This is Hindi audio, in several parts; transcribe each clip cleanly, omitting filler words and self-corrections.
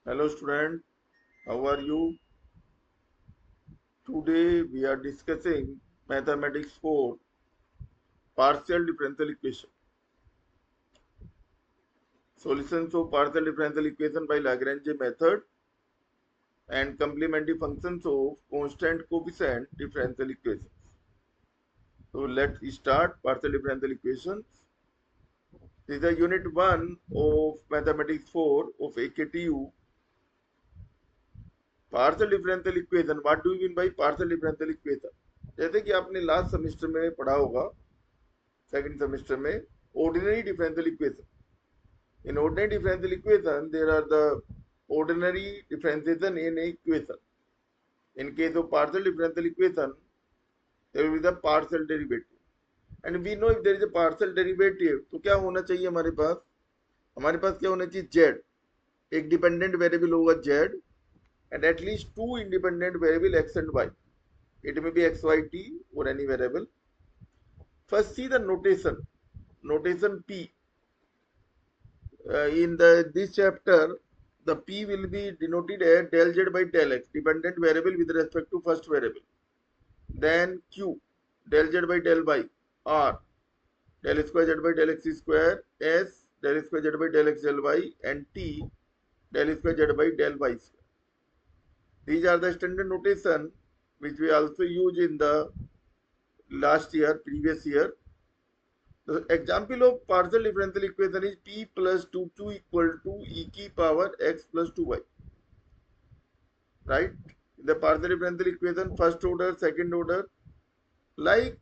Hello student, how are you? Today we are discussing mathematics 4 partial differential equation. Solutions of partial differential equation by Lagrange method and complementary functions of constant coefficient differential equations. So let's start partial differential equations. This is the unit 1 of mathematics 4 of AKTU. Partial differential equation. What do you mean by partial differential equation? जैसे कि आपने लास्ट सेमेस्टर में पढ़ा होगा सेकंड सेमेस्टर में ordinary differential equation. In ordinary differential equation, there are the ordinary differentiation in equation. In case of partial differential equation, there will be the partial derivative. And we know if there is a partial derivative, तो क्या होना चाहिए हमारे पास? हमारे पास क्या होना चाहिए? Z. एक डिपेंडेंट वेरिएबल होगा Z and at least two independent variable x and y. It may be x, y, t or any variable. First, see the notation. Notation P. In this chapter, the P will be denoted as del z by del x, dependent variable with respect to first variable. Then Q, del z by del y, R, del square z by del x square, S, del square z by del x del y, and T, del square z by del y square. These are the standard notation which we also use in the last year, previous year. The example of partial differential equation is P plus 2Q equal to e की power x plus 2y. Right? The partial differential equation, first order, second order, like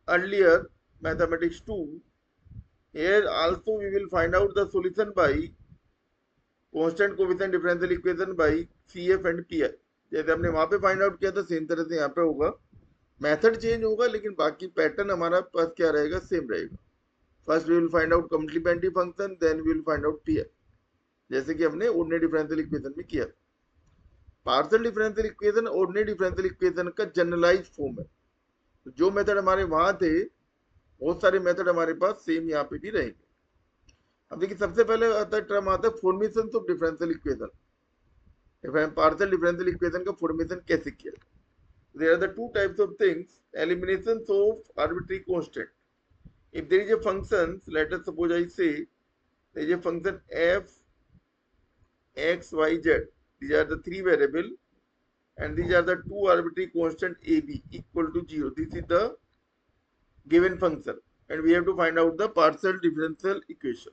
earlier mathematics 2, here also we will find out the solution by constant coefficient differential equation by CF and PI. जैसे हमने वहां पे फाइंड आउट किया था सेम तरह से यहाँ पे होगा, मेथड चेंज होगा लेकिन बाकी पैटर्न हमारा पास क्या रहेगा, सेम रहेगा. First we will find out complementary function, then we will find out PI, जैसे कि हमने ऑर्डिनरी डिफरेंशियल इक्वेशन में किया. Partial differential equation ordinary differential equation का जनरलाइज फॉर्म है. तो जो मेथड हमारे वहां थे, बहुत सारे मेथड हमारे पास सेम यहाँ पे भी रहेंगे. अब देखिए सबसे पहले आता है टर्म आता है formation of differential equation. Partial differential equation का फॉर्मेशन कैसे किया? There are the two types of things. Elimination of arbitrary constant. If there is a function, let us suppose I say there is a function f x y z. These are the three variable and these are the two arbitrary constant a b equal to 0. This is the given function and we have to find out the partial differential equation.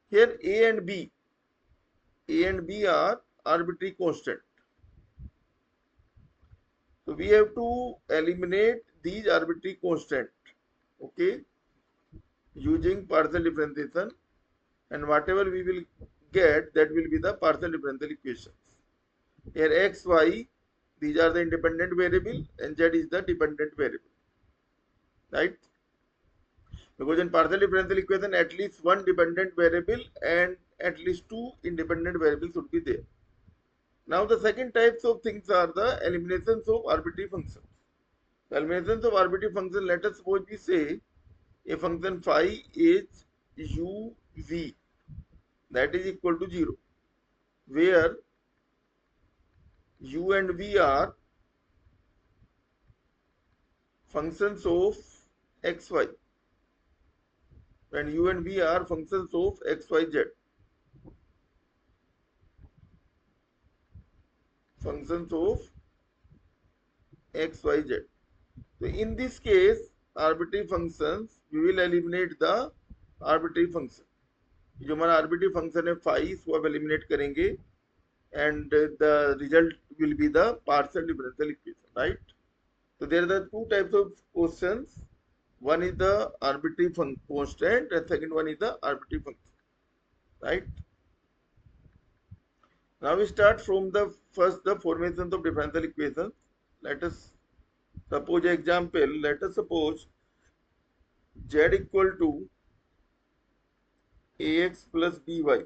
Here a and b are arbitrary constant. So we have to eliminate these arbitrary constant, okay, using partial differentiation, and whatever we will get, that will be the partial differential equations. Here x, y, these are the independent variable and z is the dependent variable, right? Because in partial differential equation, at least one dependent variable and at least two independent variables should be there. Now the second types of things are the eliminations of arbitrary functions. The eliminations of arbitrary function, let us suppose we say a function phi is u v, that is equal to 0, where u and v are functions of xy, when u and v are functions of xyz, functions of xyz. So in this case, arbitrary functions, we will eliminate the arbitrary function. जो हमारा arbitrary function है phi, इसको आप eliminate करेंगे and the result will be the partial differential equation, right? So there are the two types of questions. One is the arbitrary constant and second one is the arbitrary function, right? Now we start from the first, the formation of differential equations. Let us suppose an example. Let us suppose z equal to ax plus by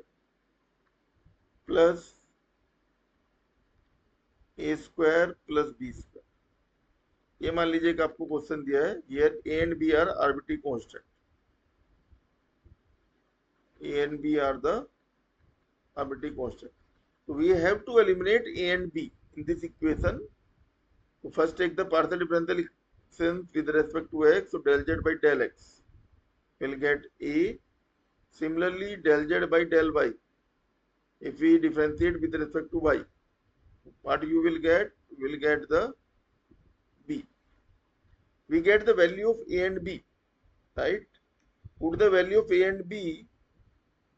plus a square plus b square. ये मान लीजिए कि आपको क्वेश्चन दिया है, here a and b are arbitrary constant. A and b are the arbitrary constant. So we have to eliminate A and B in this equation. So first take the partial differential equations with respect to x. So del z by del x will get A. Similarly, del z by del y. If we differentiate with respect to y, what you will get? You will get the B. We get the value of A and B, right? Put the value of A and B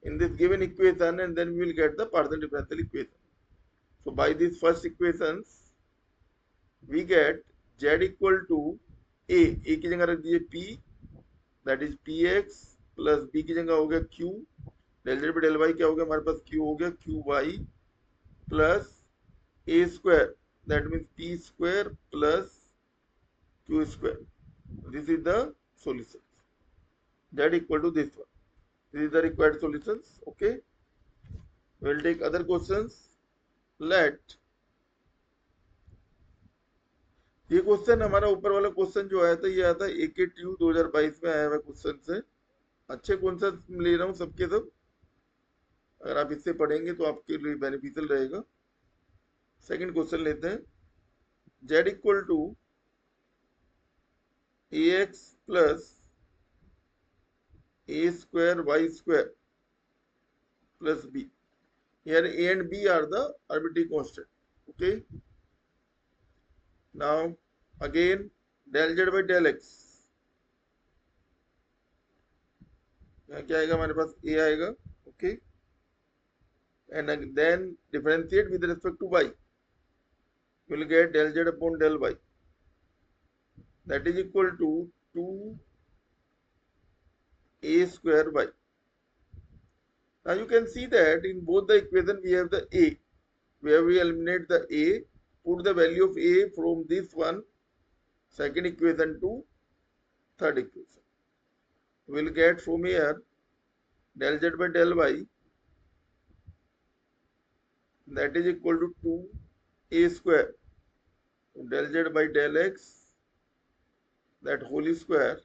in this given equation and then we will get the partial differential equation. So by these first equations, we get z equal to a की जगह रख दीजिए p, that is px plus b की जगह हो गया q, del z by del y क्या हो गया हमारे पास q हो गया qy plus a square, that means p square plus q square. This is the solution. Z equal to this one. This is the required solutions. Okay. We will take other questions. Let ये क्वेश्चन हमारा ऊपर वाला क्वेश्चन जो आया था ये आया था AKTU 2022 में आया हुआ क्वेश्चन से। अच्छे कॉन्सेप्ट ले रहा हूँ सबके सब, अगर आप इससे पढ़ेंगे तो आपके लिए बेनिफिशियल रहेगा। सेकंड क्वेश्चन लेते हैं। z equal to ax plus a square y square plus b. Here a and b are the arbitrary constant. Okay. Now again del z by del x, यहाँ क्या आएगा हमारे पास a आएगा. Okay. And then differentiate with respect to y, you will get del z upon del y, that is equal to 2a square y. Now you can see that in both the equation we have the a, where we eliminate the a, put the value of a from this one second equation to third equation. We will get from here del z by del y, that is equal to 2a square del z by del x, that whole square,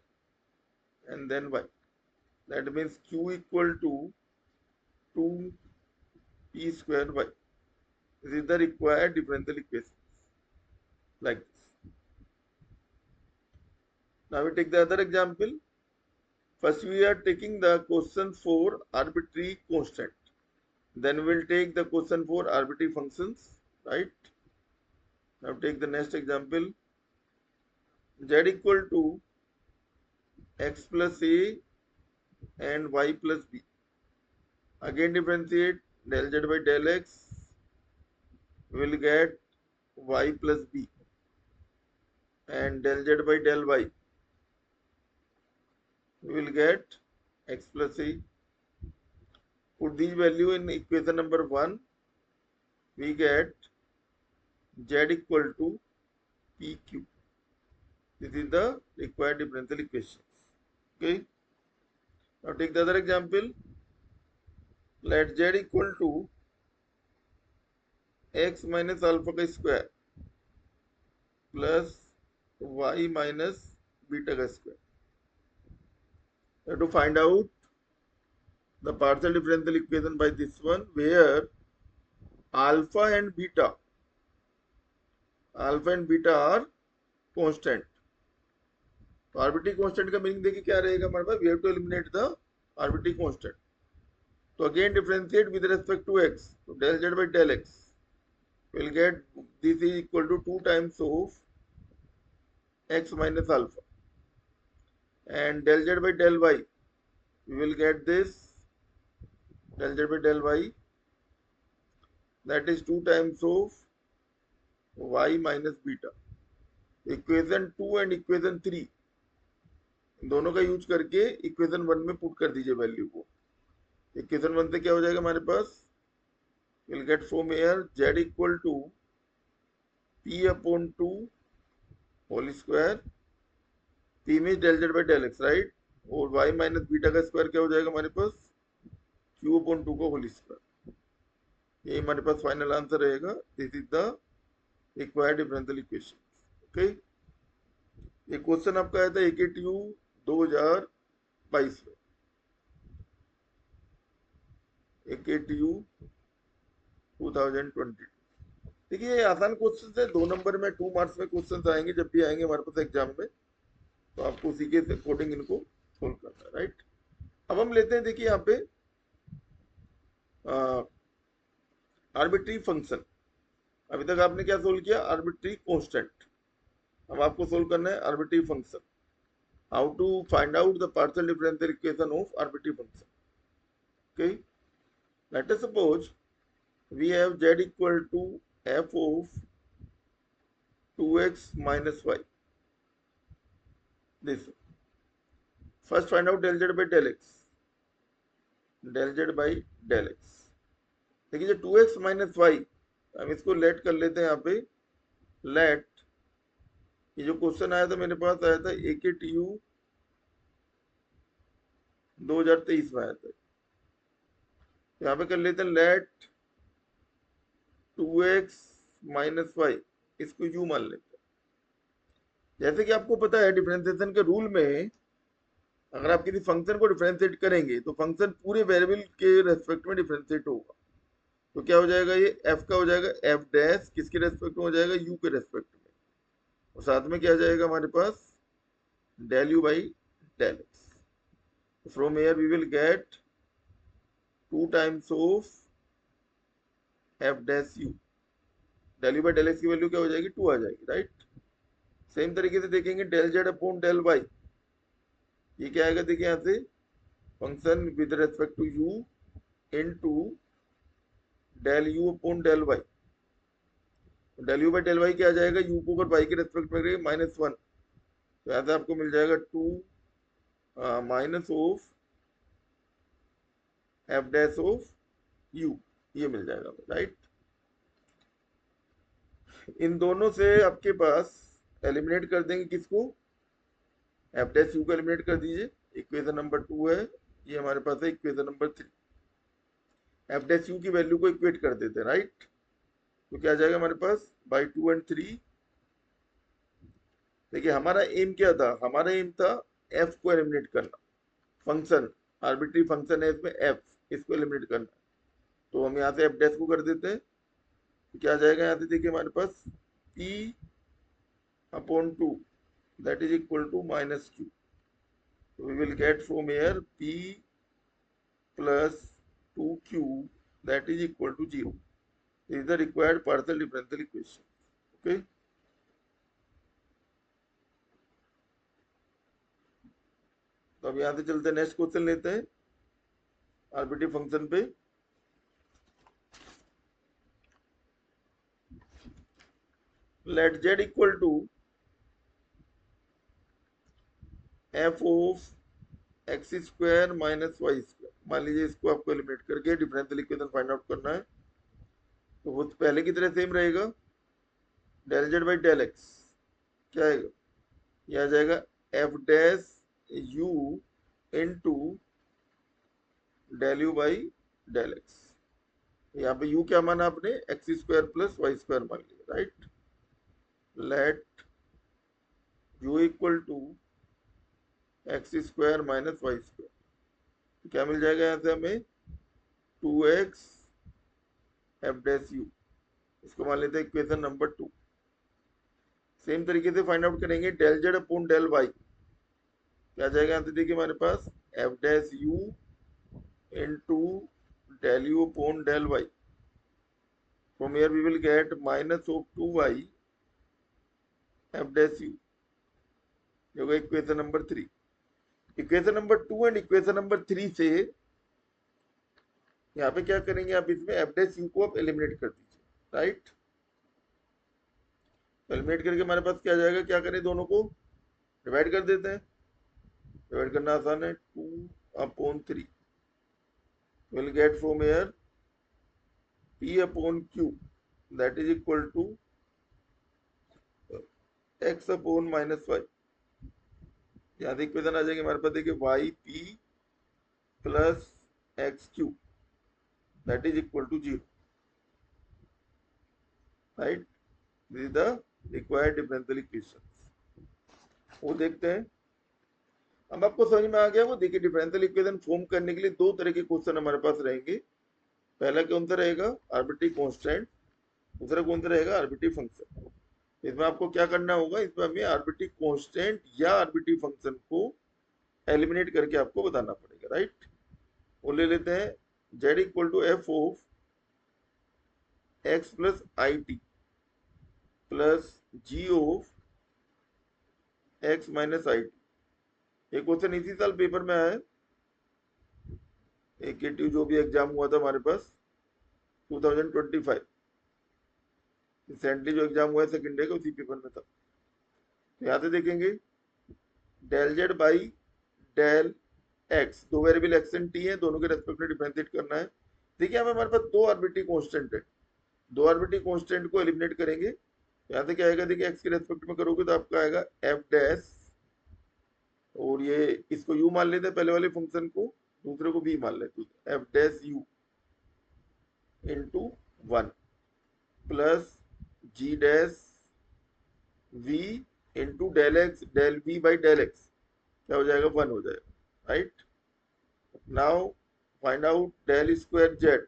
and then y. That means q equal to 2p square y. This is the required differential equation, like this. Now we take the other example. First we are taking the question for arbitrary constant. Then we will take the question for arbitrary functions, right? Now take the next example. Z equal to x plus a and y plus b. Again differentiate del z by del x, we will get y plus b, and del z by del y, we will get x plus a. Put these value in equation number 1, we get z equal to pq. This is the required differential equations. Okay. Now take the other example. Let z equal to x minus alpha का square plus y minus beta का square. We have to find out the partial differential equation by this one, where alpha and beta are constant. तो आर्बिट्री कांस्टेंट का मीनिंग देखिए क्या रहेगा हमारे पास, we have to eliminate the arbitrary constant. तो again differentiate with respect to x, तो del z by del x will get this is equal to 2 times of x minus alpha, and del z by del y we will get this del z by del y, that is 2 times of y minus beta. Equation 2 and equation 3 दोनों का यूज करके इक्वेशन 1 में पुट कर दीजिए वैल्यू को. इक्वेशन 1 से क्या हो जाएगा हमारे पास, will get from here z equal to p upon 2 whole square, p means del z by del x, right, और y माइनस बीटा का स्क्वायर क्या हो जाएगा हमारे पास, q अपॉन 2 का होल स्क्वायर. ये हमारे पास फाइनल आंसर रहेगा. This is the required differential equation. Okay. ये क्वेश्चन आपका आया था AKTU 2022 में. AKTU 2020। देखिए ये आसान क्वेश्चन है, 2 नंबर में 2 मार्क्स में क्वेश्चन आएंगे जब भी आएंगे हमारे पास एग्जाम में, तो आपको उसी के अकॉर्डिंग इनको सोल्व करना है, राइट। अब हम लेते हैं, देखिए यहाँ पे आर्बिट्री फंक्शन। अभी तक आपने क्या सोल्व किया, आर्बिट्री कांस्टेंट। अब आपको सोल्व करना है arbitrary function. How to find out the partial differential equation of arbitrary function. Okay, let us suppose we have z equal to f of 2x minus y. This. First find out del z by del x. Del z by del x. देखिए जो 2x माइनस वाई, हम इसको लेट कर लेते हैं यहाँ पे। लेट, ये जो क्वेश्चन आया था मेरे पास आया था AKTU 2023 में आया था। यहाँ पे कर लेते हैं लेट 2x माइनस वाई, इसको u मान लेते हैं। जैसे कि आपको पता है डिफरेंशिएशन के रूल में, अगर आप किसी फंक्शन को डिफरेंशिएट करेंगे तो फंक्शन पूरे वेरिएबल के रेस्पेक्ट में डिफरेंशिएट होगा। तो क्या हो जाएगा, ये f का हो जाएगा f डैश, किसके रेस्पेक्ट में हो जाएगा, u के रेस्पेक्ट में। और साथ में क्या जाएगा हमारे पास, del u by del x। From here we will get 2 times of f dash u। Del u by del x की वैल्यू क्या हो जाएगी, 2 आ जाएगी, राइट। सेम तरीके से देखेंगे del z upon del y, ये क्या आएगा, देखिए यहाँ से function with respect to u into del u upon del y। Del u by del y क्या आ जाएगा, u को अगर y के रेस्पेक्ट में करेंगे -1, तो यहाँ से आपको मिल जाएगा 2 minus of F dash of u, ये मिल जाएगा, राइट। इन दोनों से आपके पास एलिमिनेट कर देंगे किसको, एफ डैश u को एलिमिनेट कर दीजिए। इक्वेशन नंबर 2 है, ये हमारे पास है equation number 3। F dash u की वैल्यू को इक्वेट कर देते हैं, राइट। तो क्या आ जाएगा हमारे पास, बाई 2 एंड 3। देखिए हमारा एम क्या था, हमारा एम था f को एलिमिनेट करना। फंक्शन आर्बिट्री फंक्शन है इसमें f, इसको एलिमिनेट करना। तो हम यहाँ से f डैश को कर देते हैं, तो क्या आ जाएगा यहाँ से, देखिए हमारे पास p upon 2 that is equal to -q। तो we will get from here p plus 2q that is equal to 0। Is the required partial differential equation. Okay, तो अब यहाँ से चलते हैं, नेक्स्ट क्वेश्चन लेते हैं आर्बिट्री फंक्शन पे। Let z equal to f of x square minus Y square. मान लीजिए इसको आपको एलिमिनेट करके डिफरेंशियल इक्वेशन फाइंड आउट करना है, तो वो पहले की तरह सेम रहेगा, del z by del x क्या आएगा, ये आ जाएगा f dash u into del u by del x। यहाँ पे u क्या माना आपने, x square plus Y square मान लिया, right. Let u equal to x square minus Y square, तो क्या मिल जाएगा यहाँ से हमें, 2x एफ डैश u, इसको मान लेते हैं इक्वेशन नंबर 2। सेम तरीके से फाइंड आउट करेंगे del z upon del y, क्या जाएगा यहाँ से, देखिए हमारे पास F dash u into del u upon del y। From here we will get minus of 2y F dash u, जो होगा equation number 3। Equation number 2 and equation number 3 से यहाँ पे क्या करेंगे, आप इसमें एफ डैश u को आप एलिमिनेट कर दीजिए, राइट। एलिमिनेट करके हमारे पास क्या जाएगा, क्या करें, दोनों को डिवाइड कर देते हैं। डिवाइड करना आसान है, 2 upon 3 will get from here p upon q that is equal to x upon minus Y. यहाँ से इक्वेशन आ जाएंगे हमारे पास, देखिए y p plus x q that is equal to 0, right. This is the required differential equation. वो देखते हैं, अब आपको समझ में आ गया। वो देखिए डिफरेंशियल इक्वेशन फॉर्म करने के लिए 2 तरह के क्वेश्चन हमारे पास रहेंगे। पहला कौन सा रहेगा, आर्बिट्री कांस्टेंट, दूसरा कौन सा रहेगा, आर्बिट्री फंक्शन। इसमें आपको क्या करना होगा, इसमें हमें आर्बिट्री कांस्टेंट या आर्बिट्री फंक्शन को एलिमिनेट करके आपको बताना पड़ेगा, राइट। वो ले लेते हैं, z equal to f of x plus i t plus g of x minus i t. ये क्वेश्चन इसी साल पेपर में आया है, AKTU जो भी एग्जाम हुआ था हमारे पास 2025, रिसेंटली जो एग्जाम हुआ है सेकेंड डे का, उसी पेपर में था। तो यहाँ से देखेंगे del Z by del x, दो वेरिएबल एक्स एंड टी है, दोनों के रेस्पेक्ट में डिफरेंशिएट करना है। देखिए यहाँ पे हमारे पास दो आर्बिट्री कांस्टेंट है, दो आर्बिट्री कांस्टेंट को एलिमिनेट करेंगे। यहाँ से क्या आएगा, देखिए एक्स के रेस्पेक्ट में करोगे तो आपका आएगा एफ डैश, और ये इसको यू मान लेते हैं पहले वाले फंक्शन को, दूसरे को वी मान लेते हैं, f dash u into one plus ji dash v into del x del v by del x, क्या हो जाएगा, वन हो जाएगा, right. Now find out del square Z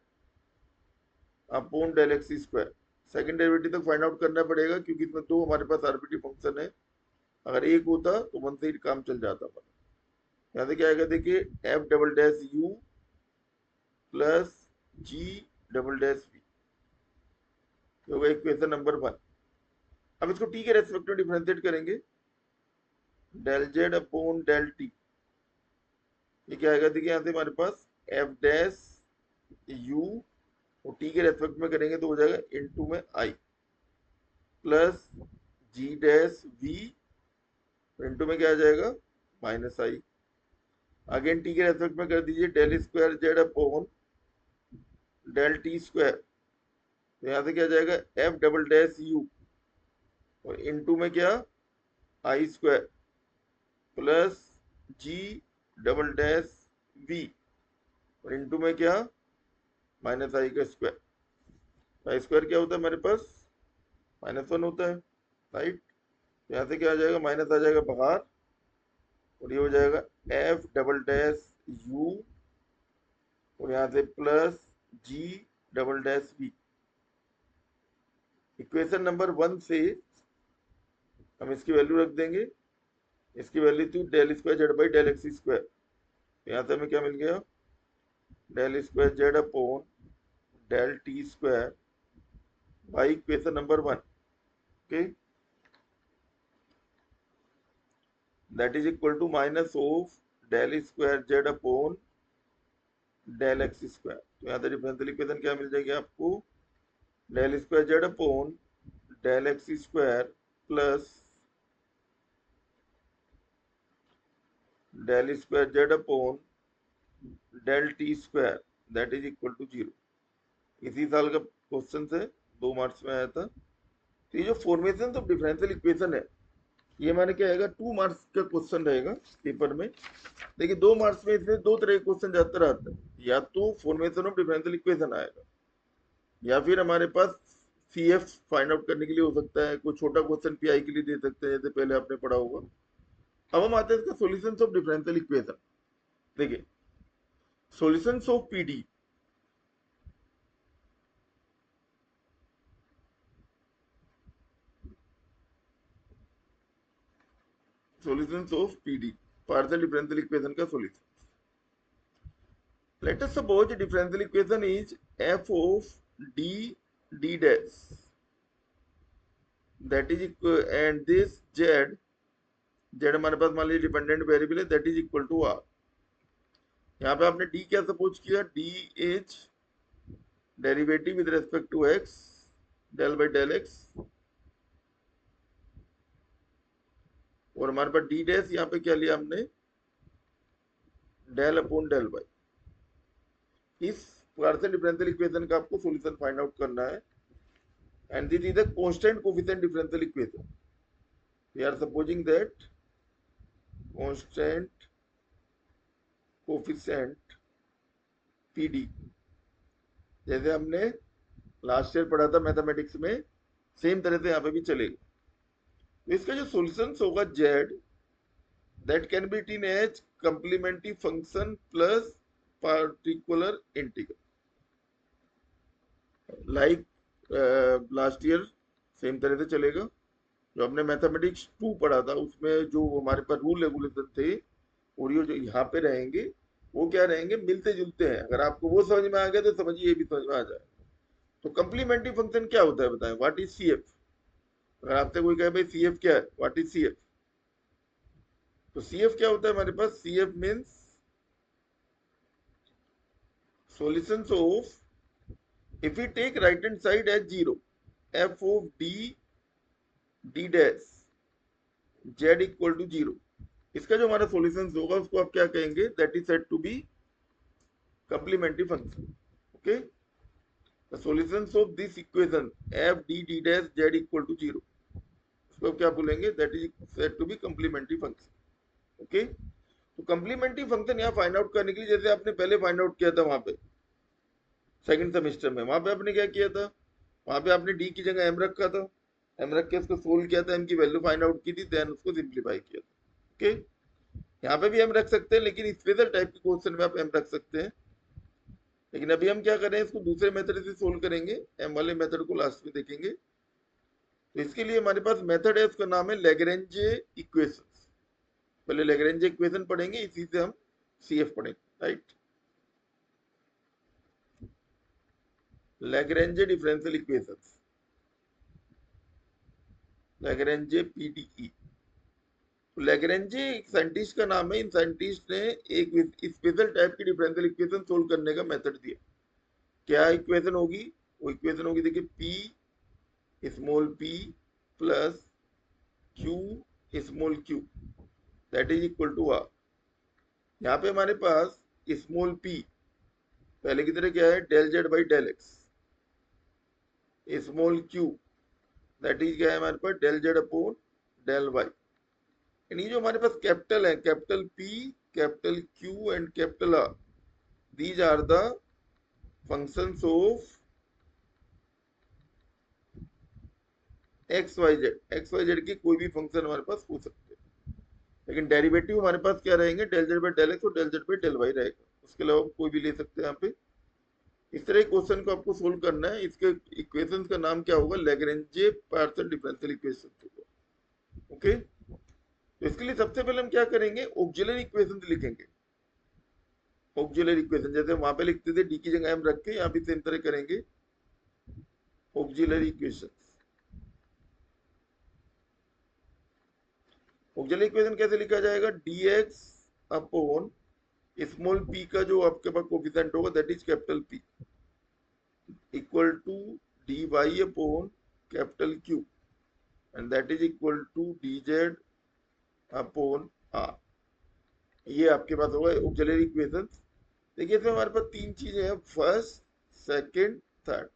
upon del x square. Second derivative तक फाइंड आउट करना पड़ेगा क्योंकि इसमें दो हमारे पास आर्बिट्री फंक्शन है, अगर एक होता तो वन से ही काम चल जाता। यहाँ से क्या आएगा, देखिए F double dash U plus जी डबल डैश वी, होगा इक्वेशन नंबर वन। अब इसको टी के रेस्पेक्ट में डिफरेंशिएट करेंगे, del Z upon del T, ये क्या आएगा, देखिए यहाँ से हमारे पास एफ डैश यू और टी के रेस्पेक्ट में करेंगे तो हो जाएगा इनटू में I plus ji dash V, into में क्या आ जाएगा, माइनस आई। अगेन टी के रेस्पेक्ट में कर दीजिए del square Z upon del T square, तो यहाँ से क्या आ जाएगा एफ डबल डैश यू और इनटू में क्या, I square plus ji double dash V और इनटू में क्या, माइनस आई का स्क्वायर। आई स्क्वायर क्या होता है हमारे पास, माइनस वन होता है, राइट। यहाँ से क्या आ जाएगा, माइनस आ जाएगा बाहर और ये हो जाएगा एफ डबल डैश यू और यहाँ से प्लस जी double dash v. Equation number one से हम इसकी वैल्यू रख देंगे, इसकी वैल्यू थी del square z by del x square, यहाँ से हमें क्या मिल गया, del square Z upon del T square by equation number one, okay, that is equal to minus of del square Z upon del x square. तो यहाँ से डिफरेंशियल इक्वेशन क्या मिल जाएगी आपको, del square Z upon del x square plus del square Z upon del T square that is equal to zero. इसी साल का क्वेश्चन से 2 मार्क्स में आया था। तो ये जो फॉर्मेशन ऑफ डिफरेंशियल इक्वेशन है, ये हमारे क्या आएगा, 2 मार्क्स का क्वेश्चन रहेगा पेपर में। देखिए 2 मार्क्स में इसमें दो तरह के क्वेश्चन ज्यादातर आते हैं, या तो फॉर्मेशन ऑफ डिफरेंशियल इक्वेशन आएगा या फिर हमारे पास CF फाइंड आउट करने के लिए हो सकता है, कोई छोटा क्वेश्चन PI के लिए दे सकते हैं, जैसे पहले आपने पढ़ा होगा। अब हम आते हैं इसका सॉल्यूशंस ऑफ डिफरेंशियल इक्वेशन। देखिए solutions of PD, solutions of PD, partial differential equation का solution. Let us suppose the differential equation is f of d d dash, that is equal, and this z हमारे पास मान लीजिए डिपेंडेंट वेरिएबल है, that is equal to r। यहाँ पे आपने d क्या सपोज किया, d is derivative with respect to x del by del x, और हमारे पास d डैश यहाँ पे क्या लिया हमने, डेल अपॉन डेल बाई। इस पार्शियल डिफरेंशियल इक्वेशन का आपको सॉल्यूशन फाइंड आउट करना है, and this is the constant coefficient differential equation. We are supposing that constant coefficient PD, जैसे हमने लास्ट ईयर पढ़ा था मैथमेटिक्स में, सेम तरह से यहाँ पे भी चलेगा। तो इसका जो सॉल्यूशन होगा z, that can be written as complementary function plus particular integral। Like last year same तरह से चलेगा। जो हमने मैथमेटिक्स 2 पढ़ा था उसमें जो हमारे पास रूल रेगुलेशन थे और ये जो यहाँ पे रहेंगे वो क्या रहेंगे, मिलते जुलते हैं। अगर आपको वो समझ में आ गया तो समझिए ये भी समझ में आ जाए। तो कंप्लीमेंट्री फंक्शन क्या होता है बताएं, व्हाट इज सी एफ। अगर आपसे कोई कहे भाई सी एफ क्या है, व्हाट इज सी एफ, तो सी एफ क्या होता है हमारे पास, C F means solutions of, if we take right hand side as 0, f of d dash z equal to 0, इसका जो हमारा सॉल्यूशंस होगा उसको आप क्या कहेंगे, that is said to be complementary function. Okay, the solutions of this equation f d dash z equal to 0, उसको आप क्या बोलेंगे, that is said to be complementary function. Okay, तो कंप्लीमेंट्री फंक्शन यहाँ फाइंड आउट करने के लिए, जैसे आपने पहले फाइंड आउट किया था वहां पे सेकंड सेमेस्टर में, वहां पे आपने क्या किया था, वहां पे आपने डी की जगह एम रखा था, एम रख के उसको सोल्व किया था, एम की वैल्यू फाइंड आउट की थी, देन उसको सिंप्लीफाई किया था। ओके, यहाँ पे भी एम रख सकते हैं, लेकिन स्पेशल टाइप के क्वेश्चन में आप एम रख सकते हैं। लेकिन अभी हम क्या करें, इसको दूसरे मेथड से सोल्व करेंगे, एम वाले मेथड को लास्ट में देखेंगे। तो इसके लिए हमारे पास मेथड है, उसका नाम है लैग्रेंजे इक्वेशन। पहले लैग्रेंजे इक्वेशन पढ़ेंगे, इसी से हम सीएफ पढ़ेंगे, right. Lagrange differential equations, Lagrange PDE. Lagrange एक साइंटिस्ट का नाम है, इन साइंटिस्ट ने एक स्पेशल टाइप की डिफरेंशियल इक्वेशन सोल्व करने का मेथड दिया। क्या इक्वेशन होगी, वो इक्वेशन होगी, देखिए p small p plus q small Q that is equal to r. यहाँ पे हमारे पास स्मॉल पी पहले की तरह क्या है, del Z by del X, small Q that is क्या है हमारे पास, del Z upon del Y. यानी जो हमारे पास कैपिटल है, capital P, capital Q and capital R, these are the functions of x Y Z. X Y Z की कोई भी फंक्शन हमारे पास हो सकते हैं, लेकिन डेरिवेटिव हमारे पास क्या रहेंगे, del Z by del X और del Z by del Y रहेगा, उसके अलावा कोई भी ले सकते हैं यहाँ पे। इस तरह क्वेश्चन को आपको सोल्व करना है। इसके इक्वेशंस का नाम क्या होगा, लैग्रेंजे पार्शियल डिफरेंशियल इक्वेशन होगा। ओके, तो इसके लिए सबसे पहले हम क्या करेंगे, ऑक्सिलरी इक्वेशन लिखेंगे। ऑक्सिलरी इक्वेशन जैसे वहां पे लिखते थे डी की जगह एम रख के, यहाँ भी सेम तरह करेंगे, ऑक्सिलरी इक्वेशन। ऑक्सिलरी इक्वेशन कैसे लिखा जाएगा, dx अपॉन स्मॉल p का जो आपके पास कोफिशिएंट होगा that is capital P equal to dy upon capital Q and that is equal to dz upon r। ये आपके पास होगा ऑक्सिलरी इक्वेशन। देखिए इसमें हमारे पास तीन चीजें हैं, फर्स्ट सेकंड थर्ड।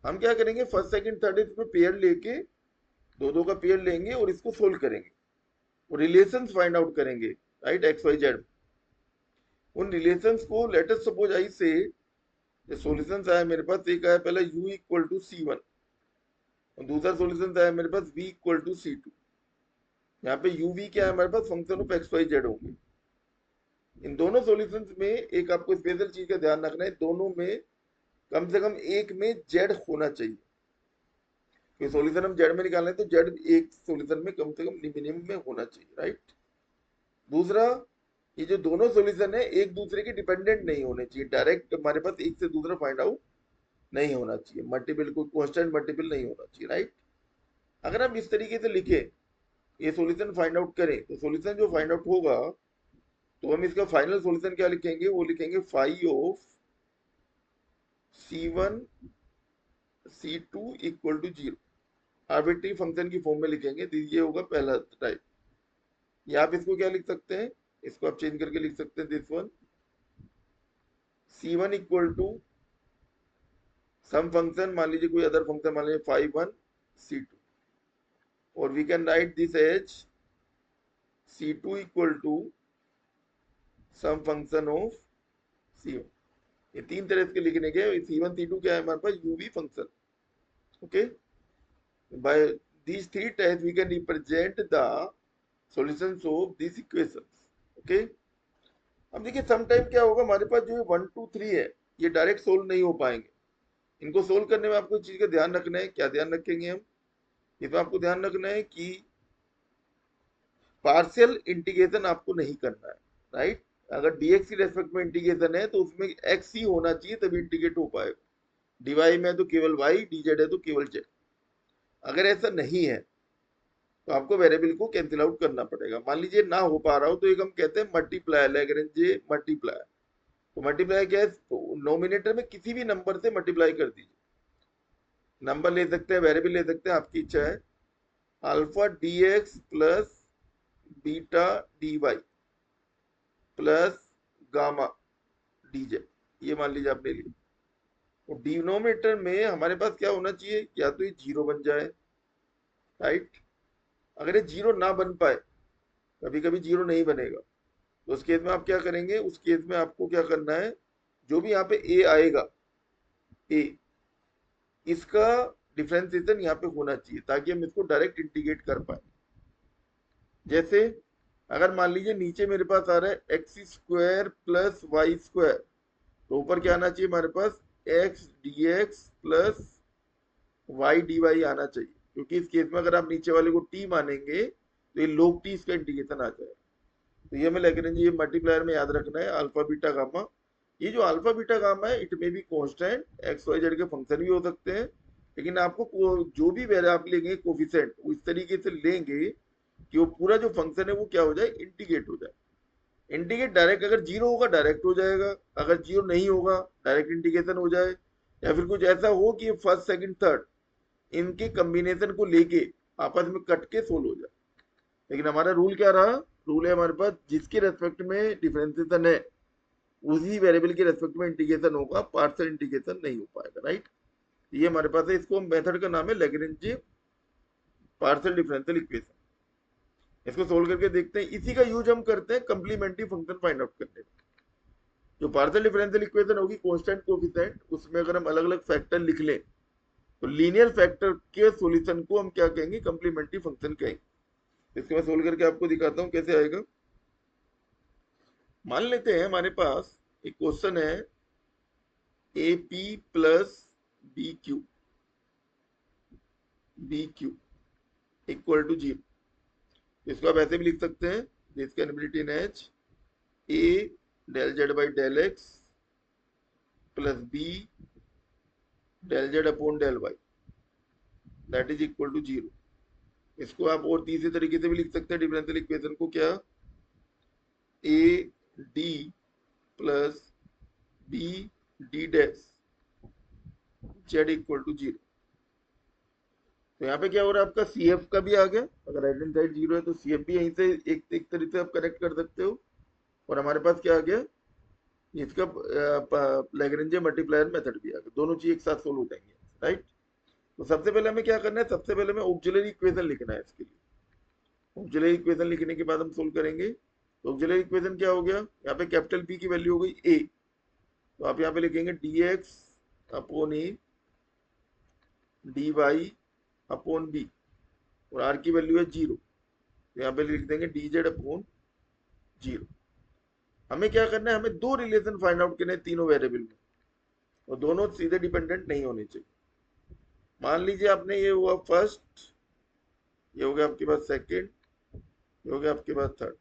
हम क्या करेंगे, फर्स्ट सेकंड थर्ड इसमें पेयर लेके दो दो का पेयर लेंगे और इसको सोल्व करेंगे और रिलेशंस फाइंड आउट करेंगे, राइट, एक्स वाई जेड। उन रिलेशंस को लेट अस सपोज आई से सॉल्यूशंस आया मेरे पास, एक आया पहला u इक्वल टू c1 और दूसरा सॉल्यूशंस आया मेरे पास v इक्वल टू c2। यहाँ पे u v क्या है हमारे पास, function of x Y Z होंगे। इन दोनों सॉल्यूशंस में एक आपको स्पेशल चीज का ध्यान रखना है, दोनों में कम से कम एक में जेड होना चाहिए। कि सॉल्यूशन हम जेड में निकालना है तो जेड एक सॉल्यूशन में कम से कम मिनिमम में होना चाहिए, राइट। दूसरा, ये जो दोनों सॉल्यूशन है एक दूसरे के डिपेंडेंट नहीं होने चाहिए, डायरेक्ट हमारे पास एक से दूसरा फाइंड आउट नहीं होना चाहिए, मल्टीपल कोई कांस्टेंट मल्टीपल नहीं होना चाहिए, राइट। अगर हम इस तरीके से लिखे, ये सॉल्यूशन फाइंड आउट करें, तो सॉल्यूशन जो फाइंड आउट होगा तो हम इसका फाइनल सॉल्यूशन क्या लिखेंगे, वो लिखेंगे phi of c1 c2 equal to 0। Arbitrary function की फॉर्म में लिखेंगे, तो ये होगा पहला टाइप। या आप इसको क्या लिख सकते हैं, इसको आप चेंज करके लिख सकते हैं, this one c1 equal to some function, मान लीजिए कोई अदर फंक्शन, मान लीजिए 5 1 c2, और we can write this as c2 equal to some function of c1। ये तीन तरह के लिखने के, c1 c2 क्या है हमारे पास, uv function. Okay, by these three types we can represent the solutions of these equations। Okay, अब देखिए सम टाइम क्या होगा, हमारे पास जो 1 2 3 है ये डायरेक्ट सोल्व नहीं हो पाएंगे, इनको सोल्व करने में आपको चीज का ध्यान रखना है। क्या ध्यान रखेंगे हम? इसमें आपको ध्यान रखना है कि पार्शियल इंटीग्रेशन आपको नहीं करना है, राइट। अगर dx की रेस्पेक्ट में इंटीग्रेशन है तो उसमें x ही होना चाहिए तभी इंटीग्रेट हो पाएगा। dy में तो केवल y, dz है तो केवल z। अगर ऐसा नहीं है तो आपको वेरिएबल को कैंसिल आउट करना पड़ेगा। मान लीजिए ना हो पा रहा हो तो एक हम कहते हैं मल्टीप्लाई, लैग्रेंज मल्टीप्लाई। तो मल्टीप्लाई क्या है? नोमिनेटर में किसी भी नंबर से मल्टीप्लाई कर दीजिए। नंबर ले सकते हैं, वेरिएबल ले सकते हैं, आपकी इच्छा है। Alpha D x plus beta d Y plus gamma dz, ये मान लीजिए आपने लिया। तो डिनोमिनेटर में हमारे पास क्या होना चाहिए? या तो ये जीरो बन जाए, राइट। अगर ये जीरो ना बन पाए, कभी कभी जीरो नहीं बनेगा, तो उस केस में आप क्या करेंगे? उस केस में आपको क्या करना है, जो भी यहाँ पे ए आएगा, ए, इसका डिफरेंशिएशन यहाँ पे होना चाहिए ताकि हम इसको डायरेक्ट इंटीग्रेट कर पाए। जैसे अगर मान लीजिए नीचे मेरे पास आ रहा है x square plus Y square, तो ऊपर क्या आना चाहिए हमारे पास? X D x plus Y D Y आना चाहिए, क्योंकि इस केस में अगर आप नीचे वाले को टी मानेंगे तो ये लोग टी इसका इंटीग्रेशन आ जाएगा। तो ये हमें लेकिन ये मल्टीप्लायर में याद रखना है, अल्फा बीटा गामा। ये जो अल्फा बीटा गामा है, इट में भी कांस्टेंट एक्स वाई जेड के फंक्शन भी हो सकते हैं, लेकिन आपको जो भी आप लेंगे कोफिशिएंट, वो इस तरीके से लेंगे कि वो पूरा जो फंक्शन है वो क्या हो जाए? इंटीग्रेट हो जाए। इंटीग्रेट डायरेक्ट अगर जीरो होगा डायरेक्ट हो जाएगा, अगर जीरो नहीं होगा डायरेक्ट इंटीग्रेशन हो जाए, या फिर कुछ ऐसा हो कि फर्स्ट सेकंड थर्ड इनके कॉम्बिनेशन को लेके आपस में कट के सोल्व हो जाए। लेकिन हमारा रूल क्या रहा? रूल है हमारे पास जिसके रेस्पेक्ट में डिफरेंशिएशन है उसी वेरिएबल के रेस्पेक्ट में इंटीग्रेशन होगा, पार्शियल इंटीग्रेशन नहीं हो पाएगा, राइट। ये हमारे पास है, इसको मेथड का नाम है लैग्रेंज पार्शियल डिफरेंशियल इक्वेशन। इसको सोल्व करके देखते हैं। इसी का यूज हम करते हैं कंप्लीमेंट्री फंक्शन फाइंड आउट करने में। जो पार्शियल डिफरेंशियल इक्वेशन होगी कांस्टेंट कोएफिशिएंट, उसमें अगर हम अलग अलग फैक्टर लिख लें तो लीनियर फैक्टर के सॉल्यूशन को हम क्या कहेंगे? कंप्लीमेंट्री फंक्शन कहेंगे। इसको मैं सोल्व करके आपको दिखाता हूं कैसे आएगा। मान लेते हैं हमारे पास एक क्वेश्चन है A P plus B Q equal to zero. इसको आप ऐसे भी लिख सकते हैं, जिसका एनबिलिटी इन एच A del Z by del X plus B del Z upon del Y that is equal to zero. इसको आप और तीसरे तरीके से भी लिख सकते हैं डिफरेंशियल इक्वेशन को, क्या? A D plus B D dash Z equal to zero. तो यहाँ पे क्या हो रहा है? आपका सी एफ का भी आ गया। अगर राइट हैंड साइड जीरो है तो सी एफ भी यहीं से एक तरीके से आप कनेक्ट कर सकते हो। और हमारे पास क्या आ गया? इसका लैग्रेंज मल्टीप्लायर मेथड भी आ गया। दोनों चीज एक साथ सोल्व हो जाएंगे, राइट। तो सबसे पहले हमें क्या करना है? सबसे पहले हमें ऑक्सिलरी इक्वेशन लिखना है। इसके लिए ऑक्सिलरी इक्वेशन लिखने के बाद हम सोल्व करेंगे। तो ऑक्सिलरी इक्वेशन क्या हो गया? यहाँ पे कैपिटल पी की वैल्यू हो गई ए, तो आप यहाँ पे लिखेंगे d x upon a d Y upon b, और आर की वैल्यू है जीरो, तो यहाँ पे लिख देंगे डी जेड अपॉन जीरो। हमें क्या करना है? हमें दो रिलेशन फाइंड आउट करने हैं तीनों वेरिएबल में, और दोनों सीधे डिपेंडेंट नहीं होने चाहिए। मान लीजिए आपने ये हुआ फर्स्ट, ये हो गया आपके पास सेकंड, ये हो गया आपके पास थर्ड।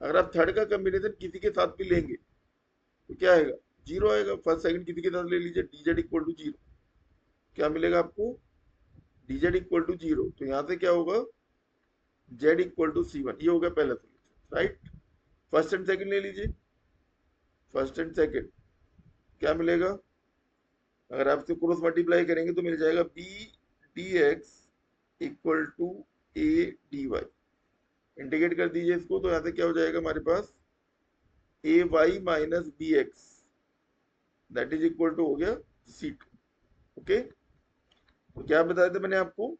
अगर आप थर्ड का कॉम्बिनेशन किसी के साथ भी लेंगे तो क्या आएगा? जीरो आएगा। फर्स्ट सेकंड किसी के साथ ले लीजिए, d Z equal to zero, क्या मिलेगा आपको? D Z equal to zero. तो यहाँ से क्या होगा? Z equal to C one. ये हो गया पहला solution, right. First and second ले लीजिए, फर्स्ट एंड सेकंड क्या मिलेगा? अगर आप इसको क्रॉस मल्टीप्लाई करेंगे तो मिल जाएगा b d x equal to a d y. Integrate कर दीजिए इसको, तो यहाँ से क्या हो जाएगा हमारे पास? A Y minus B X that is equal to हो गया सी टू। ओके, तो क्या बताया था मैंने आपको?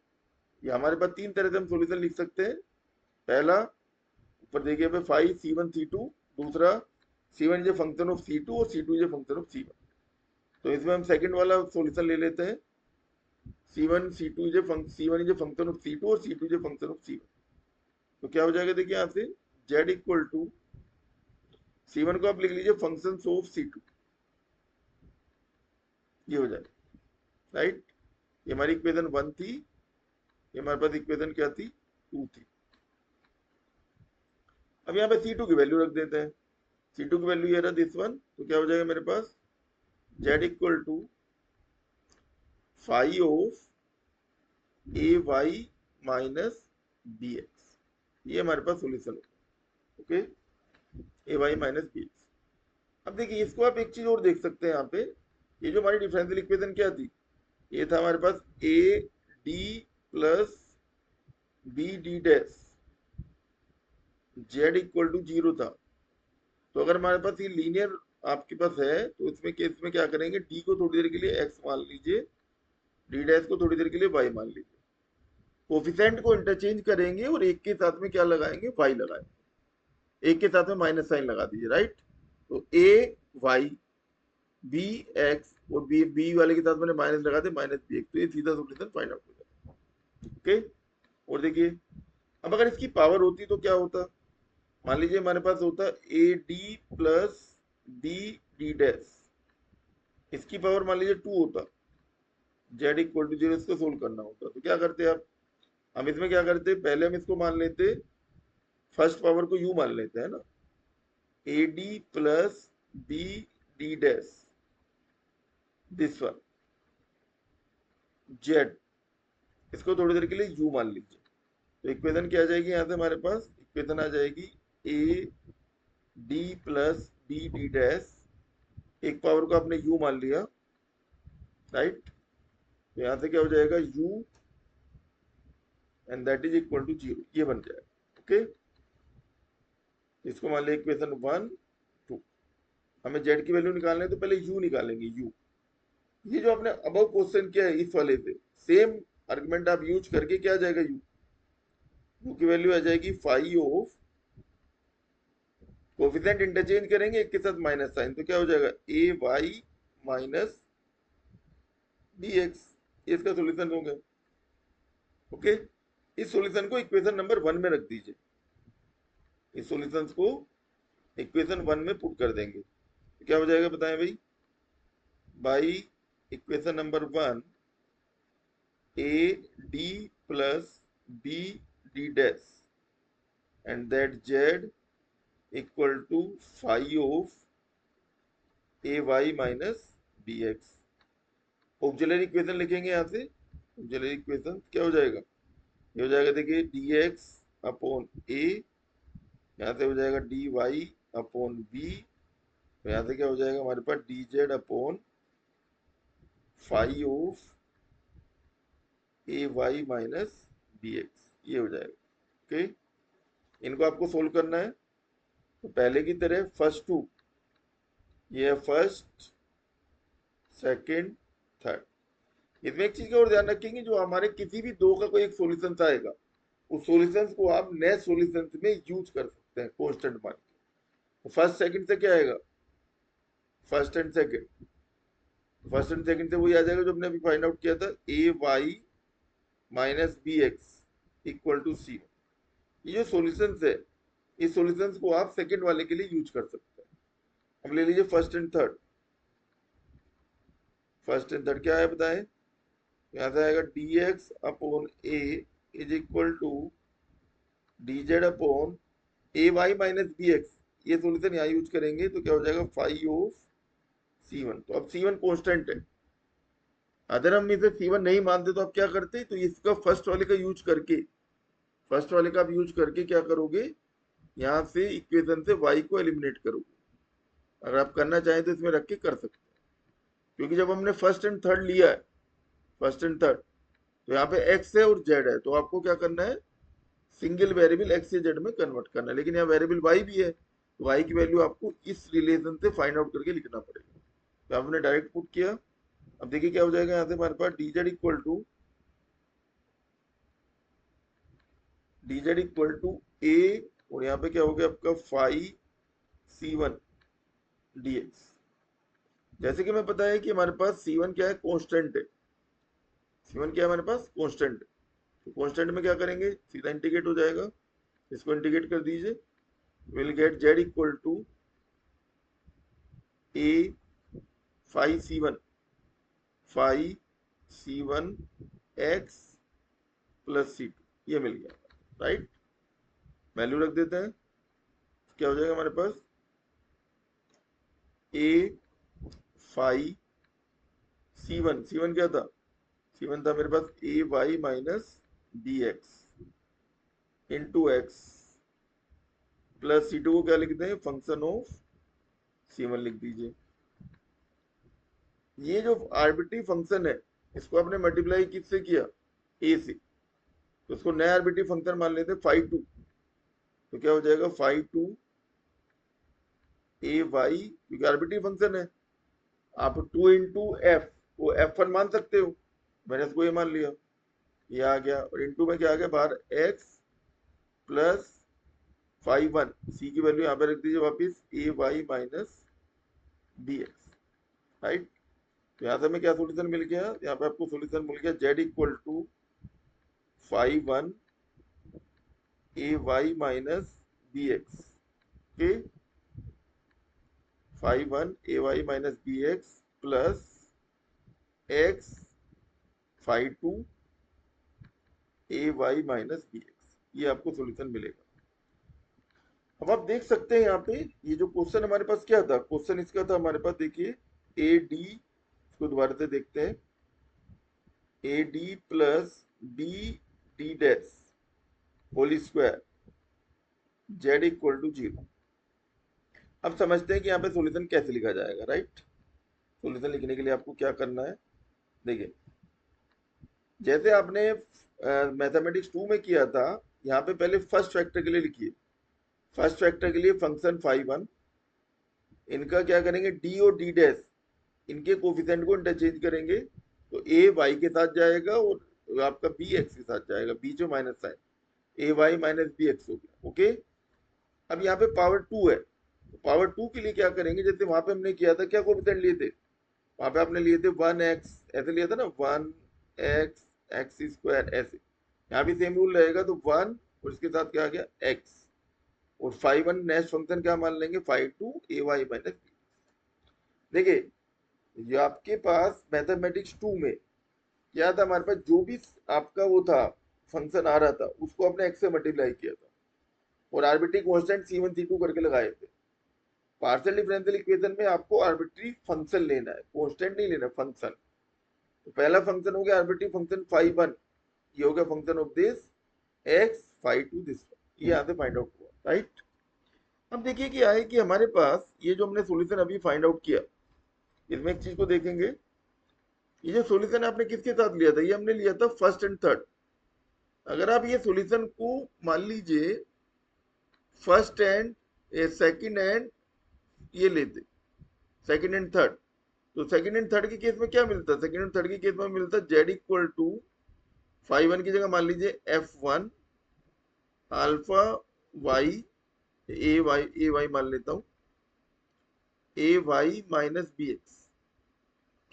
ये हमारे पास तीन तरह से हम सॉल्यूशन लिख सकते हैं। पहला ऊपर देखिए पे five C one C two, दूसरा C one is a function of C two और C two is a function of C one. तो इसमें हम सेकंड वाला सॉल्यूशन ले लेते हैं, C one C two is a function of C two और C two is a function of C one. तो क्या हो जाएगा? देखिए यहाँ से जेड इक्वल टू C1 को आप लिख लीजिए फंक्शन ऑफ C2, ये हो जाएगा। राइट। ये हमारी इक्वेशन 1 थी, ये हमारे पास इक्वेशन क्या थी, 2 थी। अब यहाँ पे C2 की वैल्यू रख देते हैं। C2 की वैल्यू ये रहा दिस वन, तो क्या हो जाएगा मेरे पास Z equal to phi of A Y minus B x, ये हमारे पास सोल्यूशन होगा। Okay, a Y minus B x. अब देखिए इसको आप एक चीज और देख सकते हैं यहाँ पे, ये जो हमारी डिफरेंशियल इक्वेशन क्या थी, ये था हमारे पास A D plus B D dash Z equal to 0 था। तो अगर हमारे पास ये लीनियर आपके पास है तो इसमें केस में क्या करेंगे, डी को थोड़ी देर के लिए एक्स मान लीजिए, डी डैश को थोड़ी देर के लिए वाई मान लीजिए, कोफिशिएंट को इंटरचेंज करेंगे और एक के साथ में क्या लगाएंगे, वाई लगाएंगे, एक के साथ में माइनस साइन लगा दीजिए, राइट। तो ए वाई बी एक्स और बी बी वाले के साथ मैंने माइनस लगा दे, माइनस बी एक्स, तो ये सीधा सोल्यूशन फाइंड आउट हो जाएगा। ओके, और देखिए अब अगर इसकी पावर होती तो क्या होता, मान लीजिए हमारे पास होता a D plus B D dash, इसकी पावर मान लीजिए 2 होता, जेड इक्वल टू 0 इसको सोल्व करना होता, तो क्या करते आप, हम इसमें क्या करते, पहले हम इसको मान लेते, फर्स्ट पावर को यू मान लेते हैं ना, a D plus B D dash this one z, इसको थोड़ी देर के लिए यू मान लीजिए। तो इक्वेशन क्या आ जाएगी यहाँ से हमारे पास, इक्वेशन आ जाएगी a D plus B D dash, एक पावर को आपने यू मान लिया, राइट। तो यहाँ से क्या हो जाएगा u and that is equal to 0, ये बन जाएगा। ओके, इसको मान लिया इक्वेशन 1 2। हमें z की वैल्यू निकालना है तो पहले u निकालेंगे, u, ये जो आपने अबव क्वेश्चन किया है इस वाले से सेम आर्गुमेंट आप यूज करके क्या आ जाएगा, u की वैल्यू आ जाएगी फाई ऑफ, कोफिशिएंट इंटरचेंज करेंगे एक के साथ माइनस साइन, तो क्या हो जाएगा ए वाई माइनस बी एक्स, ये इसका सोल्यूशन हो गया। ओके, इस सॉल्यूशन को इक्वेशन नंबर 1 में रख दीजिए, इस सॉल्यूशंस को इक्वेशन 1 में पुट कर देंगे, तो क्या हो जाएगा बताएं भाई, by equation number 1 a D plus B D dash and that z equal to phi of A Y minus B x. Auxiliary equation लिखेंगे यहाँ से, ऑक्सिलरी इक्वेशन क्या हो जाएगा, ये हो जाएगा देखिए डी एक्स अपॉन ए, यहाँ से हो जाएगा डी वाई अपॉन बी, तो यहाँ से क्या हो जाएगा हमारे पास D Z upon phi of A Y minus B x, ये हो जाएगा। ओके, इनको आपको सोल्व करना है, तो पहले की तरह फर्स्ट टू, ये है फर्स्ट सेकंड थर्ड। इसमें एक चीज का और ध्यान रखेंगे, जो हमारे किसी भी दो का कोई एक सॉल्यूशन आएगा, उस सॉल्यूशंस को आप नए सॉल्यूशंस में यूज कर सकते हैं कांस्टेंट मान के। तो फर्स्ट सेकंड से क्या आएगा, first and second, first and second से वही आ जाएगा जो हमने अभी फाइंड आउट किया था, A Y minus B X equal to C. ये जो सॉल्यूशंस है, इस सॉल्यूशंस को आप सेकंड वाले के लिए यूज कर सकते हैं। अब ले लीजिए first and third, first and third क्या है बताएं, यहाँ से आएगा D x upon a is equal to D Z upon a Y minus B x, ये सॉल्यूशन यहाँ यूज करेंगे तो क्या हो जाएगा फाई ऑफ C1। तो अब C1 कांस्टेंट है, अगर हम इसे C1 नहीं मानते तो आप क्या करते, तो इसका फर्स्ट वाले का यूज करके, फर्स्ट वाले का आप यूज करके क्या करोगे, यहाँ से इक्वेशन से y को एलिमिनेट करोगे। अगर आप करना चाहें तो इसमें रख के कर सकते हैं, क्योंकि जब हमने फर्स्ट एंड थर्ड लिया है, फर्स्ट एंड थर्ड, तो यहाँ पे x है और z है, तो आपको क्या करना है, सिंगल वेरिएबल x से z में कन्वर्ट करना है, लेकिन यहाँ वेरिएबल y भी है, तो y की वैल्यू आपको इस रिलेशन से फाइंड आउट करके लिखना पड़ेगा। तो आपने डायरेक्ट पुट किया, अब देखिए क्या हो जाएगा, यहाँ से हमारे पास dz इक्वल टू a, और यहाँ पे क्या हो गया आपका फाई C1 dx। जैसे कि मैं पता है कि हमारे पास C1 क्या है, कांस्टेंट है, C1 क्या है हमारे पास, कांस्टेंट। तो कांस्टेंट में क्या करेंगे, सीधा इंटीग्रेट हो जाएगा, इसको इंटीग्रेट कर दीजिए, will get z equal to a phi C1 phi C1 x plus C2, ये मिल गया, राइट। वैल्यू रख देते हैं, क्या हो जाएगा हमारे पास, a फाइव C1 क्या था, C1 था मेरे पास A Y minus B X into X plus C2 को क्या लिखते हैं, फंक्शन ऑफ C1 लिख दीजिए। ये जो आर्बिट्री फंक्शन है इसको आपने मल्टीप्लाई किससे किया, a से, तो उसको नया आर्बिट्री फंक्शन मान लेते हैं फाइव टू, तो क्या हो जाएगा फाइव टू ए वाई, क्योंकि आर्बिट्री फंक्शन है, आप टू इंटू एफ को F1 मान सकते हो, मैंने इसको ये मान लिया, ये आ गया, और इंटू में क्या आ गया बाहर x plus five one, C की वैल्यू यहाँ पे रख दीजिए वापिस, A Y minus B X, right. तो यहाँ से हमें क्या सोल्यूशन मिल गया, यहाँ पे आपको सोल्यूशन मिल गया z equal to five one A Y minus B X के, five one A Y minus B X plus X five two A Y minus B x, ये आपको सोल्यूशन मिलेगा। अब आप देख सकते हैं यहाँ पे ये जो क्वेश्चन हमारे पास क्या था, क्वेश्चन इसका था हमारे पास, देखिए ए डी, इसको दोबारा से देखते हैं, A D plus B D dash whole square Z equal to zero. अब समझते हैं कि यहाँ पे सॉल्यूशन कैसे लिखा जाएगा, राइट। सॉल्यूशन लिखने के लिए आपको क्या करना है, देखिए जैसे आपने मैथमेटिक्स 2 में किया था, यहाँ पे पहले फर्स्ट फैक्टर के लिए लिखिए, फर्स्ट फैक्टर के लिए फंक्शन फाइव वन, इनका क्या करेंगे डी और डी डैश, इनके कोफिशिएंट को इंटरचेंज करेंगे, तो ए वाई के साथ जाएगा और आपका बी एक्स के साथ जाएगा, बीच में माइनस साइन, ए वाई माइनस बी एक्स हो गया, ओके। अब यहाँ पे पावर टू है, तो पावर टू के लिए क्या करेंगे, जैसे वहां पे हमने किया था, क्या कोफिशिएंट लिए थे, वहां पे आपने लिए थे वन एक्स, ऐसे लिया था ना, वन एक्स एक्स स्क्वायर ऐसे, यहाँ भी सेम रूल रहेगा, तो वन और इसके साथ क्या आ गया एक्स, और फाइव वन नेक्स्ट फंक्शन क्या मान लेंगे, phi two A Y minus B. देखिए ये आपके पास मैथमेटिक्स 2 में क्या था, हमारे पास जो भी आपका वो था फंक्शन आ रहा था उसको आपने एक्स से मल्टीप्लाई किया था, और आर्बिट्री कांस्टेंट C1 C2 करके लगाए थे। पार्शियल डिफरेंशियल इक्वेशन में आपको आर्बिट्री फंक्शन लेना है, कांस्टेंट नहीं लेना, फंक्शन। तो पहला फंक्शन हो गया आर्बिट्री फंक्शन फाइव वन, ये हो गया function of this X five two this, ये यहाँ से फाइंड आउट हुआ, राइट। अब देखिए क्या है कि हमारे पास ये जो हमने सॉल्यूशन अभी फाइंड आउट किया, इसमें एक चीज को देखेंगे, ये जो सॉल्यूशन आपने किसके साथ लिया था, ये हमने लिया था फर्स्ट एंड थर्ड। अगर आप ये सॉल्यूशन को मान लीजिए फर्स्ट एंड सेकंड एंड ये लेते, सेकंड एंड थर्ड, तो सेकंड एंड थर्ड के केस में क्या मिलता, सेकंड एंड थर्ड के केस में मिलता Z equal to five one की जगह मान लीजिए F one alpha Y A Y मान लेता हूं, A Y minus B X,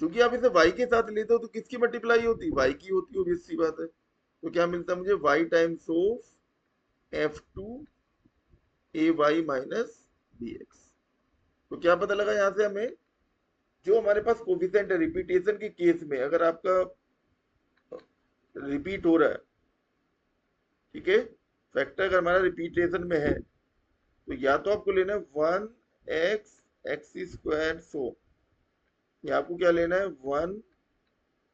क्योंकि आप इसे y के साथ लेते हो तो किसकी मल्टीप्लाई होती, y की होती है, ऑब्वियस सी बात है। तो क्या मिलता है मुझे, y times of F two A Y minus B X. तो क्या पता लगा यहाँ से हमें, जो हमारे पास कोफिशिएंट है रिपीटेशन के केस में, अगर आपका रिपीट हो रहा है, ठीक है, फैक्टर अगर हमारा रिपीटेशन में है, तो या तो आपको लेना है one X X square, so या आपको क्या लेना है one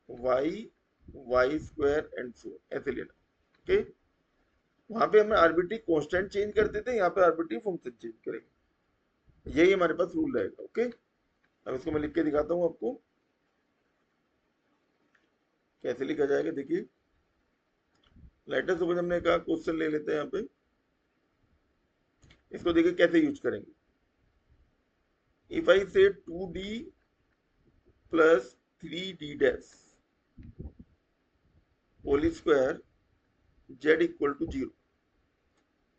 Y Y square and so, ऐसे लेना, ओके। वहां पे हम आर्बिट्री कांस्टेंट चेंज करते थे, यहाँ पे आर्बिट्री फंक्शन चेंज करेंगे, यही हमारे पास रूल रहेगा, ओके। अब इसको मैं लिख के दिखाता हूँ आपको कैसे लिखा जाएगा, देखिए लेटेस्ट सपोज हमने कहा क्वेश्चन ले लेते हैं, यहाँ पे इसको देखिए कैसे यूज करेंगे। If I say 2d plus 3d dash whole square Z equal to zero,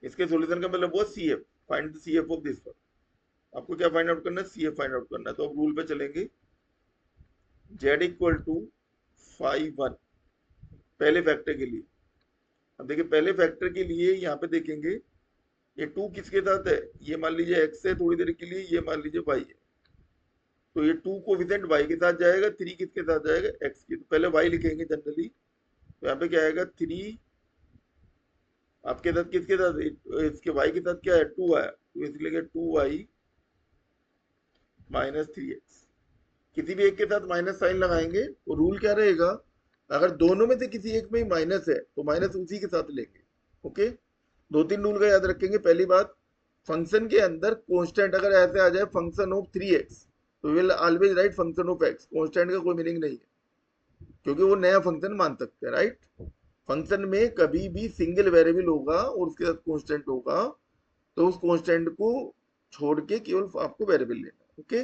इसके सॉल्यूशन का मतलब वो C F, find the C F of this one. आपको क्या फाइंड आउट करना है, सी एफ फाइंड आउट करना है, तो अब रूल पे चलेंगे, Z equal to five one पहले फैक्टर के लिए। अब देखिए पहले फैक्टर के लिए यहाँ पे देखेंगे, ये टू किसके साथ है, ये मान लीजिए एक्स है, थोड़ी देर के लिए ये मान लीजिए वाई है, तो ये 2 कोफिशिएंट y के साथ जाएगा, 3 किसके साथ जाएगा, x के। तो पहले y लिखेंगे जनरली, तो यहाँ पे क्या आएगा 3 आपके साथ किसके साथ, इसके y के साथ क्या है 2 आया, तो इसलिए 2y माइनस 3x। किसी भी एक के साथ माइनस साइन लगाएंगे तो रूल क्या रहेगा, अगर दोनों में से किसी एक में माइनस है तो माइनस उसी के साथ लेंगे। ओके, दो तीन रूल का याद रखेंगे। पहली बात, फंक्शन के अंदर कांस्टेंट अगर ऐसे आ जाए फंक्शन ऑफ 3x, तो will always right function of x। Constant का कोई मीनिंग नहीं है, क्योंकि वो नया फंक्शन मान सकते हैं, राइट। फंक्शन में कभी भी सिंगल वेरिएबल होगा और उसके साथ कांस्टेंट होगा, तो उस कांस्टेंट को छोड़ के केवल आपको वेरिएबल लेना। ओके,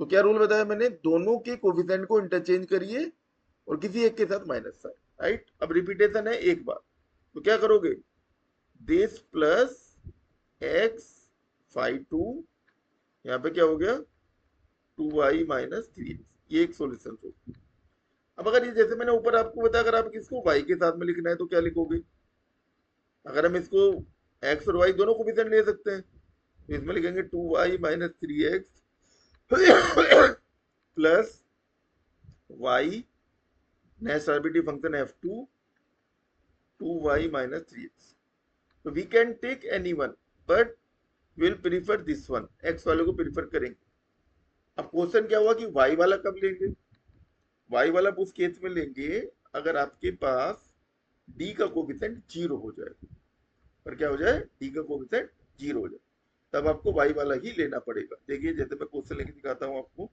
तो क्या रूल बताया मैंने, दोनों के कोफिशिएंट को इंटरचेंज करिए और किसी एक के साथ माइनस साइन, राइट। अब रिपीटेशन है एक बार, तो क्या करोगे, दिस प्लस एक्स 5 2, यहाँ पे क्या हो गया 2y माइनस 3x, ये एक सोल्यूशन होगा। अब अगर ये जैसे मैंने ऊपर आपको बताया, अगर आप इसको y के साथ में लिखना है तो क्या लिखोगे, अगर हम इसको x और y दोनों कोफिशिएंट ले सकते हैं, तो इसमें लिखेंगे 2y minus 3x plus y next arbitrary function f2 2y minus 3x. So we can take any one, but we will prefer this one. x वाले को प्रीफर करेंगे। अब क्वेश्चन क्या हुआ कि y वाला कब लेंगे, y वाला उस केस में लेंगे अगर आपके पास d का कोफिशिएंट 0 हो जाए, पर क्या हो जाए, d का कोफिशिएंट 0 हो जाए, तब आपको y वाला ही लेना पड़ेगा। देखिए जैसे मैं क्वेश्चन लेके दिखाता हूँ आपको।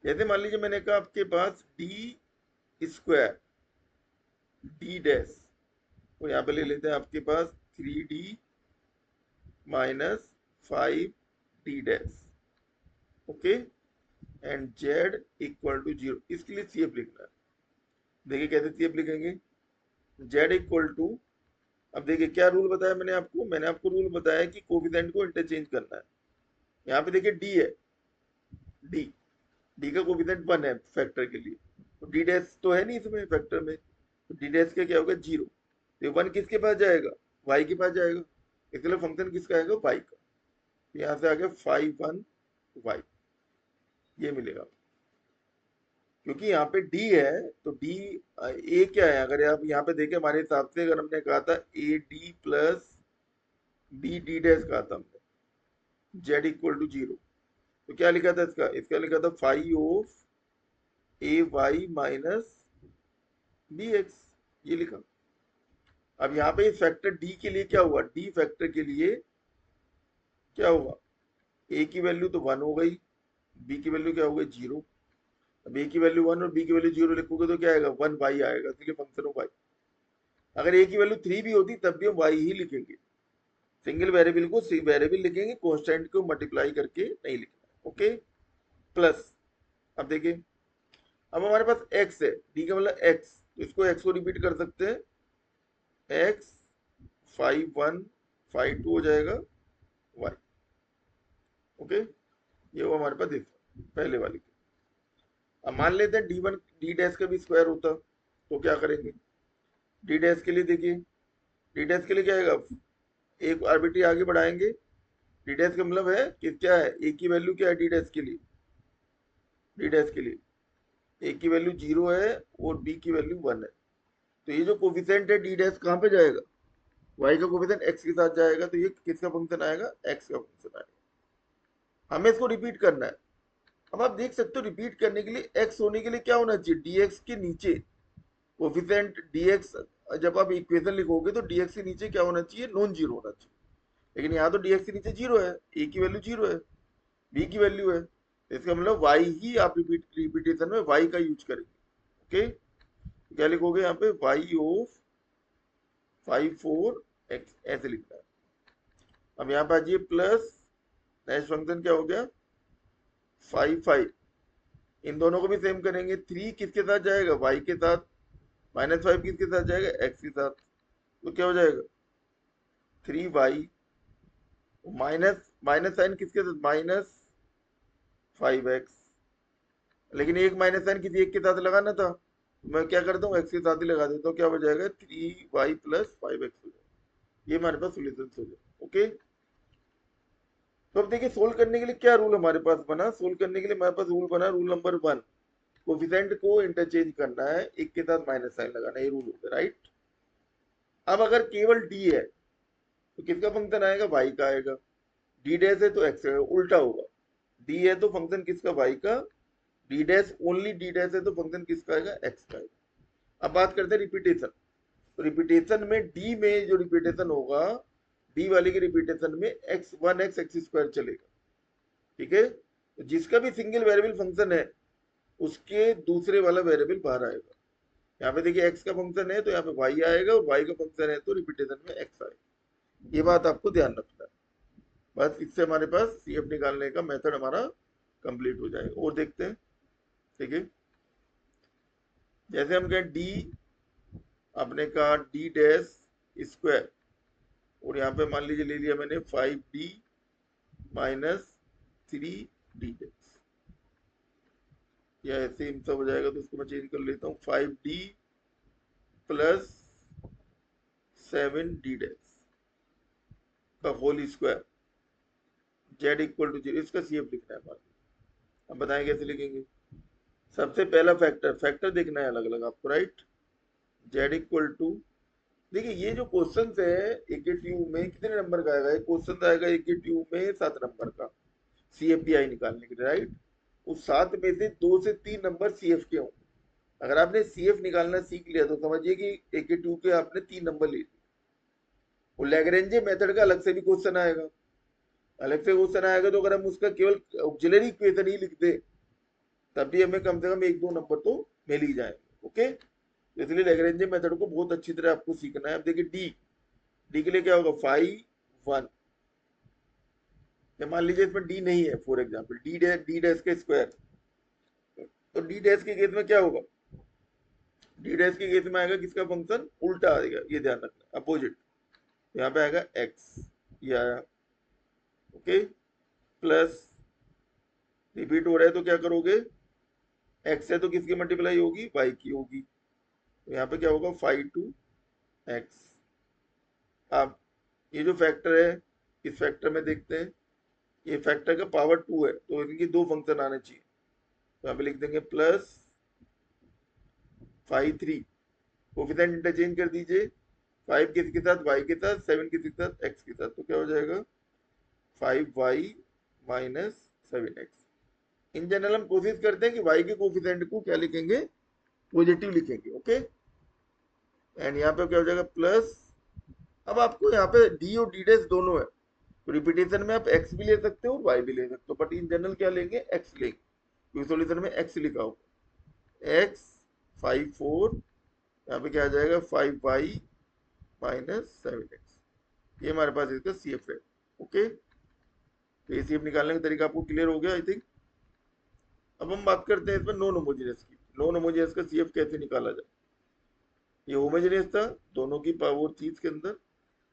जैसे मान लीजिए मैंने कहा आपके पास d स्क्वायर d डैश, तो यहाँ पे ले लेते हैं आपके पास 3d minus 5d dash, okay, and z equal to 0। इसके लिए CF लिखना है। देखिए कैसे CF लिखेंगे, z इक्वल टू, अब देखिए क्या रूल बताया मैंने आपको रूल बताया कि कोफिशिएंट को इंटरचेंज करना है। यहाँ पे देखिए d है, d का कोफिशिएंट 1 है फैक्टर के लिए, तो d डैश तो है नहीं इसमें फैक्टर में, तो d डैश का क्या होगा 0, तो 1 किसके पास जाएगा, y के पास जाएगा, इसलिए फंक्शन किसका आएगा, y का। तो यहाँ से आ गया 5 1 y, ये मिलेगा। क्योंकि यहाँ पे d है तो d a क्या है, अगर आप यहाँ पे देखें हमारे हिसाब से, अगर हमने कहा था a d plus b d dash कहा था हमने, z इक्वल टू 0, तो क्या लिखा था इसका लिखा था 5 of a y minus b x, ये लिखा। अब यहाँ पे इस फैक्टर d के लिए क्या हुआ, d फैक्टर के लिए क्या हुआ, a की वैल्यू तो 1 हो गई, b की वैल्यू क्या हो गई 0। अब a की वैल्यू 1 और b की वैल्यू 0 लिखोगे तो क्या आएगा 1 y आएगा, इसलिए फंक्शन ऑफ y। अगर a की वैल्यू 3 भी होती तब भी हम y ही लिखेंगे, सिंगल वेरिएबल को वेरिएबल लिखेंगे, कांस्टेंट को मल्टीप्लाई करके नहीं लिखना। ओके, प्लस, अब देखिए अब हमारे पास x है, d का मतलब x, तो इसको x को रिपीट कर सकते हैं, x 5 1 5 2 हो जाएगा y। ओके, ये वो हमारे पास पहले वाली। अब मान लेते हैं d1 d डैश का भी स्क्वायर होता, तो क्या करेंगे, d डैश के लिए देखिए, d डैश के लिए क्या आएगा, एक आर्बिट्री आगे बढ़ाएंगे, डी डैश का मतलब है कि क्या है, ए की वैल्यू क्या है डी डैश के लिए, डी डैश के लिए ए की वैल्यू 0 है और बी की वैल्यू 1 है, तो ये जो कोफिशिएंट है डी डैश कहाँ पे जाएगा, y का कोफिशिएंट x के साथ जाएगा, तो ये किसका फंक्शन आएगा, x का फंक्शन आएगा। हमें इसको रिपीट करना है। अब आप देख सकते हो रिपीट करने के लिए x होने के लिए क्या होना चाहिए, dx के नीचे कोफिशिएंट dx, जब आप इक्वेशन लिखोगे तो dx के नीचे क्या होना चाहिए, नॉन जीरो होना चाहिए, लेकिन यहाँ तो dx के नीचे 0 है, a की वैल्यू 0 है, b की वैल्यू है, तो इसका मतलब y ही आप रिपीटेशन में y का यूज करेंगे। ओके, क्या लिखोगे यहाँ पे y ऑफ 5 4 x, ऐसे लिखना है। अब यहाँ पे आ जाइए प्लस, नेक्स्ट फंक्शन क्या हो गया 5 5, इन दोनों को भी सेम करेंगे, 3 किसके साथ जाएगा, y के साथ, माइनस 5 किसके साथ जाएगा, x के साथ, तो क्या हो जाएगा 3y, माइनस माइनस साइन किसके साथ, माइनस 5x, लेकिन एक माइनस साइन किसी एक के साथ लगाना था, तो मैं क्या करता हूँ x के साथ ही लगा देता हूँ, क्या हो जाएगा 3y प्लस 5x हो जाएगा। ये हमारे पास सोल्यूशन हो जाए। ओके, तो अब देखिए सोल्व करने के लिए क्या रूल हमारे पास बना, सोल्व करने के लिए हमारे पास रूल बना, रूल नंबर 1, कोफिशिएंट को इंटरचेंज करना है, एक के साथ माइनस साइन लगाना है, ये रूल होता है, राइट। अब अगर केवल डी है तो किसका फंक्शन आएगा, वाई का आएगा। डी डैश है तो एक्स है, उल्टा होगा। डी है तो फंक्शन किसका, वाई का। D dash only D dash है तो फंक्शन किसका आएगा, एक्स का आएगा। अब बात करते हैं रिपीटेशन। तो रिपीटेशन में डी में जो रिपीटेशन होगा, डी वाले के रिपीटेशन में x one X X square चलेगा, ठीक है। तो जिसका भी सिंगल वेरिएबल फंक्शन है उसके दूसरे वाला वेरिएबल बाहर आएगा। यहाँ पे देखिए एक्स का फंक्शन है तो यहाँ पे वाई आएगा, और वाई का फंक्शन है तो रिपीटेशन में एक्स आएगा। ये बात आपको ध्यान रखना है। बस इससे हमारे पास सीएफ निकालने का मेथड हमारा कंप्लीट हो जाएगा। और देखते हैं, ठीक है। जैसे हम कहें डी, आपने कहा डी डैश स्क्वायर, और यहाँ पे मान लीजिए ले लिया मैंने 5d माइनस 3d डैश, या ऐसे ही सब हो जाएगा तो इसको मैं चेंज कर लेता हूँ, 5d प्लस 7d डैश का whole square, Z equal to 0। इसका सीएफ लिखना है हमारे। अब बताएं कैसे लिखेंगे। सबसे पहला फैक्टर, फैक्टर देखना है अलग अलग आपको, राइट। जेड इक्वल टू, देखिए ये जो क्वेश्चन है एक ट्यूब में कितने नंबर का आएगा, एक क्वेश्चन आएगा एक ट्यूब में 7 नंबर का सीएफपीआई निकालने के लिए, राइट। उस 7 में से 2 से 3 नंबर सीएफ के होंगे। अगर आपने सीएफ निकालना सीख लिया तो समझिए कि एक ट्यूब के आपने 3 नंबर ले लिए। और लैग्रेंजे मेथड का अलग से भी क्वेश्चन आएगा, अलग से क्वेश्चन आएगा। तो अगर हम उसका केवल ऑक्सिलरी इक्वेशन ही लिख दे तब भी हमें कम से कम 1-2 नंबर तो मिल ही जाएंगे, ओके। तो इसलिए लैग्रेंजे मेथड को बहुत अच्छी तरह आपको सीखना है। अब देखिए डी, डी के लिए क्या होगा, 5 1। मान लीजिए इसमें डी नहीं है, फॉर एग्जाम्पल डी डैश के स्क्वायर, तो डी डैश के केस में क्या होगा, डी डैश के केस में आएगा किसका फंक्शन, उल्टा आएगा, ये ध्यान रखना, अपोजिट। यहाँ पे आएगा एक्स, ये आया, ओके। प्लस रिपीट हो रहा है तो क्या करोगे, एक्स है तो किसकी मल्टीप्लाई होगी, वाई की होगी। तो यहाँ पे क्या होगा, 5 2 एक्स। अब ये जो फैक्टर है, इस फैक्टर में देखते हैं, ये फैक्टर का पावर 2 है तो इनकी 2 फंक्शन आने चाहिए। तो यहाँ पे लिख देंगे प्लस 5 3, कोफिशिएंट इंटरचेंज कर दीजिए, 5 किसके साथ, वाई के साथ, 7 किसके साथ, एक्स के साथ। तो क्या हो जाएगा, 5y minus 7x। In general हम कोशिश करते हैं कि y के कोफिशिएंट को क्या लिखेंगे, पॉजिटिव लिखेंगे, ओके। एंड यहाँ पे क्या हो जाएगा, प्लस। अब आपको यहाँ पे d और d डैश दोनों है, तो रिपीटेशन में आप x भी ले सकते हो और y भी ले सकते हो, बट इन जनरल क्या लेंगे, x लेंगे, क्योंकि सॉल्यूशन में x लिखा हो। x 5 4, यहाँ पे क्या आ जाएगा, 5y माइनस 7x। ये हमारे पास इसका CF है, ओके। तो ये CF निकालने का तरीका आपको क्लियर हो गया आई थिंक। अब हम बात करते हैं इसमें नॉन होमोजेनियस की। नॉन होमोजेनियस का CF कैसे निकाला जाए। ये होमोजेनियस था, दोनों की पावर थी इसके अंदर,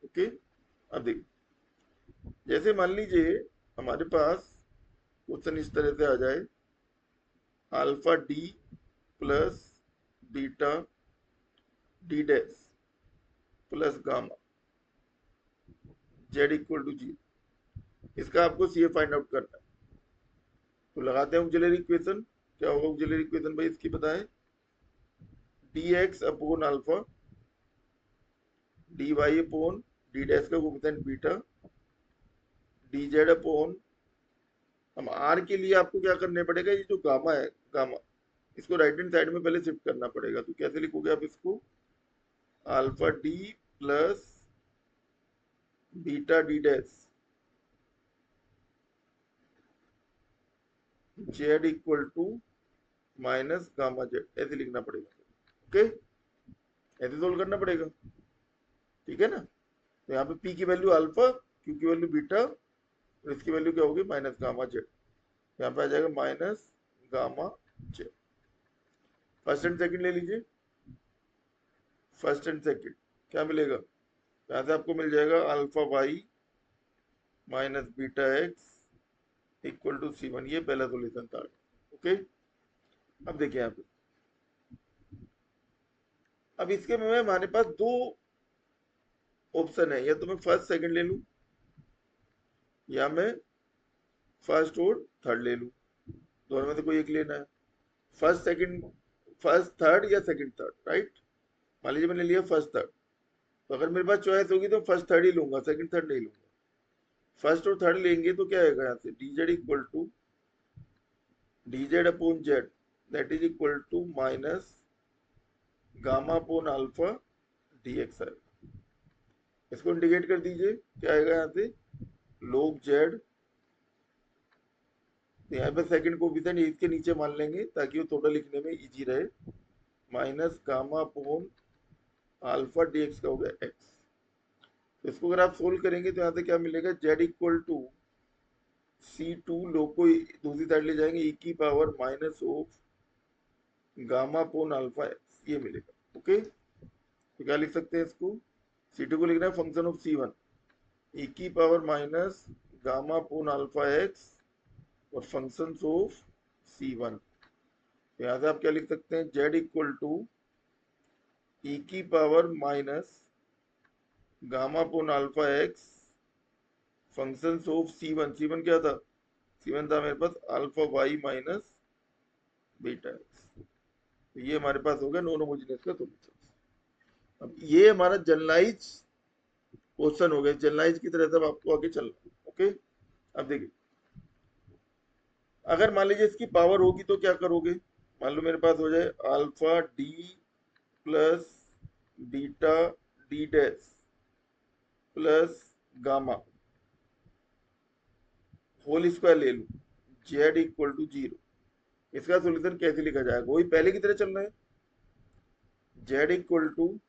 ओके। अब देखिए, जैसे मान लीजिए हमारे पास क्वेश्चन इस तरह से आ जाए, alpha D plus beta D dash plus gamma Z equal to 0। इसका आपको CF फाइंड आउट करना है। तो लगाते हैं ऑक्सिलरी इक्वेशन। क्या होगा ऑक्सिलरी इक्वेशन भाई इसकी, बताएं। dx upon alpha dy upon D dash का कोफिशिएंट बीटा dz अपॉन, हम r के लिए आपको क्या करने पड़ेगा, ये जो गामा है, गामा, इसको राइट हैंड साइड में पहले शिफ्ट करना पड़ेगा। तो कैसे लिखोगे आप इसको, alpha D plus beta D dash Z equal to minus gamma Z, ऐसे लिखना पड़ेगा, ओके। ऐसे सोल्व करना पड़ेगा, ठीक है ना। तो यहाँ पे p की वैल्यू अल्फा, q की वैल्यू बीटा, और इसकी वैल्यू क्या होगी, माइनस गामा जेड। यहाँ पे आ जाएगा minus gamma Z. First and second ले लीजिए। फर्स्ट एंड सेकंड क्या मिलेगा, यहाँ से आपको मिल जाएगा alpha Y minus beta X equal to C1। ये पहला सोल्यूशन था, ओके। अब देखिए यहाँ पे, अब इसके में हमारे पास 2 ऑप्शन है, या तो मैं फर्स्ट सेकंड ले लूं, या मैं फर्स्ट और थर्ड ले लूँ, दोनों में से कोई एक लेना है। फर्स्ट सेकंड, फर्स्ट थर्ड या सेकंड थर्ड, राइट। मान लीजिए मैंने लिया फर्स्ट थर्ड, तो अगर मेरे पास चॉइस होगी तो फर्स्ट थर्ड ही लूंगा, सेकंड थर्ड नहीं लूंगा। फर्स्ट और थर्ड लेंगे तो क्या आएगा यहाँ से, D Z equal to D Z upon Z, that is equal to minus gamma upon alpha D X आएगा। इसको इंडिकेट कर दीजिए, क्या आएगा यहाँ से, log जेड, तो यहाँ पे सेकंड कोफिशिएंट इसके नीचे मान लेंगे ताकि वो थोड़ा लिखने में इजी रहे, minus gamma upon alpha D x का हो गया एक्स। तो इसको अगर आप सोल्व करेंगे तो यहाँ से क्या मिलेगा, Z equal to C two, लोग को दूसरी साइड ले जाएंगे, ई की power minus of gamma upon alpha X, ये मिलेगा। ओके, तो क्या लिख सकते हैं इसको, सी टू को लिखना है फंक्शन ऑफ सी वन, ई की power minus gamma upon alpha x और फंक्शन ऑफ सी वन। यहाँ से आप क्या लिख सकते हैं, जेड इक्वल टू ई की power minus gamma upon alpha X function of C one, C one क्या था, सी वन था मेरे पास alpha Y minus beta X. तो ये हमारे पास हो गया नॉन होमोजेनियस का सॉल्यूशन। अब ये हमारा जनरलाइज क्वेश्चन हो गया, जनरलाइज की तरह से आपको आगे चलना। ओके, अब देखिए, अगर मान लीजिए इसकी पावर होगी तो क्या करोगे, मान लो मेरे पास हो जाए alpha D plus beta D dash plus gamma whole square ले लूं, जेड इक्वल टू जीरो। इसका सोल्यूशन कैसे लिखा जाएगा, वही पहले की तरह चलना है, जेड इक्वल टू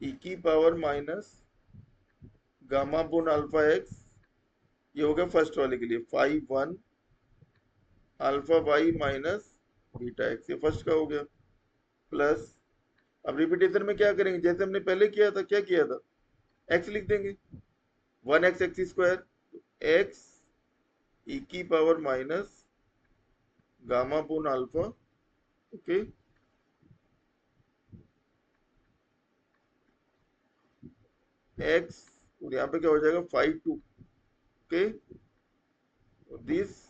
ई की power minus gamma upon alpha X, ये हो गया फर्स्ट वाले के लिए, 5 1 alpha Y minus beta X, ये फर्स्ट का हो गया, प्लस अब रिपीटेशन में क्या करेंगे, जैसे हमने पहले किया था, क्या किया था, एक्स लिख देंगे, 1x x square, X E की power minus gamma upon alpha, okay, X, और यहाँ पे क्या हो जाएगा 5 2, okay, this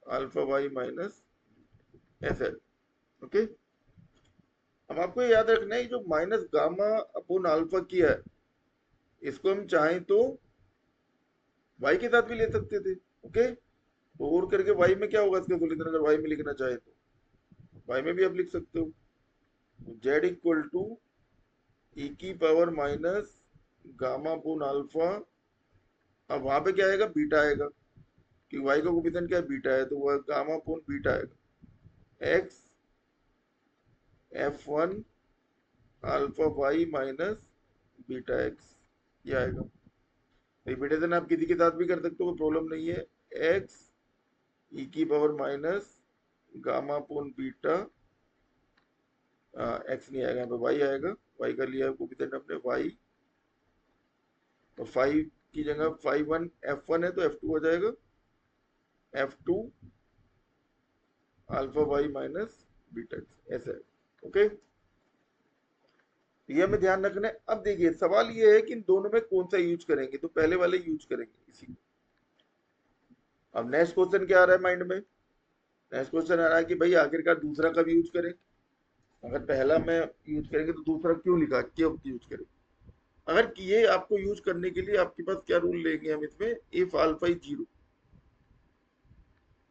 alpha Y minus S L. Okay, अब आपको ये याद रखना है जो माइनस गामा अपॉन अल्फा किया है, इसको हम चाहें तो वाई के साथ भी ले सकते थे। ओके, तो और करके वाई में क्या होगा इसका सोल्यूशन, अगर वाई में लिखना चाहे तो वाई में भी आप लिख सकते हो, जेड इक्वल टू ई की power minus gamma upon alpha, अब वहां पे क्या आएगा, बीटा आएगा, कि वाई का कोफिशिएंट क्या है, बीटा है, तो वह गामा अपॉन बीटा आएगा, X f1 alpha Y minus beta X, ये आएगा। रिपीटेशन आप किसी के साथ भी कर सकते हो, कोई प्रॉब्लम नहीं है, एक्स ई की power minus gamma upon beta, x नहीं आएगा, यहाँ पे वाई आएगा, वाई का लिया कोफिशिएंट हमने वाई, और 5 की जगह 5 1 f1 है तो f2 हो जाएगा, f2 alpha Y minus beta X, ऐसा है। ओके, ये हमें ध्यान रखना है। अब देखिए सवाल ये है कि इन दोनों में कौन सा यूज करेंगे, तो पहले वाले यूज करेंगे इसी को। अब नेक्स्ट क्वेश्चन क्या आ रहा है माइंड में, नेक्स्ट क्वेश्चन आ रहा है कि भाई आखिरकार दूसरा कब यूज करें, अगर पहला में यूज करेंगे तो दूसरा क्यों लिखा, क्यों यूज करें। अगर ये आपको यूज करने के लिए आपके पास क्या रूल लेंगे हम इसमें, इफ अल्फा इज जीरो,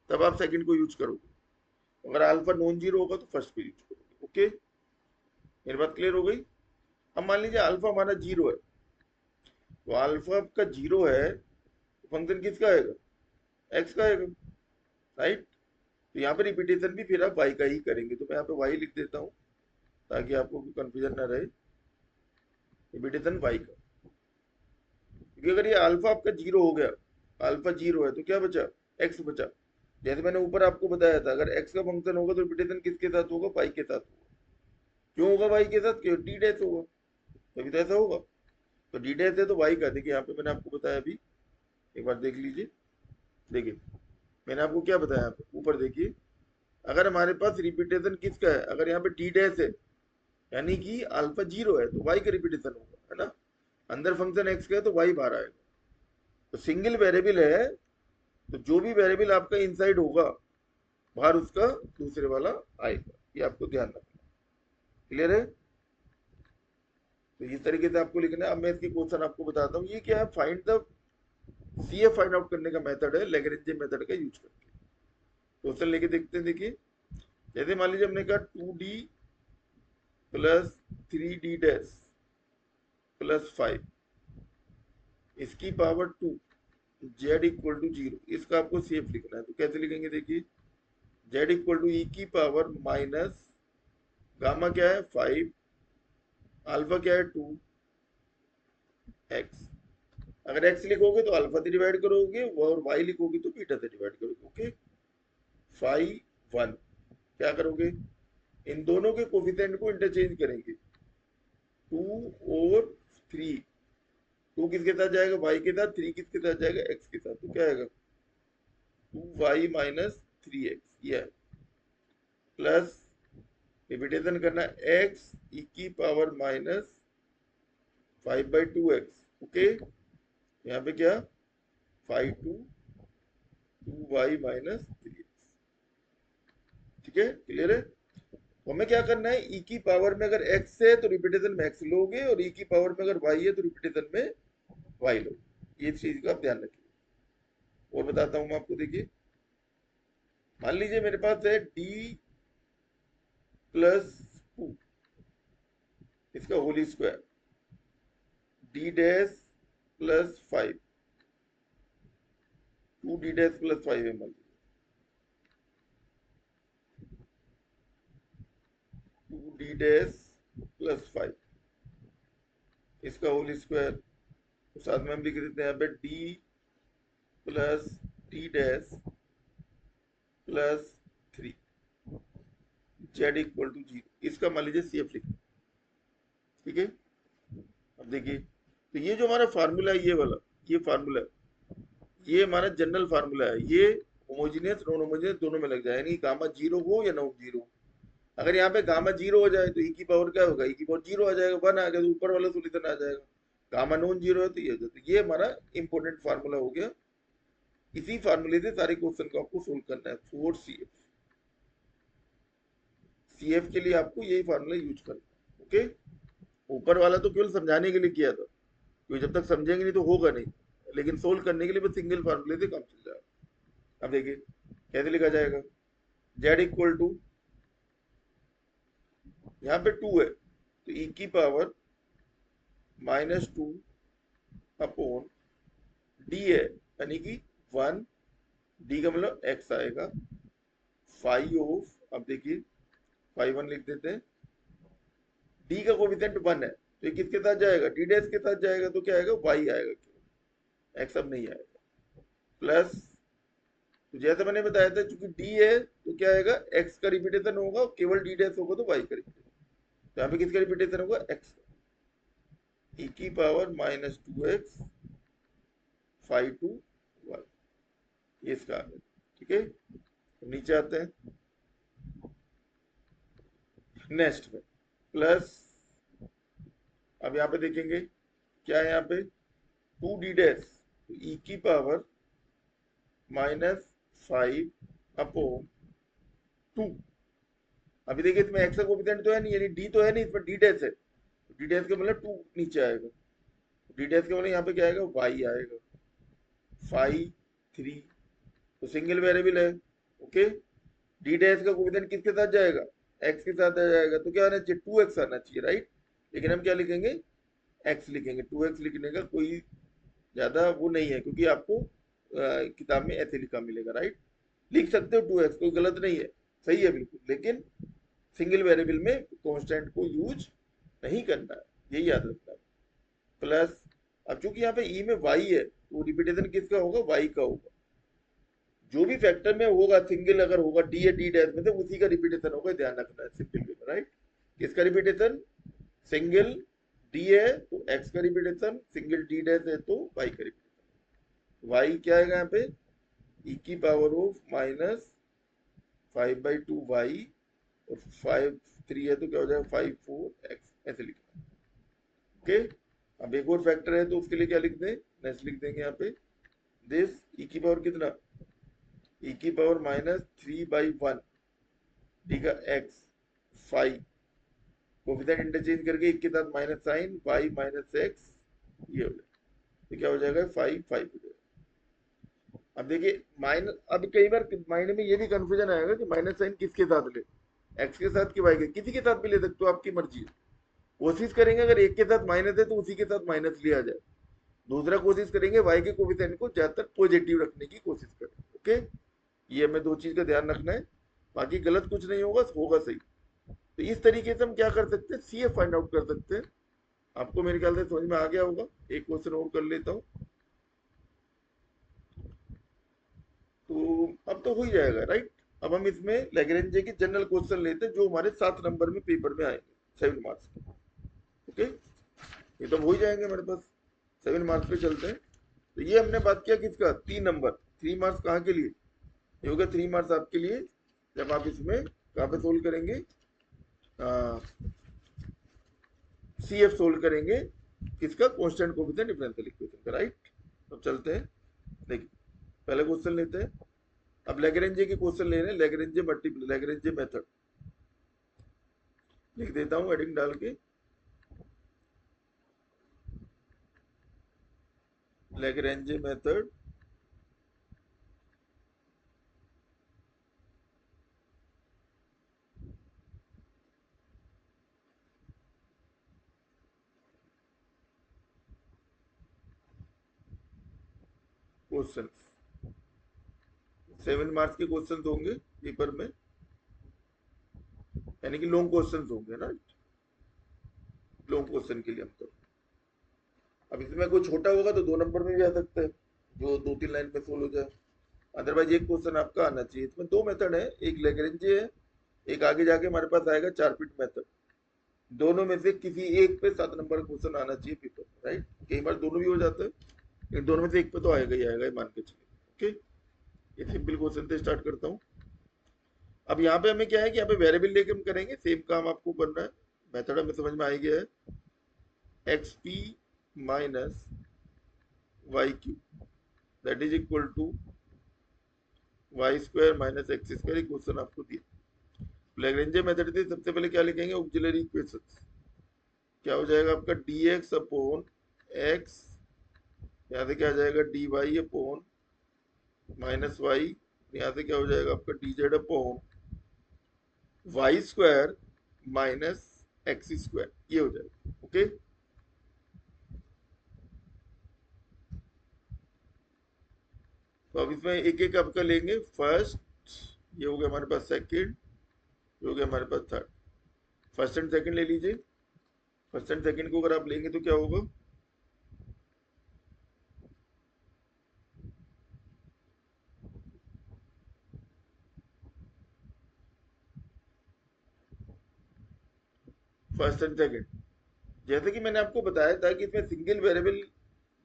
तब आप सेकंड को यूज करोगे, अगर अल्फा नॉन जीरो होगा तो फर्स्ट को यूज करोगे। ओके, मेरी बात क्लियर हो गई। अब मान लीजिए अल्फा हमारा जीरो है, तो अल्फा का जीरो है, फंक्शन किसका आएगा, एक्स का आएगा, राइट। तो यहाँ पे रिपीटेशन भी फिर आप वाई का ही करेंगे, तो मैं यहाँ पे वाई लिख देता हूँ ताकि आपको कंफ्यूजन ना रहे, रिपीटेशन वाई का, क्योंकि अगर ये अल्फा आपका जीरो हो गया, अल्फा जीरो है तो क्या बचा, एक्स बचा। जैसे मैंने ऊपर आपको बताया था, अगर एक्स का फंक्शन होगा तो रिपीटेशन किसके साथ होगा, वाई के साथ होगा। क्यों होगा वाई के साथ, क्यों, डी डैश होगा, तभी तो ऐसा होगा। तो डी डैश है तो वाई का, देखिए यहाँ पे मैंने आपको बताया अभी, एक बार देख लीजिए, देखिए मैंने आपको क्या बताया, यहाँ पे ऊपर देखिए, अगर हमारे पास रिपीटेशन किसका है, अगर यहाँ पे डी डैश है यानी कि अल्फा जीरो है तो वाई का रिपीटेशन होगा, है ना, अंदर फंक्शन एक्स का है तो वाई बाहर आएगा। तो सिंगल वेरिएबल है तो जो भी वेरिएबल आपका इनसाइड होगा बाहर उसका दूसरे वाला आएगा, ये आपको ध्यान रखना। क्लियर है? तो इस तरीके से आपको लिखना है। अब मैं इसकी क्वेश्चन आपको बताता हूँ। ये क्या है, find the CF find out करने का मेथड है लैग्रेंज मेथड का यूज करके। क्वेश्चन लेके देखते हैं। देखिए, जैसे मान लीजिए हमने कहा 2d plus 3d dash plus 5 इसकी पावर 2 जेड इक्वल टू 0, इसका आपको सीएफ लिखना है। तो कैसे लिखेंगे? देखिए, जेड इक्वल टू ई की पावर माइनस गामा क्या है 5, अल्फा क्या है 2 एक्स। अगर एक्स लिखोगे तो अल्फा से डिवाइड करोगे और वाई लिखोगे तो बीटा से डिवाइड करोगे। ओके, 5 1 क्या करोगे, इन दोनों के कोफिशिएंट को इंटरचेंज करेंगे, 2 और 3। 2 किसके साथ जाएगा? वाई के साथ। 3 किसके साथ जाएगा? एक्स के साथ। तो क्या आएगा? 2y माइनस 3x, ये है। प्लस डिविडेशन करना x ई की पावर माइनस 5/2x। ओके, यहाँ पे क्या 2y माइनस 3x। ठीक है, क्लियर है? तो हमें क्या करना है, ई की पावर में अगर x है तो रिपीटेशन में x लोगे, और ई की पावर में अगर y है तो रिपीटेशन में y लोगे। ये चीज का आप ध्यान रखिए। और बताता हूं मैं आपको। देखिए, मान लीजिए मेरे पास है d प्लस 2 इसका Holi square, d dash plus 5, 2d dash plus 5 है, मान लीजिए 2d डैश प्लस 5 इसका होल स्क्वायर। तो साथ में हम लिख देते हैं यहाँ पे d plus d dash plus 3 Z equal to 0, इसका मान लीजिए सीएफ लिख। ठीक है, अब देखिए, तो ये जो हमारा फार्मूला है, ये वाला, ये फार्मूला, ये हमारा जनरल फार्मूला है। ये होमोजेनियस नॉन होमोजेनियस दोनों में लग जाए, यानी गामा जीरो हो या नॉन जीरो। अगर यहाँ पे गामा जीरो हो जाए तो ई की पावर क्या होगा? ई की पावर जीरो आ जाएगा, 1 आ गया तो ऊपर वाला सोल्यूशन आ जाएगा। गामा नॉन जीरो है तो ये हो जाता है। ये हमारा इंपॉर्टेंट फार्मूला हो गया। इसी फार्मूले से सारे क्वेश्चन को आपको सोल्व करना है। 4CF, सीएफ के लिए आपको यही फार्मूला यूज करना है। ओके, ऊपर वाला तो केवल समझाने के लिए किया था, क्योंकि जब तक समझेंगे नहीं तो होगा नहीं, लेकिन सोल्व करने के लिए बस सिंगल फार्मूले से काम चल जाएगा। अब देखिए कैसे लिखा जाएगा। जेड इक्वल टू, यहाँ पे 2 है तो ई की पावर -2 अपॉन डी है, यानी कि 1, डी का मतलब एक्स आएगा, 5 ऑफ, अब देखिए 5 1 लिख देते हैं। डी का कोफिशिएंट 1 है तो ये किसके साथ जाएगा? डी डैश के साथ जाएगा, तो क्या आएगा? वाई आएगा, एक्स अब नहीं आएगा। प्लस, तो जैसे मैंने बताया था, चूंकि डी है तो क्या आएगा? एक्स का रिपीटेशन होगा, केवल डी डैश होगा तो वाई का रिपीटेशन। तो यहाँ पे किसका रिपीटेशन होगा? एक्स। ई की पावर -2x 5 2 1, ये इसका आ गया। ठीक है, तो नीचे आते हैं नेक्स्ट में, प्लस, अब यहाँ पे देखेंगे क्या है, यहाँ पे 2d डैश, तो ई की पावर -5/2। अभी देखिए इसमें एक्स का कोएफिशिएंट तो है नहीं, यानी डी तो है नहीं, इसमें डी डैश है। डी डैश का मतलब 2 नीचे आएगा, डी डैश का मतलब यहाँ पे क्या आएगा? वाई आएगा, 5 3, तो सिंगल वेरिएबल है। ओके, डी डैश का कोएफिशिएंट किसके साथ जाएगा? एक्स के साथ आ जाएगा, तो क्या आना चाहिए? 2x आना चाहिए, राइट। लेकिन हम क्या लिखेंगे? एक्स लिखेंगे। 2x लिखने का कोई ज्यादा वो नहीं है, क्योंकि आपको किताब में ऐसे लिखा मिलेगा, राइट। लिख सकते हो 2x, कोई गलत नहीं है, सही है बिल्कुल, लेकिन सिंगल वेरिएबल में कांस्टेंट को यूज नहीं करना है, यही याद रखना है। प्लस, अब चूंकि यहाँ पे ई में y है तो रिपीटेशन किसका होगा? y का होगा। जो भी फैक्टर में होगा, सिंगल अगर होगा डी या डी डैश में से, उसी का रिपीटेशन होगा, ध्यान रखना है सिंपल वे में, राइट। किसका रिपीटेशन? सिंगल डी है तो एक्स का रिपीटेशन, सिंगल डी डैश है तो वाई का रिपीटेशन। वाई क्या आएगा यहाँ पे? ई की पावर ऑफ -5/2y, और 5 3 है तो क्या हो जाएगा? 5 4 एक्स, ऐसे लिखना। ओके, अब एक और फैक्टर है तो उसके लिए क्या लिख दें? नेक्स्ट लिख देंगे यहाँ पे दिस ई की पावर कितना, ई की पावर माइनस 3/1, ठीक है, एक्स 5, कोफिशिएंट इंटरचेंज करके एक के साथ minus sign, Y minus X, ये हो जाएगा। तो क्या हो जाएगा, 5 हो जाएगा। अब देखिए माइनस, अब कई बार माइंड में ये भी कंफ्यूजन आएगा कि माइनस साइन किसके साथ ले, एक्स के साथ कि वाई के, किसी के साथ भी ले सकते हो, आपकी मर्जी है। कोशिश करेंगे अगर एक के साथ माइनस है तो उसी के साथ माइनस लिया जाए। दूसरा कोशिश करेंगे वाई के कोफिशिएंट को ज्यादातर पॉजिटिव रखने की कोशिश करें। ओके, ये हमें दो चीज का ध्यान रखना है, बाकी गलत कुछ नहीं होगा, होगा सही। तो इस तरीके से हम क्या कर सकते हैं, सी एफ फाइंड आउट कर सकते हैं। आपको मेरे ख्याल से समझ में आ गया होगा। एक क्वेश्चन और कर लेता हूँ, तो अब तो हो ही जाएगा, राइट। अब हम इसमें लैग्रेंजे के जनरल क्वेश्चन लेते हैं जो हमारे 7 नंबर में पेपर में आएंगे, 7 मार्क्स के। ओके, ये तो हो ही जाएंगे हमारे पास। 7 मार्क्स पे चलते हैं। तो ये हमने बात किया किसका, 3 नंबर, 3 मार्क्स कहाँ के लिए, ये होगा 3 मार्क्स आपके लिए जब आप इसमें कहाँ पे सोल्व करेंगे, सी एफ सोल्व करेंगे, किसका, कांस्टेंट कोएफिशिएंट डिफरेंशियल इक्वेशन का, राइट। अब चलते हैं, देखिए पहले क्वेश्चन लेते हैं। अब लैग्रेंजे के क्वेश्चन ले रहे हैं, लैग्रेंजे मल्टीप्लाई, लैग्रेंजे मेथड लिख देता हूँ हेडिंग डाल के, लैग्रेंजे मेथड क्वेश्चन। 7 मार्क्स के क्वेश्चन होंगे पेपर में, यानी कि लॉन्ग क्वेश्चन होंगे ना, लॉन्ग क्वेश्चन के लिए हम तो। अब इसमें कोई छोटा होगा तो 2 नंबर में भी आ सकता है, जो 2-3 लाइन में सोल्व हो जाए। अदरवाइज एक क्वेश्चन आपका आना चाहिए। इसमें दो मेथड है, एक लेग्रेंजे है, एक आगे जाके हमारे पास आएगा 4 फिट मेथड। दोनों में से किसी एक पे 7 नंबर का क्वेश्चन आना चाहिए पेपर में, राइट। कई बार दोनों भी हो जाते हैं, इन दोनों में से एक पे तो आएगा ही आएगा, ये मान के चलिए। ओके, ये सिंपल क्वेश्चन से स्टार्ट करता हूँ। अब यहाँ पे हमें क्या है कि यहाँ पे वेरिएबल लेके हम करेंगे, सेम काम आपको करना है। मेथड हमें समझ में आ गया है, X P minus Y Q that is equal to Y square minus x square. Question आपको दिया, लैग्रेंजे मेथड से सबसे पहले क्या लिखेंगे, ऑक्सिलरी इक्वेशंस। क्या हो जाएगा आपका, डी एक्स अपॉन एक्स, यहाँ से क्या आ जाएगा, D Y upon minus Y, यहाँ से क्या हो जाएगा आपका, D Z upon Y square minus x square, ये हो जाएगा। ओके, तो अब इसमें एक एक आपका लेंगे। फर्स्ट, ये हो गया हमारे पास सेकंड, ये हो गया हमारे पास थर्ड। फर्स्ट एंड सेकंड ले लीजिए। फर्स्ट एंड सेकंड को अगर आप लेंगे तो क्या होगा, फर्स्ट एंड सेकंड, जैसे कि मैंने आपको बताया था कि इसमें सिंगल वेरिएबल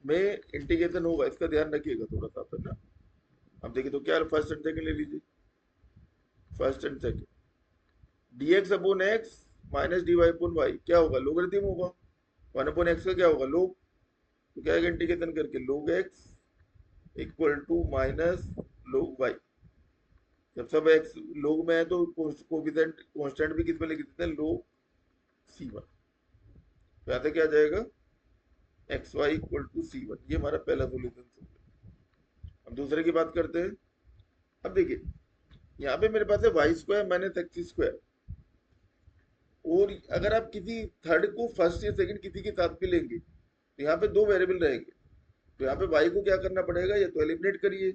में इंटीग्रेशन होगा, इसका ध्यान रखिएगा थोड़ा सा आप, है ना। अब देखिए तो क्या, फर्स्ट एंड सेकंड ले लीजिए। First and second, dx upon x minus dy upon Y क्या होगा, लोगरिथम होगा। 1/x का क्या होगा, लोग, तो क्या है इंटीग्रेशन करके log X equal to minus log Y. जब सब एक्स लोग में है तो कोफिशिएंट कांस्टेंट भी किस में लिख देते हैं, लोग c1। तो यहाँ से क्या आ जाएगा, x y equal to c1। ये हमारा पहला सोल्यूशन। अब दूसरे की बात करते हैं। अब देखिए यहाँ पे मेरे पास है Y square minus x square, और अगर आप किसी थर्ड को फर्स्ट या सेकंड किसी के साथ भी लेंगे तो यहाँ पे दो वेरिएबल रहेंगे। तो यहाँ पे वाई को क्या करना पड़ेगा, या तो एलिमिनेट करिए,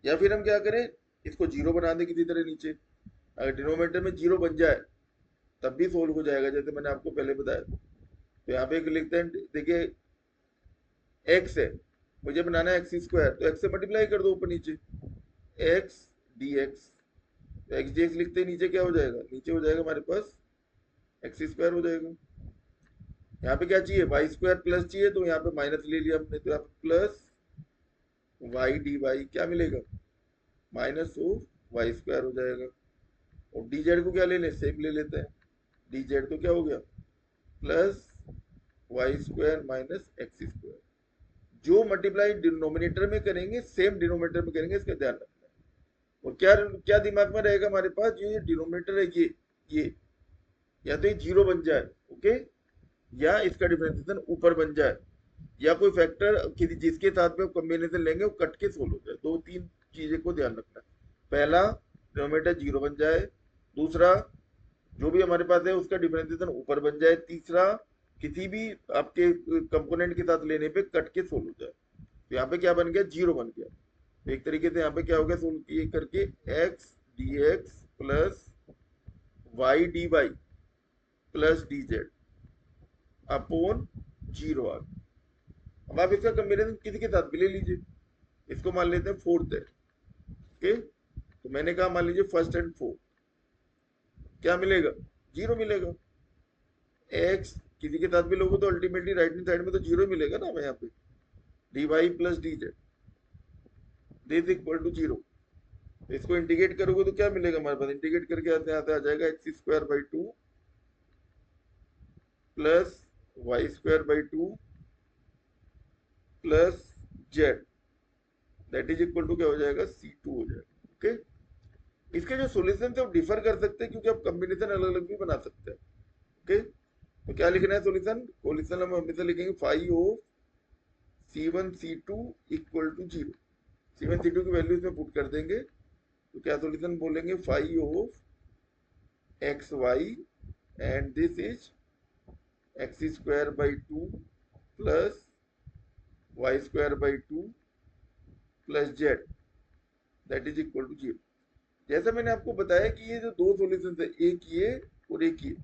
या फिर हम क्या करें, इसको जीरो बना दें किसी तरह नीचे। अगर डिनोमिनेटर में जीरो बन जाए तब भी सोल्व हो जाएगा, जैसे मैंने आपको पहले बताया। तो यहाँ पे एक लिखते हैं, देखिए एक्स है, मुझे बनाना है एक्स स्क्वायर, तो एक्स से मल्टीप्लाई कर दो ऊपर नीचे, एक्स डी एक्स। तो एक्स डी एक्स लिखते हैं, नीचे क्या हो जाएगा, नीचे हो जाएगा हमारे पास एक्स स्क्वायर हो जाएगा। यहाँ पे क्या चाहिए, वाई स्क्वायर प्लस चाहिए, तो यहाँ पे माइनस ले लिया हमने, तो यहाँ पे प्लस वाई डी वाई क्या मिलेगा, माइनस ऑफ वाई स्क्वायर हो जाएगा। और डी जेड को क्या ले लें, सेम ले लेते हैं। डी जेड तो क्या हो गया, plus Y square minus x square. जो मल्टीप्लाई डिनोमिनेटर में करेंगे सेम डिनोमिनेटर में करेंगे, इसका ध्यान रखना है। और क्या क्या दिमाग में रहेगा हमारे पास, ये डिनोमिनेटर है ये या तो ये जीरो बन जाए, ओके, या इसका डिफरेंशिएशन ऊपर बन जाए, या कोई फैक्टर जिसके साथ में कॉम्बिनेशन लेंगे वो कट के सोल्व हो जाए। दो तीन चीजें को ध्यान रखना है। पहला, डिनोमिनेटर जीरो बन जाए। दूसरा, जो भी हमारे पास है उसका डिफरेंशिएशन ऊपर बन जाए। तीसरा, किसी भी आपके कंपोनेंट के साथ लेने पे कट के सोल्व हो जाए। तो यहाँ पे क्या बन गया, जीरो बन गया। तो एक तरीके से यहाँ पे क्या हो गया, सोल्व किए करके X D x plus Y D Y plus D Z upon zero आ गया। अब आप इसका कंपेरिजन किसी के साथ भी ले लीजिए। इसको मान लेते हैं फोर्थ है, ओके। तो मैंने कहा मान लीजिए फर्स्ट एंड फोर्थ, क्या मिलेगा, जीरो मिलेगा। एक्स किसी के साथ भी लोगे तो अल्टीमेटली राइट हैंड साइड में तो जीरो मिलेगा ना हमें यहाँ पे। D Y plus D Z this equal to zero. इसको इंटीग्रेट करोगे तो क्या मिलेगा हमारे पास, इंटीग्रेट करके आते आते आ जाएगा x square by two plus Y square by two plus Z that is equal to क्या हो जाएगा, C2 हो जाएगा, ओके। इसके जो सॉल्यूशन है वो डिफर कर सकते हैं क्योंकि आप कॉम्बिनेशन अलग अलग भी बना सकते हैं, ओके। तो क्या लिखना है सॉल्यूशन, सॉल्यूशन हम हमेशा लिखेंगे five of C1 C2 equal to zero. C1 C2 की वैल्यू इसमें पुट कर देंगे तो क्या सॉल्यूशन बोलेंगे, phi of x Y and this is X square by two plus Y square by two plus Z that is equal to zero. जैसा मैंने आपको बताया कि ये जो दो सॉल्यूशन है, एक ये और एक ये,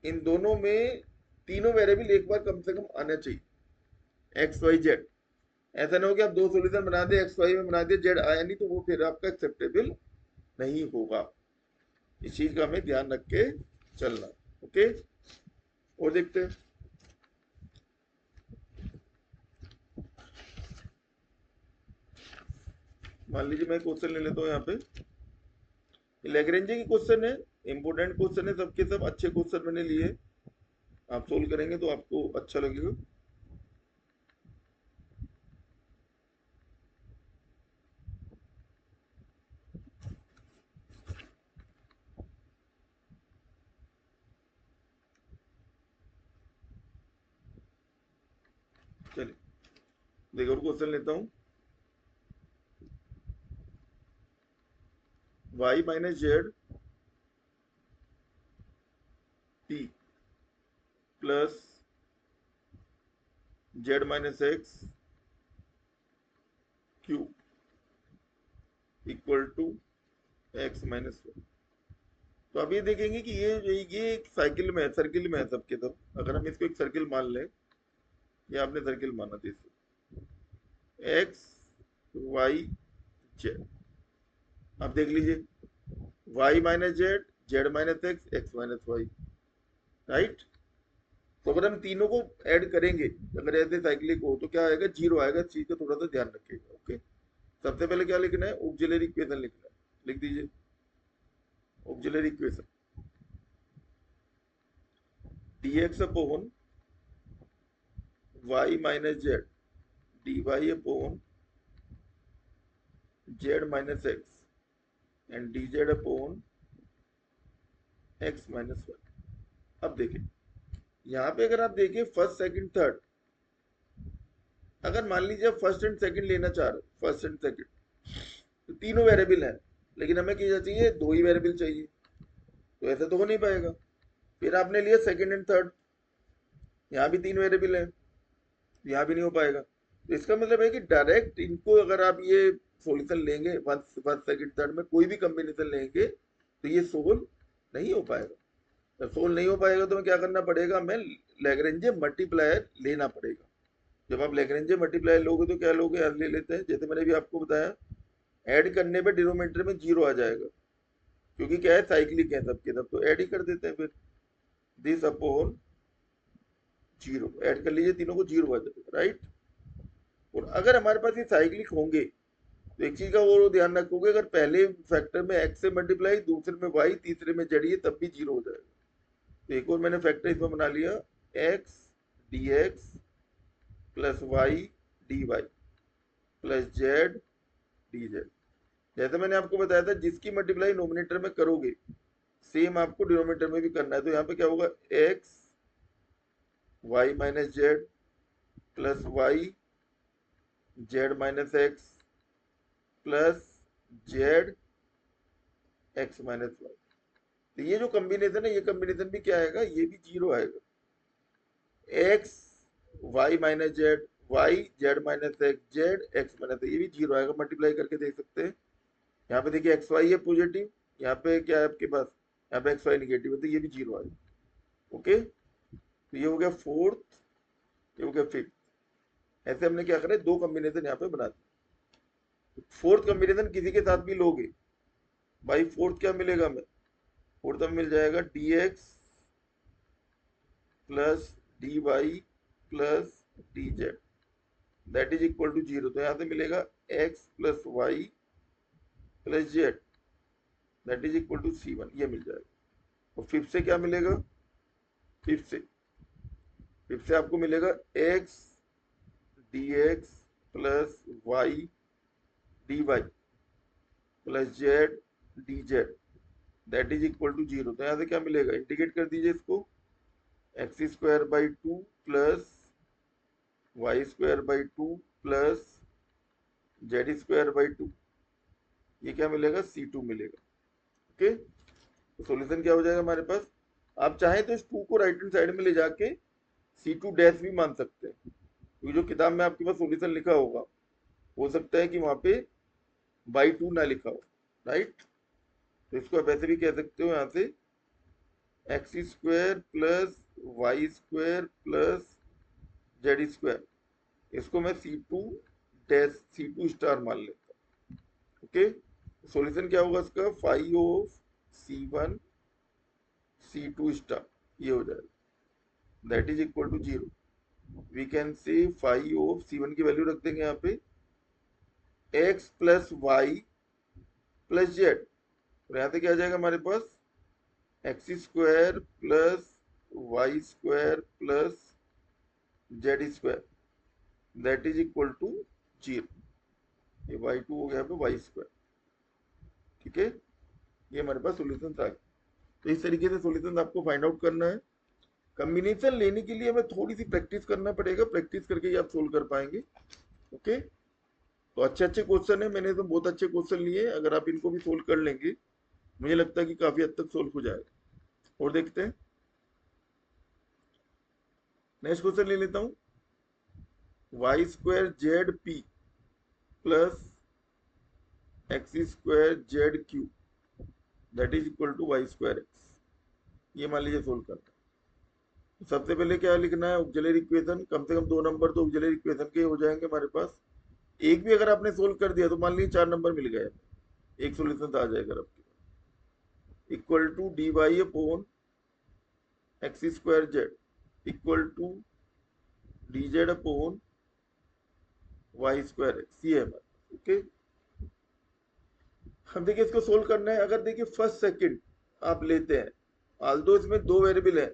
इन दोनों में तीनों वेरिएबल एक बार कम से कम आना चाहिए, एक्स वाई जेड। ऐसा ना हो कि आप दो सॉल्यूशन बना दे, एक्स वाई में बना दिए, जेड आया नहीं, तो वो फिर आपका एक्सेप्टेबल नहीं होगा। इस चीज का हमें ध्यान रख के चलना, ओके। और देखते हैं, मान लीजिए मैं क्वेश्चन ले लेता हूँ यहाँ पे, लैग्रेंजे की क्वेश्चन है, इंपोर्टेंट क्वेश्चन है, सबके सब अच्छे क्वेश्चन मैंने लिए। आप सोल्व करेंगे तो आपको अच्छा लगेगा। चलिए देखो क्वेश्चन लेता हूँ, y minus Z T plus Z minus x Q equal to X minus one. तो अब ये देखेंगे कि ये एक साइकिल में है, सर्किल में है सबके सब। अगर हम इसको एक सर्किल मान लें, ये आपने सर्किल माना था, इसको एक्स वाई जेड। अब देख लीजिए, y minus Z, Z minus X, X minus Y, right. तो अगर हम तीनों को ऐड करेंगे, अगर ऐसे साइक्लिक हो, तो क्या आएगा, जीरो आएगा। इस चीज का थोड़ा सा ध्यान रखिएगा, ओके। सबसे पहले क्या लिखना है, ऑक्सिलरी इक्वेशन लिखना है, लिख दीजिए auxiliary equation, dx upon y minus Z dy upon Z minus x and dz upon x minus one. अब देखिए यहाँ पे अगर आप देखिए फर्स्ट सेकंड थर्ड, अगर मान लीजिए आप फर्स्ट एंड सेकंड लेना चाह रहे हो, फर्स्ट एंड सेकंड, तो तीनों वेरिएबल है, लेकिन हमें क्या चाहिए, दो ही वेरिएबल चाहिए। तो ऐसा तो हो नहीं पाएगा। फिर आपने लिया सेकंड एंड थर्ड, यहाँ भी तीन वेरिएबल है, यहाँ भी नहीं हो पाएगा। तो इसका मतलब है कि डायरेक्ट इनको अगर आप ये सॉल्यूशन लेंगे, फर्स्ट सेकंड थर्ड में कोई भी कॉम्बिनेशन लेंगे, तो ये सोल्व नहीं हो पाएगा। जब सोल्व नहीं हो पाएगा तो हमें क्या करना पड़ेगा, हमें लैग्रेंजे मल्टीप्लायर लेना पड़ेगा। जब आप लैग्रेंजे मल्टीप्लायर लोगे तो क्या लोगे, आज ले लेते हैं, जैसे मैंने भी आपको बताया, ऐड करने पे डिनोमिनेटर में जीरो आ जाएगा, क्योंकि क्या है, साइक्लिक है सबके सब, तो ऐड ही कर देते हैं। फिर दिस अपॉन जीरो, ऐड कर लीजिए, तीनों को जीरो आ जाएगा, राइट। और अगर हमारे पास ये साइक्लिक होंगे तो एक चीज का वो ध्यान रखोगे, अगर पहले फैक्टर में एक्स से मल्टीप्लाई, दूसरे में वाई, तीसरे में जेड, ये तब भी जीरो हो जाएगा। तो एक और मैंने फैक्टर इसमें बना लिया, X D x plus Y D Y plus Z D Z. जैसे मैंने आपको बताया था जिसकी मल्टीप्लाई नोमिनेटर में करोगे सेम आपको डिनोमिनेटर में भी करना है। तो यहाँ पे क्या होगा, X Y minus Z plus Y Z minus x plus Z x minus Y. तो ये जो कॉम्बिनेशन है, ये कॉम्बिनेशन भी क्या आएगा, ये भी जीरो आएगा। X Y minus Z Y Z minus X Z x minus, ये भी जीरो आएगा। मल्टीप्लाई करके देख सकते हैं। यहाँ पे देखिए एक्स वाई है पॉजिटिव, यहाँ पे क्या है आपके पास, यहाँ पे एक्स वाई निगेटिव है, तो ये भी जीरो आएगा। ओके, तो ये हो गया फोर्थ, ये हो गया फिफ्थ। ऐसे हमने क्या करा, दो कॉम्बिनेशन यहाँ पे बना दिए। फोर्थ कॉम्बिनेशन किसी के साथ भी लोगे भाई, फोर्थ क्या मिलेगा हमें, फोर्थ में मिल जाएगा D x plus D Y plus D Z that is equal to zero. तो यहाँ से मिलेगा X plus Y plus Z that is equal to C one, ये मिल जाएगा। और फिफ्थ से क्या मिलेगा, फिफ्थ से आपको मिलेगा X D x plus Y D Y plus Z D Z that is equal to zero. तो यहाँ से क्या मिलेगा, इंटीग्रेट कर दीजिए इसको, X square by two plus Y square by two plus Z square by two, ये क्या मिलेगा, सी टू मिलेगा। ओके, तो सॉल्यूशन क्या हो जाएगा हमारे पास। आप चाहें तो इस टू को राइट हैंड साइड में ले जाके सी टू डैश भी मान सकते हैं, क्योंकि जो किताब में आपके पास सॉल्यूशन लिखा होगा हो सकता है कि वहां पे बाई टू ना लिखा हो, राइट। तो इसको आप ऐसे भी कह सकते हो, यहाँ से x square plus Y square plus Z square, इसको मैं C two dash C two star मान लेता हूँ। ओके, सॉल्यूशन क्या होगा इसका, five of C one C two star, ये हो जाएगा that is equal to zero. We can say five of C one की वैल्यू रख देंगे यहाँ पे X plus Y plus Z, और यहाँ से क्या आ जाएगा हमारे पास, x square plus Y square plus Z square that is equal to zero. ये वाई टू हो गया यहाँ पे वाई स्क्वायर, ठीक है। ये हमारे पास सोल्यूशन आ गया। तो इस तरीके से सोल्यूशन आपको फाइंड आउट करना है। कॉम्बिनेशन लेने के लिए हमें थोड़ी सी प्रैक्टिस करना पड़ेगा, प्रैक्टिस करके ही आप सोल्व कर पाएंगे। ओके, तो अच्छे अच्छे क्वेश्चन है, मैंने तो बहुत अच्छे क्वेश्चन लिए, अगर आप इनको भी सोल्व कर लेंगे मुझे लगता है कि काफी हद तक सोल्व हो जाएगा। और देखते हैं, नेक्स्ट क्वेश्चन ले लेता हूं, Y square Z P plus x square Z Q that is equal to Y square X, ये मान लीजिए सोल्व करना है। सबसे पहले क्या लिखना है, ऑक्सिलरी इक्वेशन, कम से कम दो नंबर तो ऑक्सिलरी इक्वेशन के हो जाएंगे हमारे पास। एक भी अगर आपने सोल्व कर दिया तो मान लीजिए चार नंबर मिल गए, एक सोल्यूशन आ जाएगा आपके पास। Equal to D Y upon x square Z equal to D Z upon Y square X, ये है हमारे। ओके, हम देखिए इसको सोल्व करना है। अगर देखिए फर्स्ट सेकंड आप लेते हैं, आल्दो इसमें दो वेरिएबल है,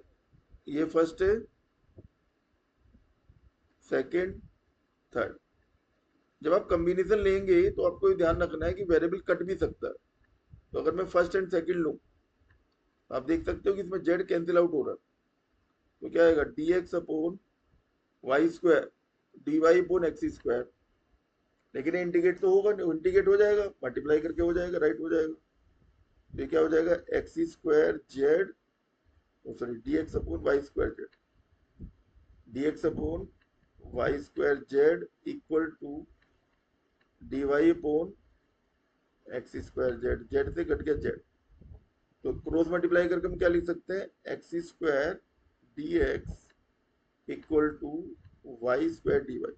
ये फर्स्ट है, सेकंड, थर्ड। जब आप कॉम्बिनेशन लेंगे तो आपको ये ध्यान रखना है कि वेरिएबल कट भी सकता है। तो अगर मैं फर्स्ट एंड सेकंड लूं, आप देख सकते हो कि इसमें जेड कैंसिल आउट हो रहा है, तो क्या आएगा, D x upon Y square D Y upon x square. लेकिन इंटीग्रेट तो होगा, इंटीग्रेट हो जाएगा, मल्टीप्लाई करके हो जाएगा, राइट हो जाएगा। तो ये क्या हो जाएगा, x square Z, sorry D x upon Y square Z, D x upon Y square Z equal to D Y upon x square Z, Z से कट गया जेड, तो क्रॉस मल्टीप्लाई करके हम क्या लिख सकते हैं, X square D x equal to Y square D Y.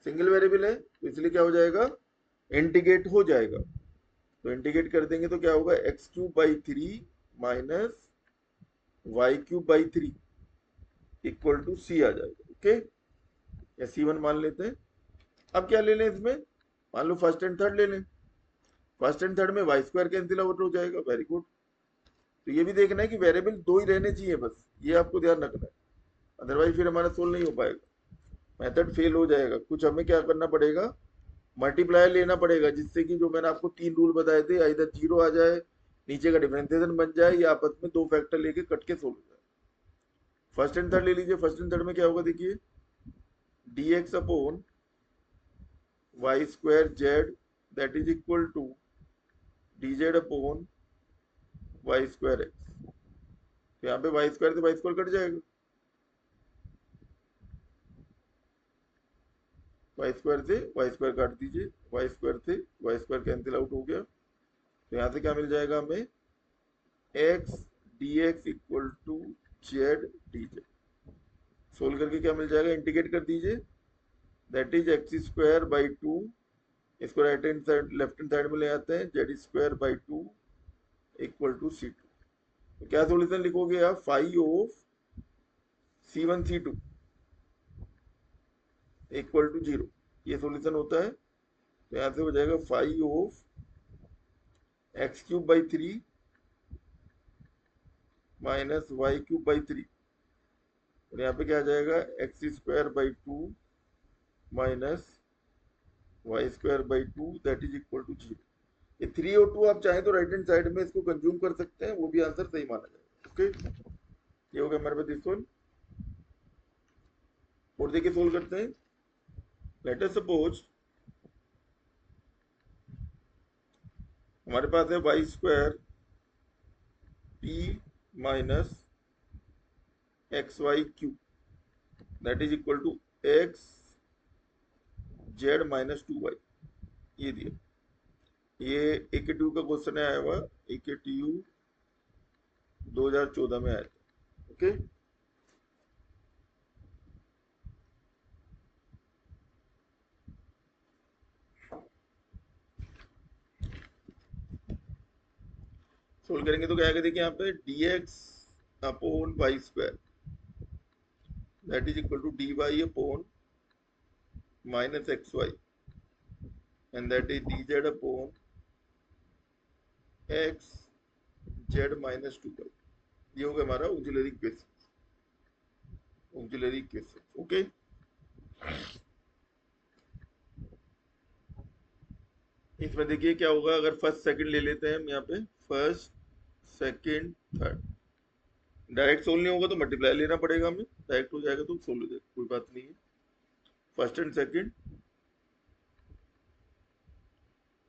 Single variable है तो इसलिए क्या हो जाएगा, इंटीग्रेट हो जाएगा। तो इंटीग्रेट कर देंगे तो क्या होगा, X cube by three minus Y cube by three equal to C आ जाएगा। ओके, या सी वन मान लेते हैं। अब क्या ले लें इसमें, मान लो फर्स्ट एंड थर्ड ले लें। फर्स्ट एंड थर्ड में वाई स्क्वायर कैंसिल आउट हो जाएगा, वेरी गुड। तो ये भी देखना है कि वेरिएबल दो ही रहने चाहिए, बस ये आपको ध्यान रखना है, अदरवाइज फिर हमारा सोल्व नहीं हो पाएगा। मेथड फेल हो जाएगा। कुछ हमें क्या करना पड़ेगा, मल्टीप्लायर लेना पड़ेगा, जिससे कि जो मैंने आपको 3 रूल बताए थे, इधर 0 आ जाए, नीचे का डिफरेंशिएशन बन जाए, या आपस में 2 फैक्टर लेके कट के सोल्व हो जाए। फर्स्ट एंड थर्ड ले लीजिए। फर्स्ट एंड थर्ड में क्या होगा देखिए, dx upon Y square Z that is equal to dz upon Y square X. तो यहाँ पे वाई स्क्वायर से वाई स्क्वायर कट जाएगा, वाई स्क्वायर से वाई स्क्वायर काट दीजिए, वाई स्क्वायर से वाई स्क्वायर कैंसिल आउट हो गया। तो यहाँ से क्या मिल जाएगा हमें, X D x equal to Z D Z. Solve करके क्या मिल जाएगा, इंटीग्रेट कर दीजिए, that is X square by two, इसको right hand side left hand side में ले आते हैं, Z square by two equal to C two. तो क्या सोल्यूशन लिखोगे आप, phi of C one C two equal to zero, ये सोल्यूशन होता है। तो यहाँ से हो जाएगा phi of x cube by three minus Y cube by three, और यहाँ पे क्या आ जाएगा, x square by two minus Y square by to that is equal to zero. ये 3 और 2 आप चाहें तो राइट हैंड साइड में इसको कंज्यूम कर सकते हैं, वो भी आंसर सही माना जाएगा। ओके, ये हो गया हमारे पास सोल्व। और देखिए सोल्व करते हैं। लेट अस सपोज हमारे पास है Y square P minus x Y cube that is equal to X Z minus two Y, ये दिया। ये AKTU का क्वेश्चन है, आया हुआ AKTU 2014 में आया था। ओके, सोल्व करेंगे तो क्या आएगा देखिए, यहाँ पे dx upon Y square that is equal to dy upon minus x Y and that is dz upon x Z minus two Y. ये होगा हमारा auxiliary equation, auxiliary equation. Okay, इसमें देखिए क्या होगा, अगर फर्स्ट सेकंड ले लेते हैं हम यहाँ पे, first second third, direct solve नहीं होगा तो मल्टीप्लाई लेना पड़ेगा हमें, डायरेक्ट हो जाएगा तो सोल्व हो जाएगा, कोई बात नहीं है। First and second,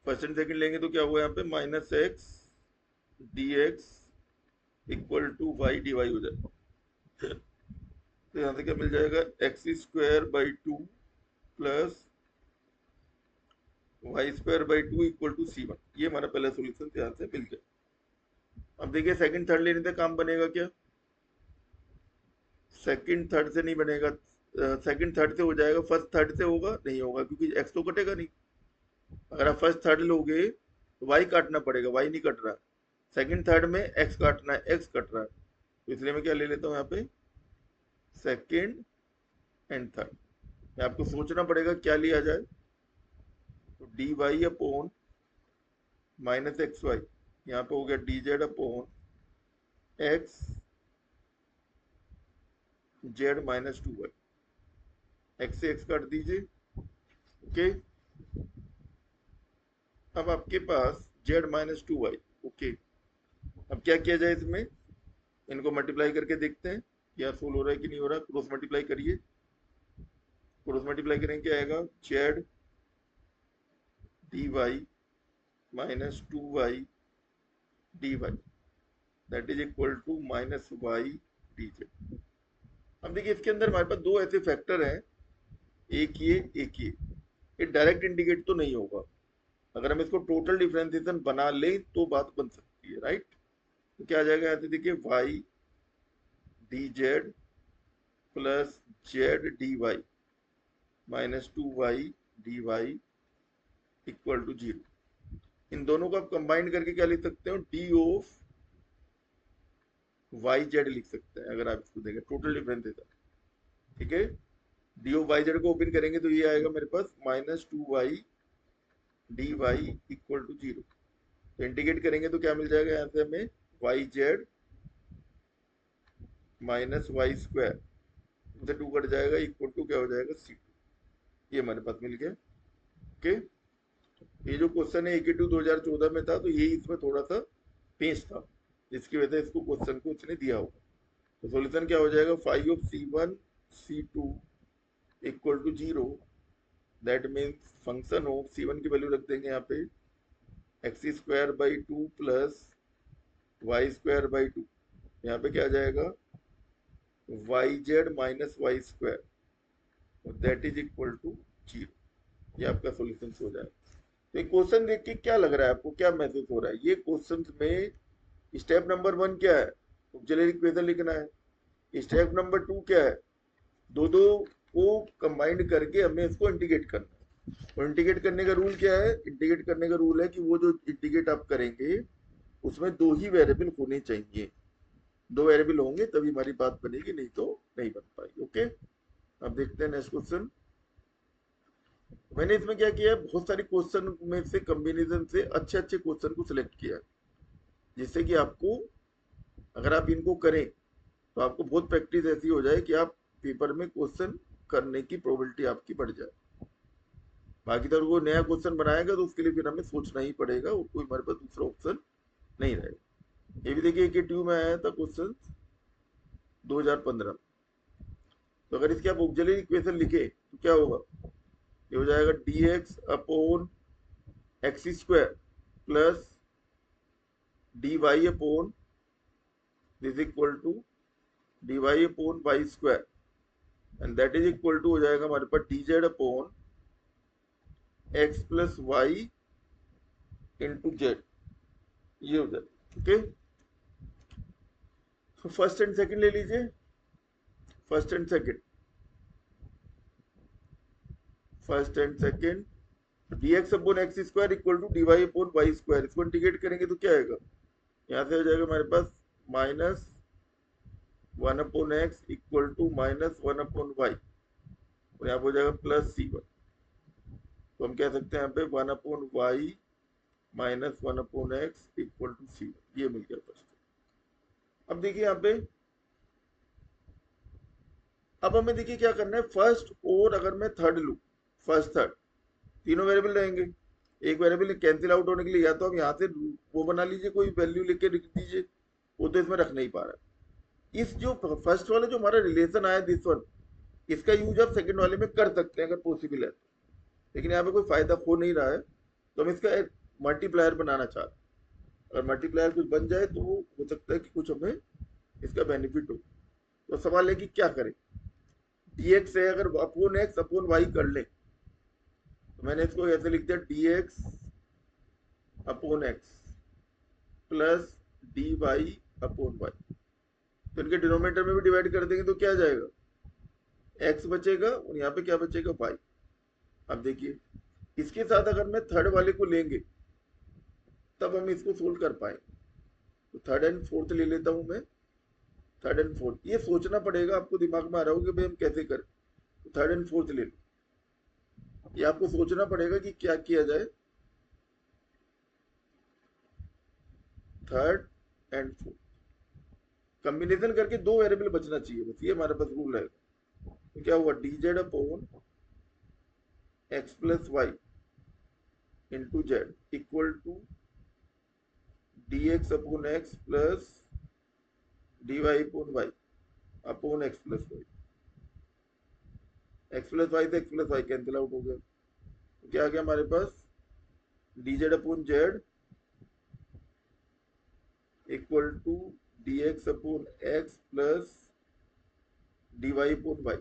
first and second लेंगे तो क्या हुआ यहाँ पे, minus x D x equal to y D y हो जाएगा। तो यहाँ से क्या मिल जाएगा, x square by two plus Y square by two equal to C one. ये हमारा पहला सोल्यूशन यहाँ से मिल गया। अब देखिए सेकंड थर्ड लेने से काम बनेगा क्या, सेकंड थर्ड से नहीं बनेगा, सेकंड थर्ड से हो जाएगा, फर्स्ट थर्ड से होगा नहीं होगा, क्योंकि एक्स तो कटेगा नहीं। अगर आप फर्स्ट थर्ड लोगे तो वाई काटना पड़ेगा, वाई नहीं कट रहा है। सेकंड थर्ड में एक्स काटना है, एक्स कट रहा है, तो इसलिए मैं क्या ले लेता हूँ यहाँ पे, सेकंड एंड थर्ड। आपको सोचना पड़ेगा क्या लिया जाए, तो d Y upon minus x y, यहाँ पे हो गया d Z upon x Z minus two y, x से एक्स काट दीजिए। ओके, अब आपके पास z minus two y. Okay, अब क्या किया जाए इसमें, इनको मल्टीप्लाई करके देखते हैं क्या सोल्व हो रहा है कि नहीं हो रहा। क्रॉस मल्टीप्लाई करिए, क्रॉस मल्टीप्लाई करेंगे क्या आएगा, z d y minus two y D y that is equal to minus y d z. अब देखिए इसके अंदर हमारे पास दो ऐसे फैक्टर हैं, एक ये एक ये डायरेक्ट इंटीग्रेट तो नहीं होगा। अगर हम इसको टोटल डिफरेंशिएशन बना लें तो बात बन सकती है, राइट। तो क्या आ जाएगा, यहाँ से देखिए y d z plus Z d y minus two y D y equal to zero. इन दोनों को आप कंबाइन करके क्या लिख सकते हो, डी ऑफ वाई जेड लिख सकते हैं, अगर आप इसको देखें टोटल डिफरेंशिएशन। ठीक है, डी ऑफ वाई जेड को ओपन करेंगे तो ये आएगा मेरे पास minus two y D y equal to zero. तो इंटीग्रेट करेंगे तो क्या मिल जाएगा, यहाँ से हमें y Z minus Y square 2 से 2 कट जाएगा, इक्वल टू क्या हो जाएगा C2। ये हमारे पास मिल गया। ओके, ये जो क्वेश्चन है AK2 2014 में था, तो यही इसमें थोड़ा सा पेंच था, जिसकी वजह से इसको क्वेश्चन को उसने दिया होगा। तो सॉल्यूशन क्या हो जाएगा, 5 of C1 C2 equal to 0। That means function of C1 की वैल्यू रख देंगे यहाँ पे x² 2 प्लस y² 2। यहाँ पे क्या आ जाएगा, yz minus y², that is equal to 0। ये आपका सॉल्यूशन हो जाएगा। तो ये क्वेश्चन देख के क्या लग रहा है आपको, क्या महसूस हो रहा है? ये क्वेश्चन में स्टेप नंबर 1 क्या है, ऑक्सिलरी इक्वेशन लिखना है। स्टेप नंबर 2 क्या है, दो दो को कंबाइंड करके हमें इसको इंटीग्रेट करना है। और इंटीग्रेट करने का रूल क्या है, इंटीग्रेट करने का रूल है कि वो जो इंटीग्रेट आप करेंगे उसमें 2 ही वेरिएबल होने चाहिए। 2 वेरिएबल होंगे तभी हमारी बात बनेगी, नहीं तो नहीं बन पाएगी। ओके, अब देखते हैं नेक्स्ट क्वेश्चन। मैंने इसमें क्या किया है, बहुत सारी क्वेश्चन में से कॉम्बिनेशन से अच्छे अच्छे क्वेश्चन को सिलेक्ट किया है, जिससे कि आपको, अगर आप इनको करें तो आपको बहुत प्रैक्टिस ऐसी हो जाए कि आप पेपर में क्वेश्चन करने की प्रोबेबिलिटी आपकी बढ़ जाए। बाकी तो वो नया क्वेश्चन बनाएगा तो उसके लिए फिर हमें सोचना ही पड़ेगा, और कोई हमारे पास दूसरा ऑप्शन नहीं रहेगा। ये भी देखिए कि ट्यू में आया था क्वेश्चन 2015। तो अगर इसके आप ऑक्सिलरी इक्वेशन लिखे तो क्या होगा, ये हो जाएगा dx upon x² plus dy upon this equal to dy upon y², and that is equal to हो जाएगा हमारे पास dz upon x plus y into z. ये हो जाएगा। ओके, तो फर्स्ट एंड सेकंड ले लीजिए। First and second, first and second dx upon x² equal to dy upon y²। इसको इंटीग्रेट करेंगे तो क्या आएगा, यहाँ से हो जाएगा हमारे पास minus 1 upon x equal to minus 1 upon y, और यहाँ पे हो जाएगा प्लस C1। तो हम कह सकते हैं यहाँ पे 1 upon y minus 1 upon x equal to C1। ये मिल गया फर्स्ट। अब देखिए यहाँ पे, अब हमें देखिए क्या करना है, फर्स्ट और अगर मैं थर्ड लूँ, फर्स्ट थर्ड तीनों वेरिएबल रहेंगे। एक वेरिएबल कैंसिल आउट होने के लिए या तो आप यहाँ से वो बना लीजिए, कोई वैल्यू लेके लिख दीजिए, वो तो इसमें रख नहीं पा रहा है। इस जो फर्स्ट वाला जो हमारा रिलेशन आया दिस वन, इसका यूज आप सेकंड वाले में कर सकते हैं अगर पॉसिबल है, लेकिन यहाँ पे कोई फायदा हो नहीं रहा है, तो हम इसका एक मल्टीप्लायर बनाना चाहते हैं। अगर मल्टीप्लायर कुछ बन जाए तो हो सकता है कि कुछ हमें इसका बेनिफिट हो। तो सवाल है कि क्या करें, dx है अगर अपॉन एक्स अपॉन वाई कर ले, तो मैंने इसको ऐसे लिख दिया dx upon x plus dy upon y. तो इनके डिनोमिनेटर में भी डिवाइड कर देंगे तो क्या आ जाएगा, x बचेगा और यहाँ पे क्या बचेगा, y। अब देखिए, इसके साथ अगर मैं थर्ड वाले को लेंगे तब हम इसको सोल्व कर पाएंगे। तो थर्ड एंड फोर्थ ले लेता हूं मैं। थर्ड एंड फोर्थ ये सोचना पड़ेगा, आपको दिमाग में आ रहा होगा कि भाई हम कैसे करें। तो थर्ड एंड फोर्थ ले लो, ये आपको सोचना पड़ेगा कि क्या किया जाए। थर्ड एंड फोर्थ कॉम्बिनेशन करके 2 वेरिएबल बचना चाहिए, बस ये हमारे पास रूल है। तो क्या हुआ, dz upon x plus y into z equal to dx upon x plus dy upon y upon x plus y. X plus y से x plus y cancel out हो गया, तो क्या आ गया हमारे पास, dz upon z equal to dx upon x plus dy upon y.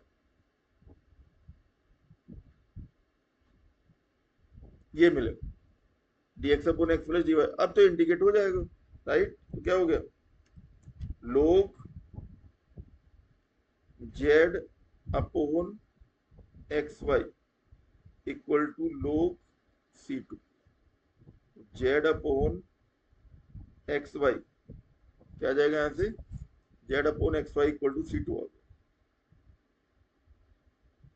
ये मिलेगा dx upon x plus dy। अब तो इंडिकेट हो जाएगा, राइट। तो क्या हो गया, log z upon x y equal to log C2। z upon x y क्या आ जाएगा, यहाँ से z upon x y equal to C2 आ गया,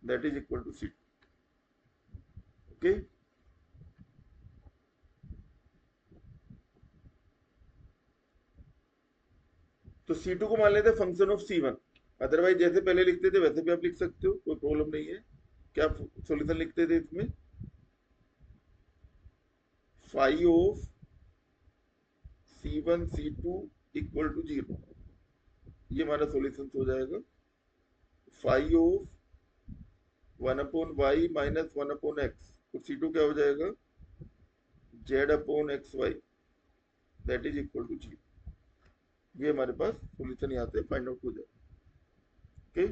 that is equal to C2। Okay, तो C2 को मान लेते हैं फंक्शन ऑफ C1। अदरवाइज जैसे पहले लिखते थे वैसे भी आप लिख सकते हो, कोई प्रॉब्लम नहीं है। क्या सॉल्यूशन लिखते थे इसमें? Five of C1 C2 equal to 0, ये हमारा सॉल्यूशन हो जाएगा। Phi of 1/y minus 1/x, तो C2 क्या हो जाएगा? Z/xy that is equal to 0। ये हमारे पास सॉल्यूशन यहाँ से फाइंड आउट हो जाएगा। ओके,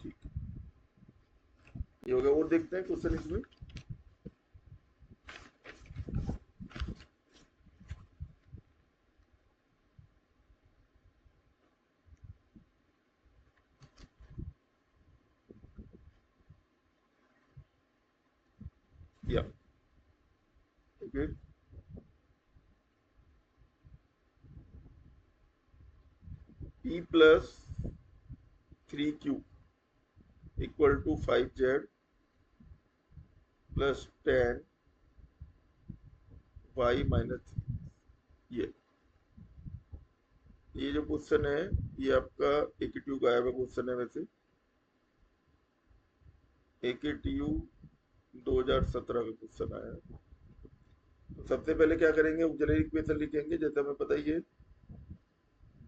ठीक, ये हो गया। और देखते हैं क्वेश्चन इसमें। या okay, P plus 3Q equal to 5Z plus 10Y minus, ये जो क्वेश्चन है ये आपका AKTU का आया हुआ क्वेश्चन है। वैसे AKTU 2017 का क्वेश्चन आया है। तो सबसे पहले क्या करेंगे, ऑक्सिलरी इक्वेशन लिखेंगे जैसे हमें पता ही है,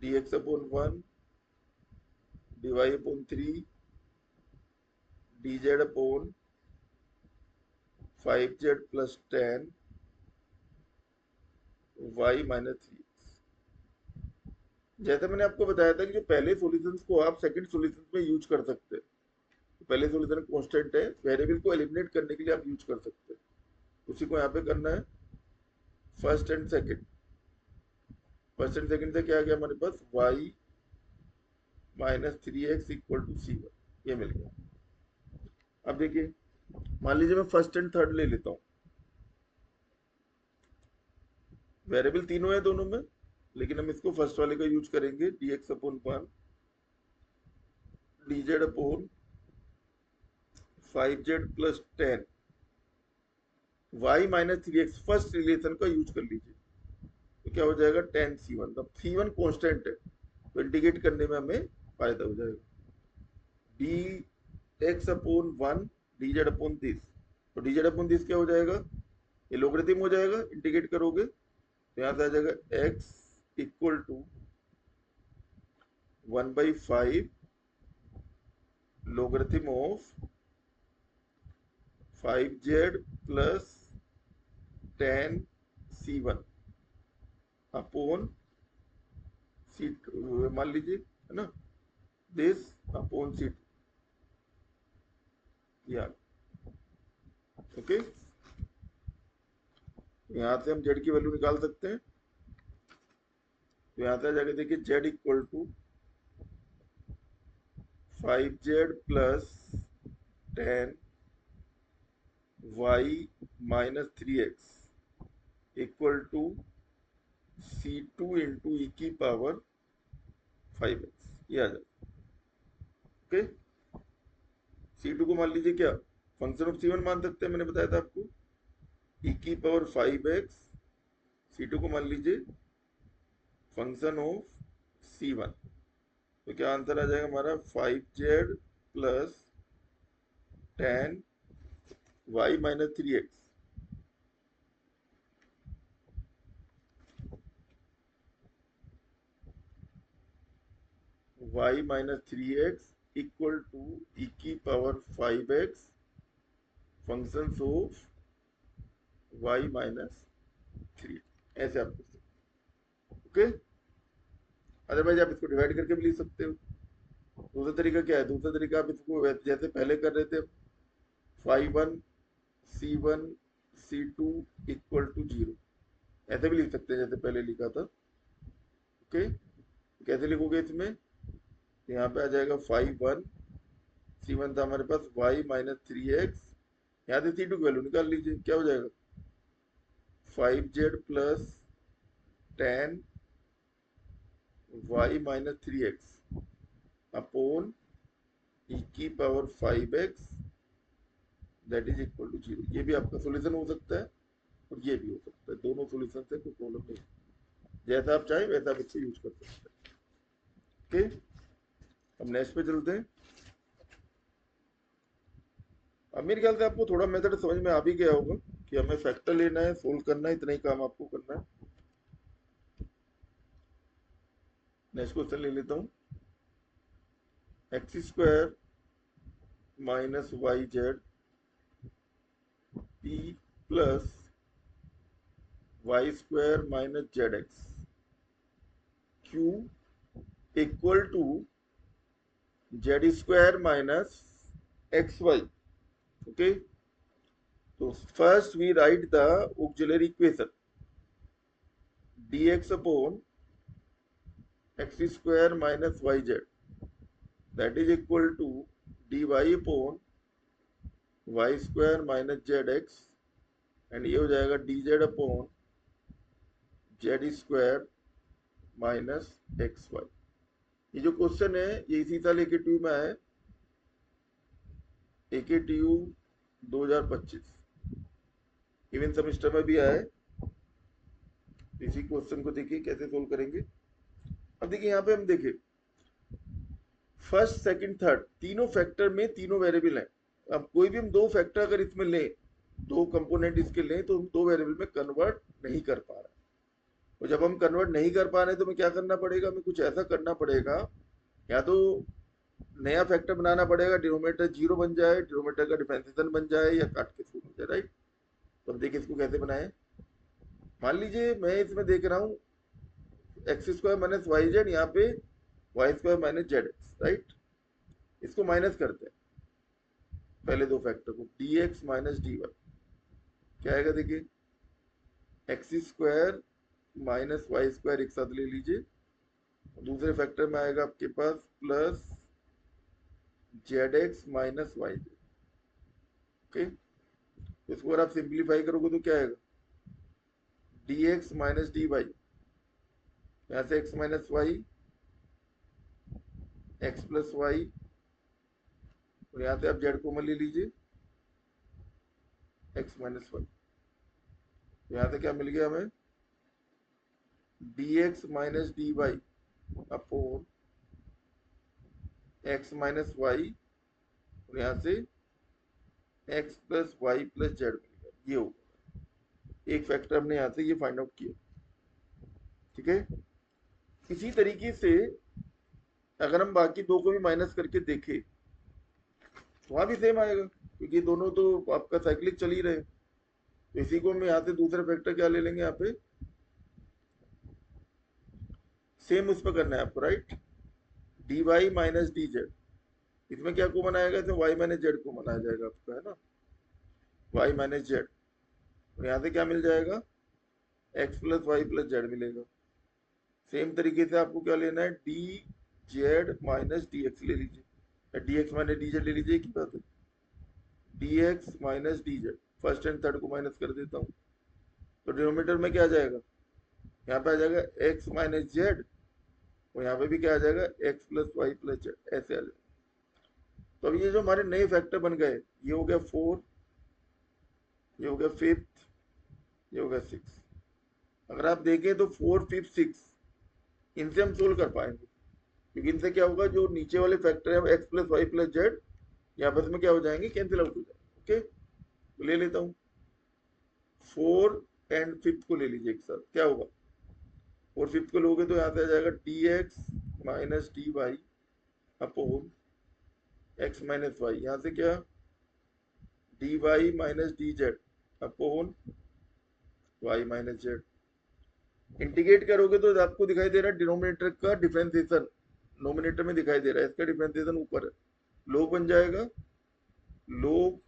dx/1 dy/3 dz/5z plus 10 y minus 3। जैसे मैंने आपको बताया था कि जो पहले सॉल्यूशंस को आप सेकंड सॉल्यूशन में यूज कर सकते हैं। तो पहले सॉल्यूशन कांस्टेंट है, वेरिएबल को एलिमिनेट करने के लिए आप यूज कर सकते हैं। उसी को यहाँ पे करना है। First and second, first and second से क्या आ गया हमारे पास? y minus 3x equal to C1, ये मिल गया। अब देखिए, मान लीजिए मैं फर्स्ट एंड थर्ड ले लेता हूँ। वेरिएबल तीनों है दोनों में, लेकिन हम इसको फर्स्ट वाले का यूज करेंगे, dx/1 dz/5z plus 10 y minus 3x, first relation का यूज कर लीजिए। तो क्या हो जाएगा? 10C1। अब C1 कांस्टेंट है तो इंटीग्रेट करने में हमें फायदा हो जाएगा। dx/1 dz/this, तो dz/this क्या हो जाएगा? ये लोगरिथम हो जाएगा, इंटीग्रेट करोगे तो यहाँ से आ जाएगा x equal to 1/5 logarithm of 5z plus 10C1 upon C2, मान लीजिए, है ना, दिस अपॉन C2। या ओके, यहाँ से हम z की वैल्यू निकाल सकते हैं। तो यहाँ से जाके देखिए z equal to 5z plus 10y minus 3x equal to C2 into e की पावर 5x, ये आ जाए। ओके, C2 को मान लीजिए क्या, फंक्शन ऑफ C1 मान सकते हैं, मैंने बताया था आपको, ई की पावर 5x। C2 को मान लीजिए फंक्शन ऑफ C1। तो क्या आंसर आ जाएगा हमारा? 5z plus 10y minus 3x y minus 3x equal to ई की power 5x function of y minus 3। ऐसे आप लिख सकते। ओके, अदरवाइज आप इसको डिवाइड करके भी लिख सकते हो। दूसरा तरीका क्या है? दूसरा तरीका आप इसको जैसे पहले कर रहे थे, 5(1)C1(C2) इक्वल टू 0, ऐसे भी लिख सकते हैं जैसे पहले लिखा था। ओके, कैसे लिखोगे इसमें? यहाँ पे आ जाएगा 5(1)C1 था हमारे पास, y माइनस 3x, यहाँ से C2 की वैल्यू निकाल लीजिए, क्या हो जाएगा? 5z plus ten y minus 3x upon e की power 5x that is equal to 0। ये भी आपका सोल्यूशन हो सकता है और ये भी हो सकता है, दोनों सोल्यूशन से कोई प्रॉब्लम नहीं, जैसा आप चाहें वैसा आप इससे यूज कर सकते हैं। ओके, अब नेक्स्ट पे चलते हैं। अब मेरे ख्याल से आपको थोड़ा मेथड समझ में आ भी गया होगा कि हमें फैक्टर लेना है, सोल्व करना है, इतना ही काम आपको करना है। नेक्स्ट क्वेश्चन ले लेता हूँ। X square minus y z P plus Y square minus z x Q equal to z square minus x y. Okay, तो first we write the auxiliary equation dx upon x square minus yz that is equal to dy upon y square minus zx and ये हो जाएगा dz upon z square minus x y. ये जो क्वेश्चन है ये इसी साल AKTU में आया है, AKTU 2025 इवन सेमेस्टर में भी आया है। इसी क्वेश्चन को देखिए कैसे सोल्व करेंगे। अब देखिए यहाँ पे हम देखें फर्स्ट सेकंड थर्ड तीनों फैक्टर में तीनों वेरिएबल हैं। अब कोई भी हम दो फैक्टर अगर इसमें लें, दो कंपोनेंट इसके लें, तो हम दो वेरिएबल में कन्वर्ट नहीं कर पा रहे। तो जब हम कन्वर्ट नहीं कर पा रहे तो हमें क्या करना पड़ेगा, हमें कुछ ऐसा करना पड़ेगा, या तो नया फैक्टर बनाना पड़ेगा, डिनोमिनेटर 0 बन जाए, डिनोमिनेटर का डिफरेंशिएशन बन जाए, या काट के शून्य हो जाए। राइट, तो अब देखिए इसको कैसे बनाएं। मान लीजिए मैं इसमें देख रहा हूँ x square minus y z, यहाँ पे Y square minus z x. Right, इसको माइनस करते हैं पहले दो फैक्टर को, d x minus d y क्या आएगा देखिए, x square minus Y square एक साथ ले लीजिए, दूसरे फैक्टर में आएगा आपके पास plus Z x minus y z. Okay, इसको अगर आप सिंप्लीफाई करोगे तो क्या आएगा, D x minus d y, यहाँ से x minus y, x plus y, और यहाँ से आप जेड कॉमन ले लीजिए, एक्स माइनस वाई। यहाँ से क्या मिल गया हमें, d x minus d Y upon x minus y, और यहाँ से x plus Y plus z मिल गया। ये होगा एक फैक्टर हमने यहाँ से ये फाइंड आउट किया। ठीक है, इसी तरीके से अगर हम बाकी दो को भी माइनस करके देखें तो वहां भी सेम आएगा, क्योंकि दोनों तो आपका साइक्लिक चल ही रहे। तो इसी को हम यहाँ से दूसरा फैक्टर क्या ले लेंगे, यहाँ पे सेम उस पर करना है आपको। Right, d y minus d z, इसमें क्या कॉमन आएगा, इसमें वाई माइनस जेड कॉमन आ जाएगा आपका, है ना, वाई माइनस जेड, और यहाँ से क्या मिल जाएगा, x plus Y plus z मिलेगा। सेम तरीके से आपको क्या लेना है, d z minus d x ले लीजिए, d x minus d z ले लीजिए, की बात है, d x minus d z, first and third को माइनस कर देता हूँ, तो डिनोमिनेटर में क्या आ जाएगा, यहाँ पे आ जाएगा एक्स माइनस जेड, और यहाँ पे भी क्या आ जाएगा, x plus Y plus z, ऐसे आ जाएगा। तो अब ये जो हमारे नए फैक्टर बन गए, ये हो गया 4, ये हो गया 5th, ये हो गया 6। अगर आप देखें तो 4, 5, 6 इनसे हम सोल्व कर पाएंगे, क्योंकि इनसे क्या होगा, जो नीचे वाले फैक्टर है x plus Y plus z, ये आपस में क्या हो जाएंगे, कैंसिल आउट हो जाएंगे। ओके, तो ले लेता हूँ 4 एंड 5th को ले लीजिए एक साथ, क्या होगा, 4 5th को लोगे तो यहाँ से आ जाएगा D x minus d Y upon x minus Y, यहाँ से क्या, d y minus d Z upon y minus z. Integrate करोगे तो आपको दिखाई दे रहा है डिनोमिनेटर का डिफरेंशिएशन नोमिनेटर में दिखाई दे रहा है, इसका डिफरेंशिएशन ऊपर है, लोग बन जाएगा log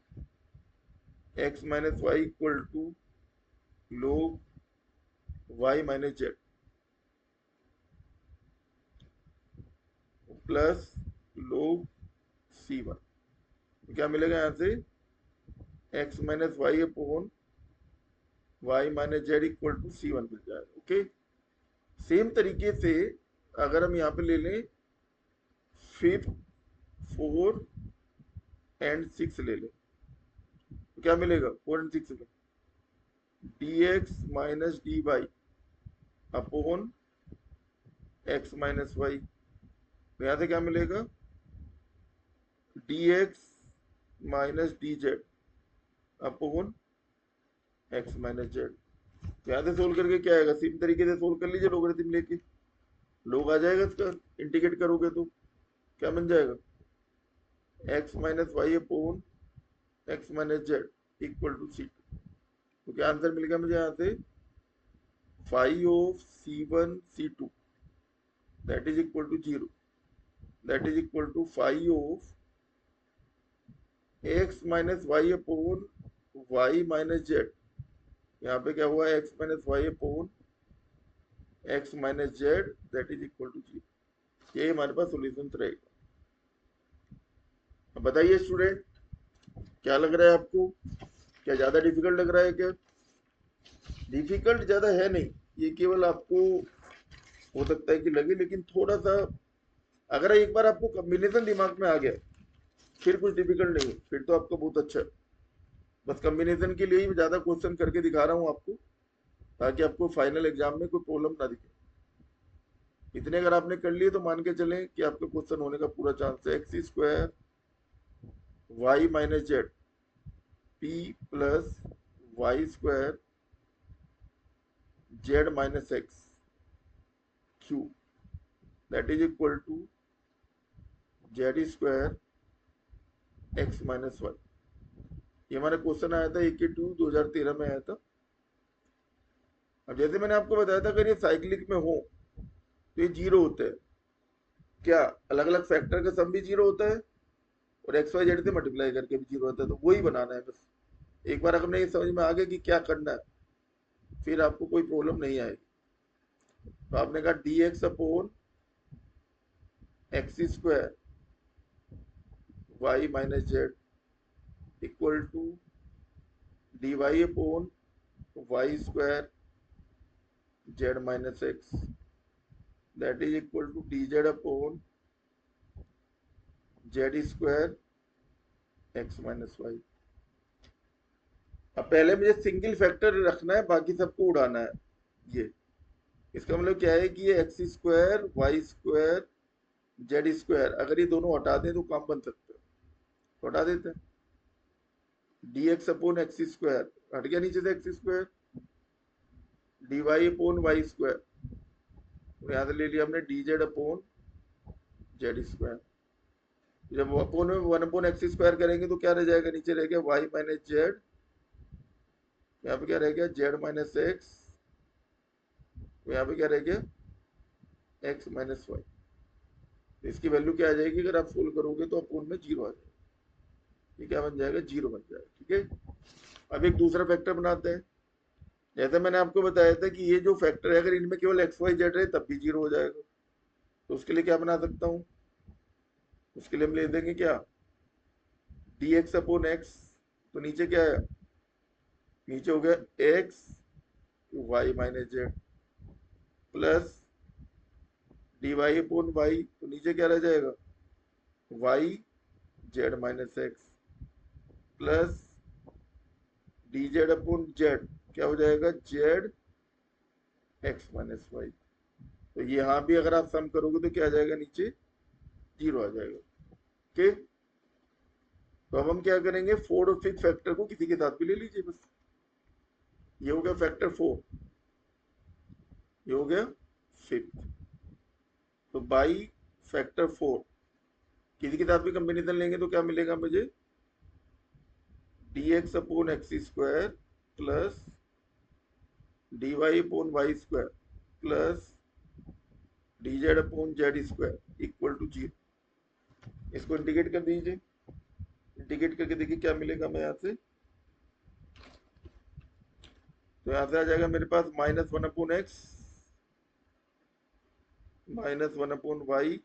x minus y equal to log y minus Z plus log c one. क्या मिलेगा यहाँ से, x minus y upon y minus z equal to C1 मिल जाएगा। ओके, सेम तरीके से अगर हम यहाँ पे ले लें 5, 4 एंड 6 ले लें तो क्या मिलेगा 4 एंड 6 में d x minus d Y upon x minus Y. तो यहाँ से क्या मिलेगा d x minus d Z upon x minus z. यहाँ से सोल्व करके क्या आएगा, सेम तरीके से सोल्व कर लीजिए लोगरिथम लेके, लोग आ जाएगा इसका, इंटीग्रेट करोगे तो क्या बन जाएगा x minus y upon x minus z equal to C2। तो क्या आंसर मिल गया मुझे यहाँ से 5 of C1 C2 that is equal to 0, that is equal to 5 of x minus y upon y minus z. यहाँ पे क्या हुआ x minus y upon x minus z that is equal to 0। ये हमारे पास सोल्यूशन रहेगा। अब बताइए स्टूडेंट, क्या लग रहा है आपको, क्या ज्यादा डिफिकल्ट लग रहा है क्या? डिफिकल्ट ज्यादा है नहीं, ये केवल आपको हो सकता है कि लगे, लेकिन थोड़ा सा अगर एक बार आपको कॉम्बिनेशन दिमाग में आ गया फिर कुछ डिफिकल्ट नहीं है, फिर तो आपका बहुत अच्छा है। बस कॉम्बिनेशन के लिए ही ज्यादा क्वेश्चन करके दिखा रहा हूँ आपको, ताकि आपको फाइनल एग्जाम में कोई प्रॉब्लम ना दिखे। इतने अगर आपने कर लिए तो मान के चलें कि आपका क्वेश्चन होने का पूरा चांस है। X square y minus z P plus Y square z minus x q that is equal to z square x minus y. ये हमारा क्वेश्चन आया था 21/2/2013 में आया था। अब जैसे मैंने आपको बताया था, अगर ये साइक्लिक में हो तो ये जीरो होते हैं। क्या अलग अलग फैक्टर का सम भी जीरो होता है और एक्स वाई जेड से मल्टीप्लाई करके भी जीरो होता है, तो वही बनाना है बस। एक बार अगर ये समझ में आ गया कि क्या करना है फिर आपको कोई प्रॉब्लम नहीं आएगी। तो आपने कहा d x upon x square y minus z equal to D Y upon Y square z minus x that is equal to D Z upon z square x minus y. अब पहले मुझे सिंगल फैक्टर रखना है, बाकी सबको उड़ाना है। ये इसका मतलब क्या है कि ये x square y square z square, अगर ये दोनों हटा दें तो काम बन सकता है, तो हटा देते हैं। D x upon x square हट गया नीचे से x square, D Y upon Y square, तो यहाँ से ले लिया हमने d Z upon z square. जब अपॉन में 1 अपॉन एक्स स्क्वायर करेंगे तो क्या रह जाएगा, नीचे रह गया वाई माइनस जेड, यहाँ पे क्या रह गया जेड माइनस एक्स, तो यहाँ पे क्या रह गया एक्स माइनस वाई। तो इसकी वैल्यू क्या आ जाएगी, अगर आप सोल्व करोगे तो अपॉन में जीरो आ जाएगा। ये क्या बन जाएगा, जीरो बन जाएगा। ठीक है, अब एक दूसरा फैक्टर बनाते हैं। जैसे मैंने आपको बताया था कि ये जो फैक्टर है अगर इनमें केवल एक्स वाई जेड रहे तब भी जीरो हो जाएगा। तो उसके लिए क्या बना सकता हूँ, उसके लिए हम ले देंगे क्या डी एक्स अपॉन एक्स, तो नीचे क्या है, नीचे हो गया x Y minus Z plus D Y upon y, तो नीचे क्या रह जाएगा y Z minus x plus D Z upon z, क्या हो जाएगा जेड एक्स माइनस वाई। तो यहाँ भी अगर आप सम करोगे तो क्या आ जाएगा, नीचे जीरो आ जाएगा। ओके, तो अब हम क्या करेंगे, 4 और 6 फैक्टर को किसी के साथ भी ले लीजिए बस। ये हो गया फैक्टर 4, ये हो गया 5th। तो बाई फैक्टर 4 किसी के साथ भी कॉम्बिनेशन लेंगे तो क्या मिलेगा मुझे, d x upon x square plus D Y upon Y square plus D Z upon z square equal to 0। इसको इंटीग्रेट कर दीजिए, इंटीग्रेट करके देखिए क्या मिलेगा हमें यहाँ से। तो यहाँ से आ जाएगा मेरे पास -1 upon x -1 upon y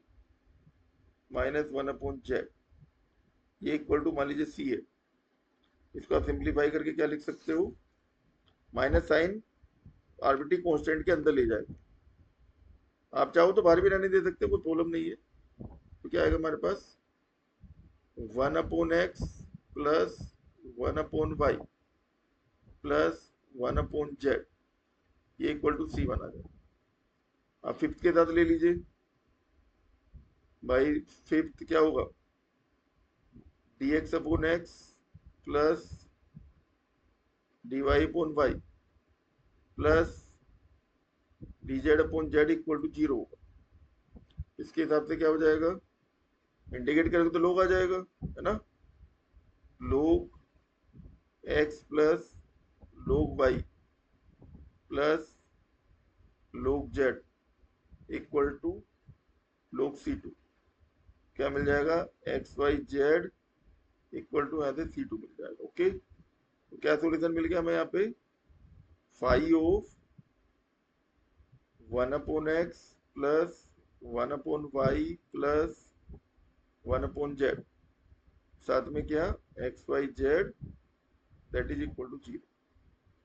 -1 upon z, ये इक्वल टू मान लीजिए सी है। इसको आप सिंप्लीफाई करके क्या लिख सकते हो, माइनस साइन आर्बिट्री कांस्टेंट के अंदर ले जाएगा। आप चाहो तो बाहर भी रहने दे सकते हो, कोई प्रॉब्लम नहीं है। तो क्या आएगा हमारे पास, 1/x plus 1/y plus 1/z, ये इक्वल टू C बना जाए। आप फिफ्थ के साथ ले लीजिए भाई। फिफ्थ क्या होगा, dx/x plus dy/y plus dz/z equal to 0 होगा। इसके हिसाब से क्या हो जाएगा, इंटीग्रेट करेंगे तो लोग आ जाएगा, है ना। लोग x प्लस लोग y प्लस लोग z इक्वल टू लोग C2। क्या मिल जाएगा, xyz इक्वल टू यहाँ से C2 मिल जाएगा। ओके, तो क्या सोल्यूशन मिल गया हमें यहाँ पे, five of 1/x plus 1/y plus 1/z, साथ में क्या xyz that is equal to 0।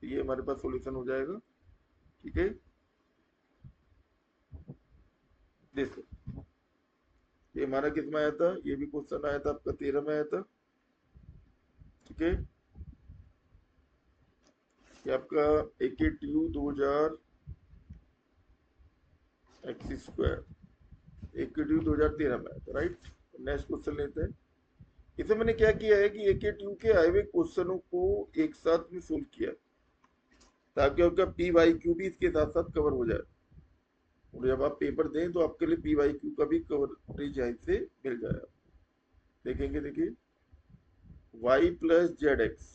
ये हमारे पास सॉल्यूशन हो जाएगा। ठीक है, देखो ये हमारा किस में आया था, ये भी क्वेश्चन आया था आपका 13 में आया था। ठीक है, ये आपका AKTU 2000 एक्स स्क्वायर AKTU 2013 में आया था, राइट। नेक्स्ट क्वेश्चन लेते हैं। इसे मैंने क्या किया है कि AKTU के आए हुए क्वेश्चनों को एक साथ में सोल्व किया, ताकि आपका PYQ भी इसके साथ साथ कवर हो जाए, और जब आप पेपर दें तो आपके लिए PYQ का भी कवरेज यहाँ से मिल जाएगा। देखेंगे, देखिए y plus Z x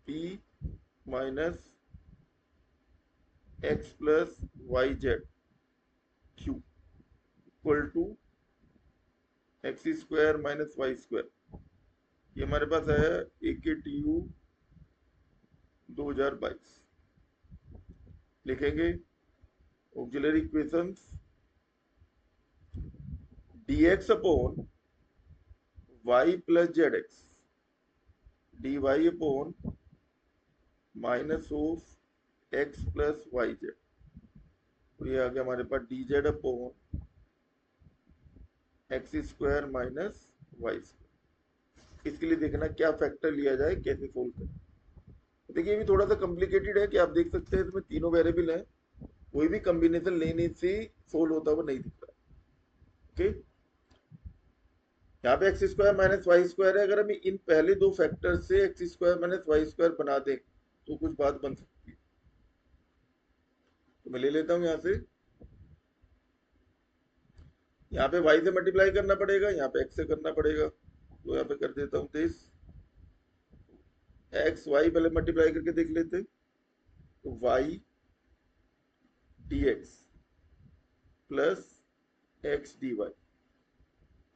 p minus x plus Y z q equal to x square minus Y square. ये हमारे पास है AKTU 2022। लिखेंगे auxiliary equations, dx upon y plus Z x dy upon minus of x plus Y z. तो ये आ गया हमारे पास dz upon x square minus Y square. इसके लिए देखना क्या फैक्टर लिया जाए, कैसे सोल्व करें। देखिए ये भी थोड़ा सा कॉम्प्लिकेटेड है कि आप देख सकते हैं इसमें तीनों वेरिएबल हैं, कोई भी कॉम्बिनेशन लेने से सोल्व होता हुआ नहीं दिख रहा। ओके, यहाँ पे x square minus Y square है, अगर हम इन पहले दो फैक्टर से x square minus Y square बना दें तो कुछ बात बन सकती है। तो मैं ले लेता हूँ यहाँ से, यहाँ पे y से मल्टीप्लाई करना पड़ेगा, यहाँ पे x से करना पड़ेगा। तो यहाँ पे कर देता हूँ दिस एक्स वाई, पहले मल्टीप्लाई करके देख लेते। तो y dx plus x dy,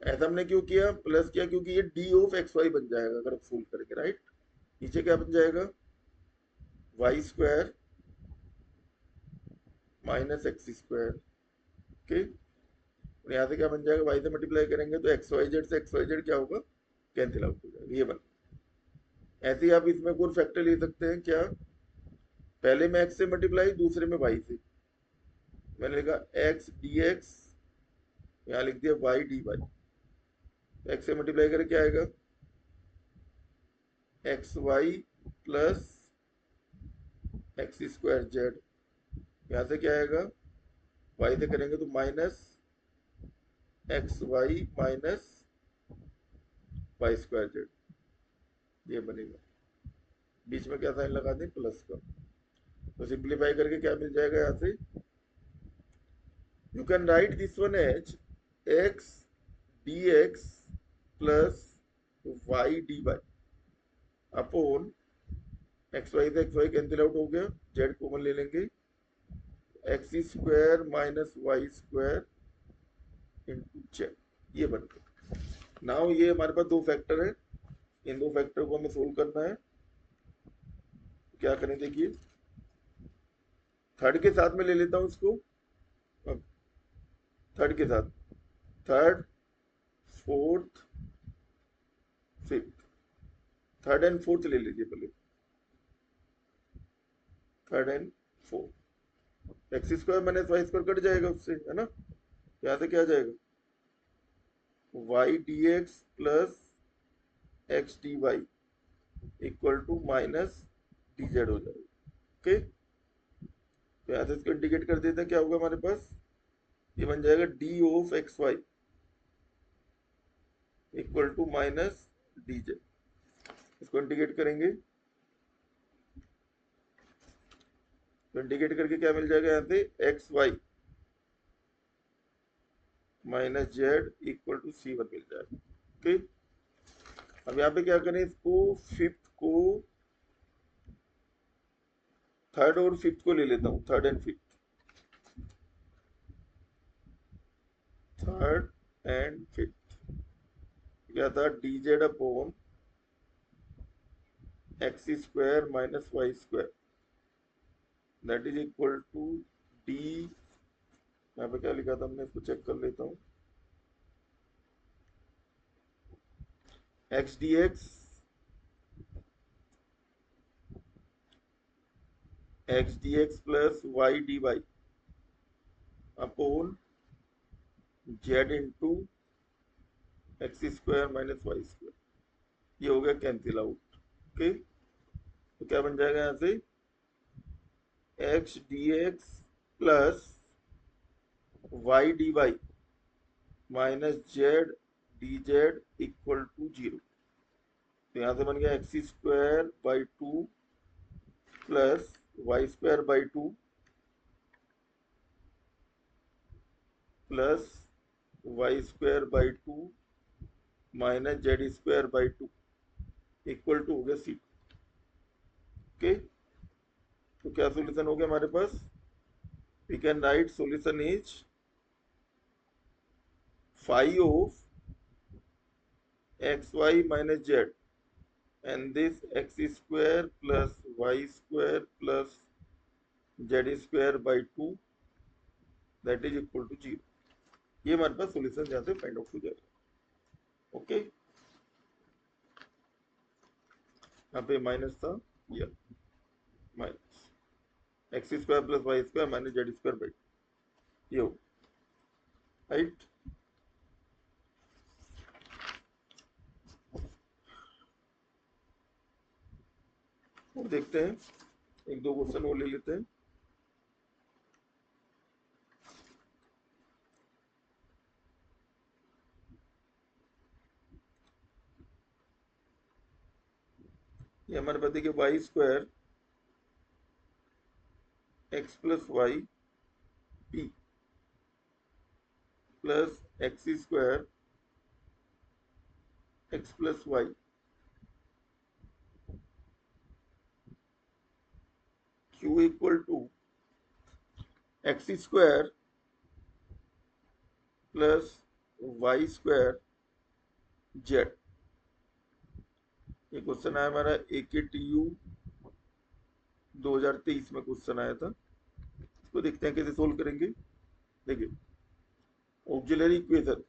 ऐसा हमने क्यों किया, प्लस किया क्योंकि ये d ऑफ एक्स वाई बन जाएगा अगर आप सोल्व करेंगे, राइट। नीचे क्या बन जाएगा, Y square minus x square. Okay, और यहाँ से क्या बन जाएगा, y से मल्टीप्लाई करेंगे तो एक्स वाई जेड से एक्स वाई जेड क्या होगा, कैंसिल आउट हो जाएगा, ये बन। ऐसे ही आप इसमें कोई फैक्टर ले सकते हैं, क्या, पहले में x से मल्टीप्लाई, दूसरे में y से। मैंने लिखा x dx, यहाँ लिख दिया y dy। x से मल्टीप्लाई करके क्या आएगा, x y plus x square z. यहाँ से क्या आएगा, y से करेंगे तो minus x Y minus Y square z, ये बनेगा। बीच में क्या साइन लगा दें, प्लस का। तो सिंप्लीफाई करके क्या मिल जाएगा, यहाँ से you can write this one as x dx plus y dy upon x y से एक्स वाई कैंसिल आउट हो गया, जेड कॉमन ले लेंगे, x square minus Y square into z, ये बन गया। नाउ ये हमारे पास दो फैक्टर है, इन दो फैक्टर को हमें सोल्व करना है। क्या करें, देखिए थर्ड के साथ में ले लेता हूं इसको, थर्ड के साथ, third fourth fifth, third and fourth ले लीजिए पहले। Third and fourth. X square minus Y square cut जाएगा उससे, है ना। यहाँ से क्या आ जाएगा, y d x plus x d y equal to minus d z हो जाएगा। ओके, तो यहाँ से इसको इंडिकेट कर देते हैं, क्या होगा हमारे पास, ये बन जाएगा d of x y equal to minus d z. इसको इंडिकेट करेंगे तो इंडिकेट करके क्या मिल जाएगा, यहाँ से x Y minus z equal to C one मिल जाएगा। ओके, अब यहाँ पे क्या करें, इसको फिफ्थ को, थर्ड और फिफ्थ को ले लेता हूँ, third and fifth, third and fifth क्या था, d Z upon x square minus Y square that is equal to d, यहाँ पे क्या लिखा था हमने, इसको चेक कर लेता हूँ, x D x plus Y D Y upon z into x square minus Y square, ये हो गया कैंसिल आउट। ओके, तो क्या बन जाएगा यहाँ से, x D x plus Y D y minus Z D Z equal to zero. तो यहाँ से बन गया x square by two plus Y square by two plus Y square by two minus z square by two equal to हो गया सी। ओके, तो क्या सॉल्यूशन हो गया हमारे पास, we can write solution is phi of x Y minus z and this x square plus y square plus z square by 2 that is equal to 0। ये हमारे पास सॉल्यूशन यहाँ से फाइंड आउट हो जाएगा। ओके, यहाँ पे माइनस था, ये minus x square plus Y square minus z square by, ये हो राइट। और देखते हैं, एक दो क्वेश्चन और ले लेते हैं। ये हमारे पास देखिए y square x plus y p plus x square x plus y q equal to x square plus Y square z. ये क्वेश्चन आया हमारा AKTU 2023 में क्वेश्चन आया था। इसको देखते हैं कैसे सोल्व करेंगे। देखिए, auxiliary equation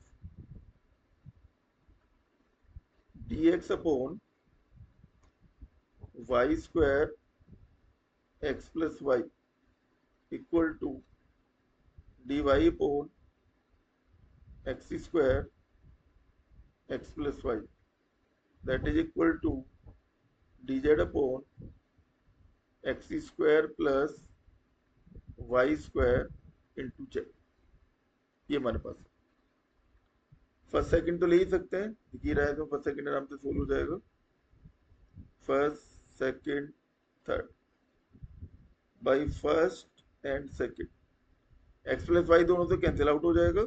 dx upon Y square x plus y equal to dy upon x square x plus y that is equal to dz upon x square plus Y square into z. ये हमारे पास फर्स्ट सेकंड तो ले ही सकते हैं, दिख ही रहा है, तो फर्स्ट सेकंड आराम से सोल्व हो जाएगा। First second third by first and second, x plus y दोनों से कैंसिल आउट हो जाएगा।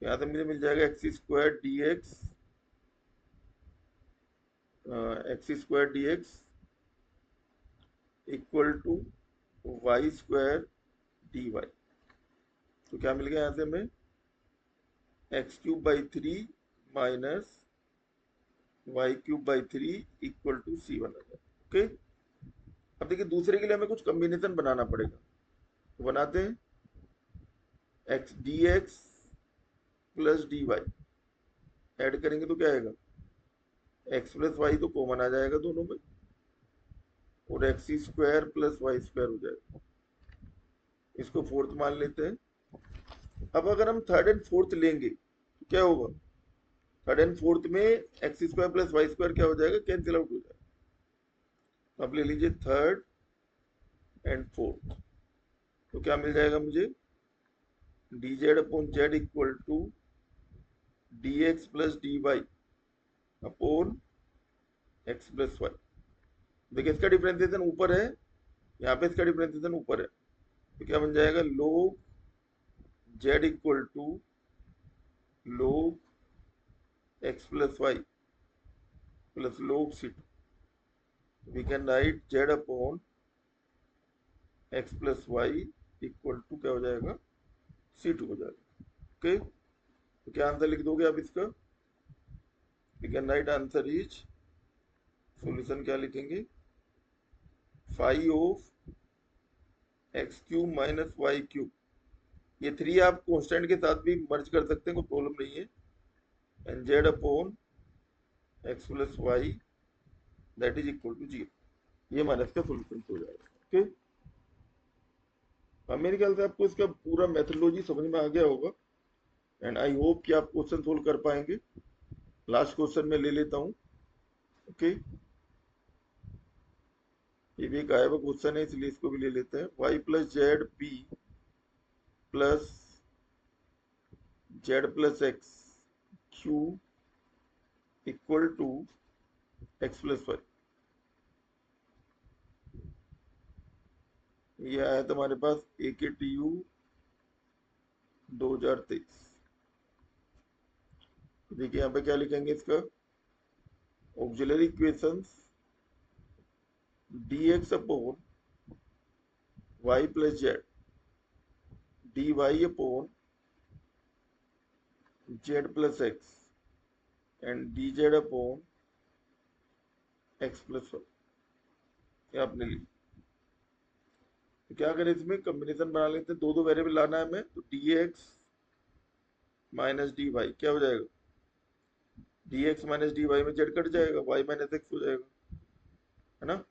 यहाँ से मुझे मिल जाएगा x square D x equal to Y square D y. तो क्या मिल गया यहाँ से हमें, x cube by three minus Y cube by three equal to C one. Okay, अब देखिए दूसरे के लिए हमें कुछ कॉम्बिनेशन बनाना पड़ेगा, तो बनाते हैं। X D x plus D y add करेंगे तो क्या आएगा, एक्स प्लस वाई तो कॉमन आ जाएगा दोनों में, और x square plus Y square हो जाएगा। इसको फोर्थ मान लेते हैं। अब अगर हम थर्ड एंड फोर्थ लेंगे तो क्या होगा? थर्ड एंड फोर्थ में x square plus Y square क्या हो जाएगा? कैंसिल आउट हो जाएगा। तो अब ले लीजिए थर्ड एंड फोर्थ, तो क्या मिल जाएगा मुझे? D Z upon z equal to d x plus D Y upon x plus y. देखिए इसका डिफरेंशिएशन ऊपर है, यहाँ पे इसका डिफरेंशिएशन ऊपर है, तो क्या बन जाएगा? log z equal to log x plus Y plus log c2। We can write z upon x plus y equal to क्या हो जाएगा? c2 हो जाएगा। ओके, तो क्या आंसर लिख दोगे आप इसका? We can write answer is, solution क्या लिखेंगे? Five of x cube minus Y cube. ये 3 आप कांस्टेंट के साथ भी मर्ज कर सकते हैं, कोई प्रॉब्लम नहीं है। And z upon x plus y that is equal to 0। ये हमारा इसका सोल्यूशन हो जाएगा। ओके, मेरे ख्याल से आपको इसका पूरा मेथोडोलॉजी समझ में आ गया होगा एंड आई होप कि आप क्वेश्चन सोल्व कर पाएंगे। लास्ट क्वेश्चन में ले लेता हूँ। ओके, ये भी एक आया हुआ क्वेश्चन है इसलिए इसको भी ले लेते हैं। Y plus z b plus z plus x Q equal to x plus y. ये आया तुम्हारे पास AKTU 2023। देखिए यहाँ पे क्या लिखेंगे इसका? Auxiliary equations dx upon y plus z dy upon z plus x and dz upon x plus y. ये आपने ली। तो क्या करें, इसमें कॉम्बिनेशन बना लेते हैं। दो दो वेरिएबल लाना है हमें, तो dx माइनस dy क्या हो जाएगा? dx माइनस dy में z कट जाएगा, y माइनस x हो जाएगा, है ना?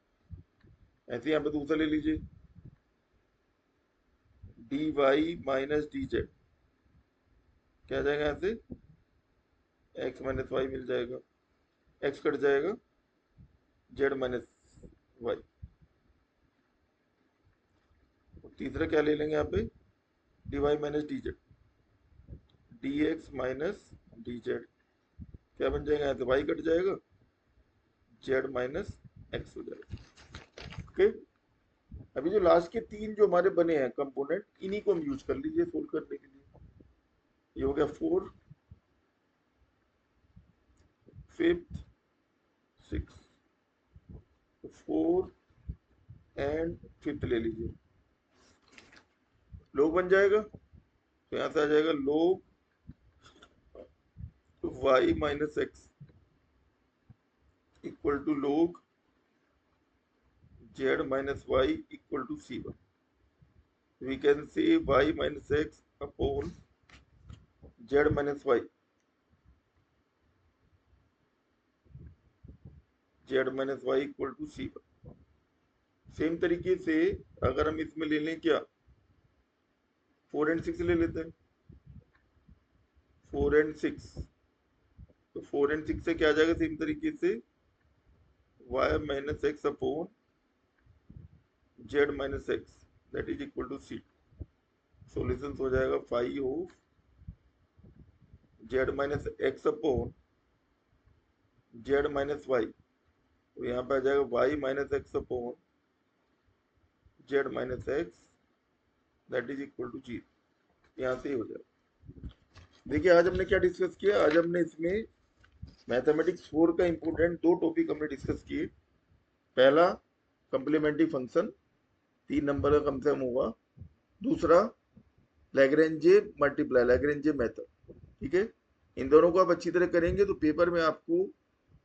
ऐसे यहाँ पे दूसरा ले लीजिए, dy माइनस dz क्या जाएगा? यहाँ से x माइनस वाई मिल जाएगा, x कट जाएगा, z माइनस वाई। तीसरा क्या ले लेंगे यहाँ पे? dy minus dz dx minus dz क्या बन जाएगा? यहाँ से y कट जाएगा, z माइनस x हो जाएगा। ओके, अभी जो लास्ट के 3 जो हमारे बने हैं कंपोनेंट, इन्हीं को हम यूज कर लीजिए सोल्व करने के लिए। ये हो गया 4, 5th, 6, 4 एंड 5th ले लीजिए। log बन जाएगा, तो यहाँ से आ जाएगा log y minus x equal to log z minus y equal to c1. We can say y minus x upon z minus y, z minus y equal to c1। Same तरीके से अगर हम इसमें ले लें क्या, 4 एंड 6 ले लेते हैं। 4 एंड 6, तो 4 एंड 6 से क्या आ जाएगा? सेम तरीके से y minus x upon z minus x that is equal to c। Solution हो जाएगा 5 of z minus x upon z minus Y, तो यहाँ पे आ जाएगा y minus x upon z minus x that is equal to 0। यहाँ से ही हो जाएगा। देखिए आज हमने क्या डिस्कस किया? आज हमने इसमें मैथमेटिक्स 4 का इंपोर्टेंट 2 टॉपिक हमने डिस्कस किए। पहला कंप्लीमेंट्री फंक्शन 3 नंबर का कम से कम होगा। दूसरा लैग्रेंजे मल्टीप्लाई, लैग्रेंजे मेथड। ठीक है, इन दोनों को आप अच्छी तरह करेंगे तो पेपर में आपको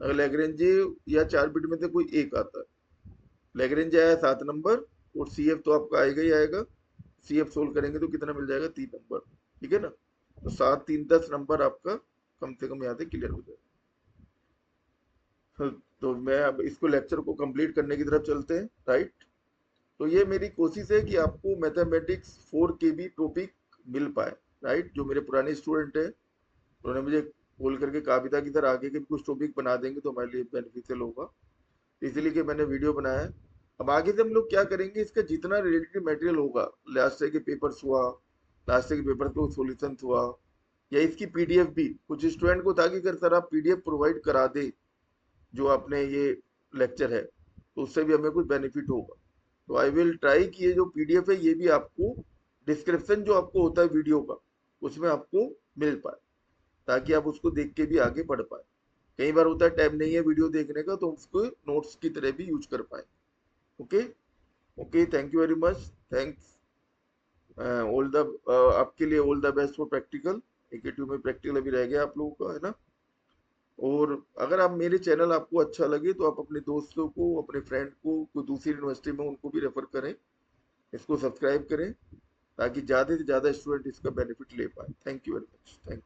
अगर लैग्रेंजे या 4 बिट में से कोई एक आता है, लैग्रेंजे आया 7 नंबर और CF तो आपका आएगा ही आएगा। CF सोल्व करेंगे तो कितना मिल जाएगा? 3 नंबर। ठीक है ना? तो 7 3 10 नंबर आपका कम से कम यहाँ से क्लियर हो जाएगा। तो मैं अब इसको लेक्चर को कंप्लीट करने की तरफ चलते हैं, राइट। तो ये मेरी कोशिश है कि आपको मैथमेटिक्स 4 के भी टॉपिक मिल पाए, राइट। जो मेरे पुराने स्टूडेंट हैं उन्होंने मुझे बोल करके कहा भी था कि सर आगे के भी कुछ टॉपिक बना देंगे तो हमारे लिए बेनिफिशियल होगा, इसीलिए कि मैंने वीडियो बनाया है। अब आगे से हम लोग क्या करेंगे, इसका जितना रिलेटेड मटेरियल होगा, लास्ट ईयर के पेपर्स हुआ, लास्ट ईयर के पेपर को सॉल्यूशन हुआ, या इसकी पीडीएफ भी कुछ स्टूडेंट को था कि अगर सर आप पीडीएफ प्रोवाइड करा दे जो आपने ये लेक्चर है तो उससे भी हमें कुछ बेनिफिट होगा। तो आई विल ट्राई कि ये जो पीडीएफ है ये भी आपको डिस्क्रिप्शन जो आपको होता है वीडियो का उसमें आपको मिल पाए, ताकि आप उसको देख के भी आगे बढ़ पाए। कई बार होता है टाइम नहीं है वीडियो देखने का तो उसको नोट्स की तरह भी यूज कर पाए। Okay, okay, thank you very much, thanks all the, आपके लिए all the best for practical. AKTU में प्रैक्टिकल अभी रह गया आप लोगों का, है ना। और अगर आप मेरे चैनल आपको अच्छा लगे तो आप अपने दोस्तों को, अपने फ्रेंड को, कोई दूसरी यूनिवर्सिटी में उनको भी रेफर करें, इसको सब्सक्राइब करें, ताकि ज़्यादा से ज़्यादा स्टूडेंट इसका बेनिफिट ले पाए। Thank you very much, thank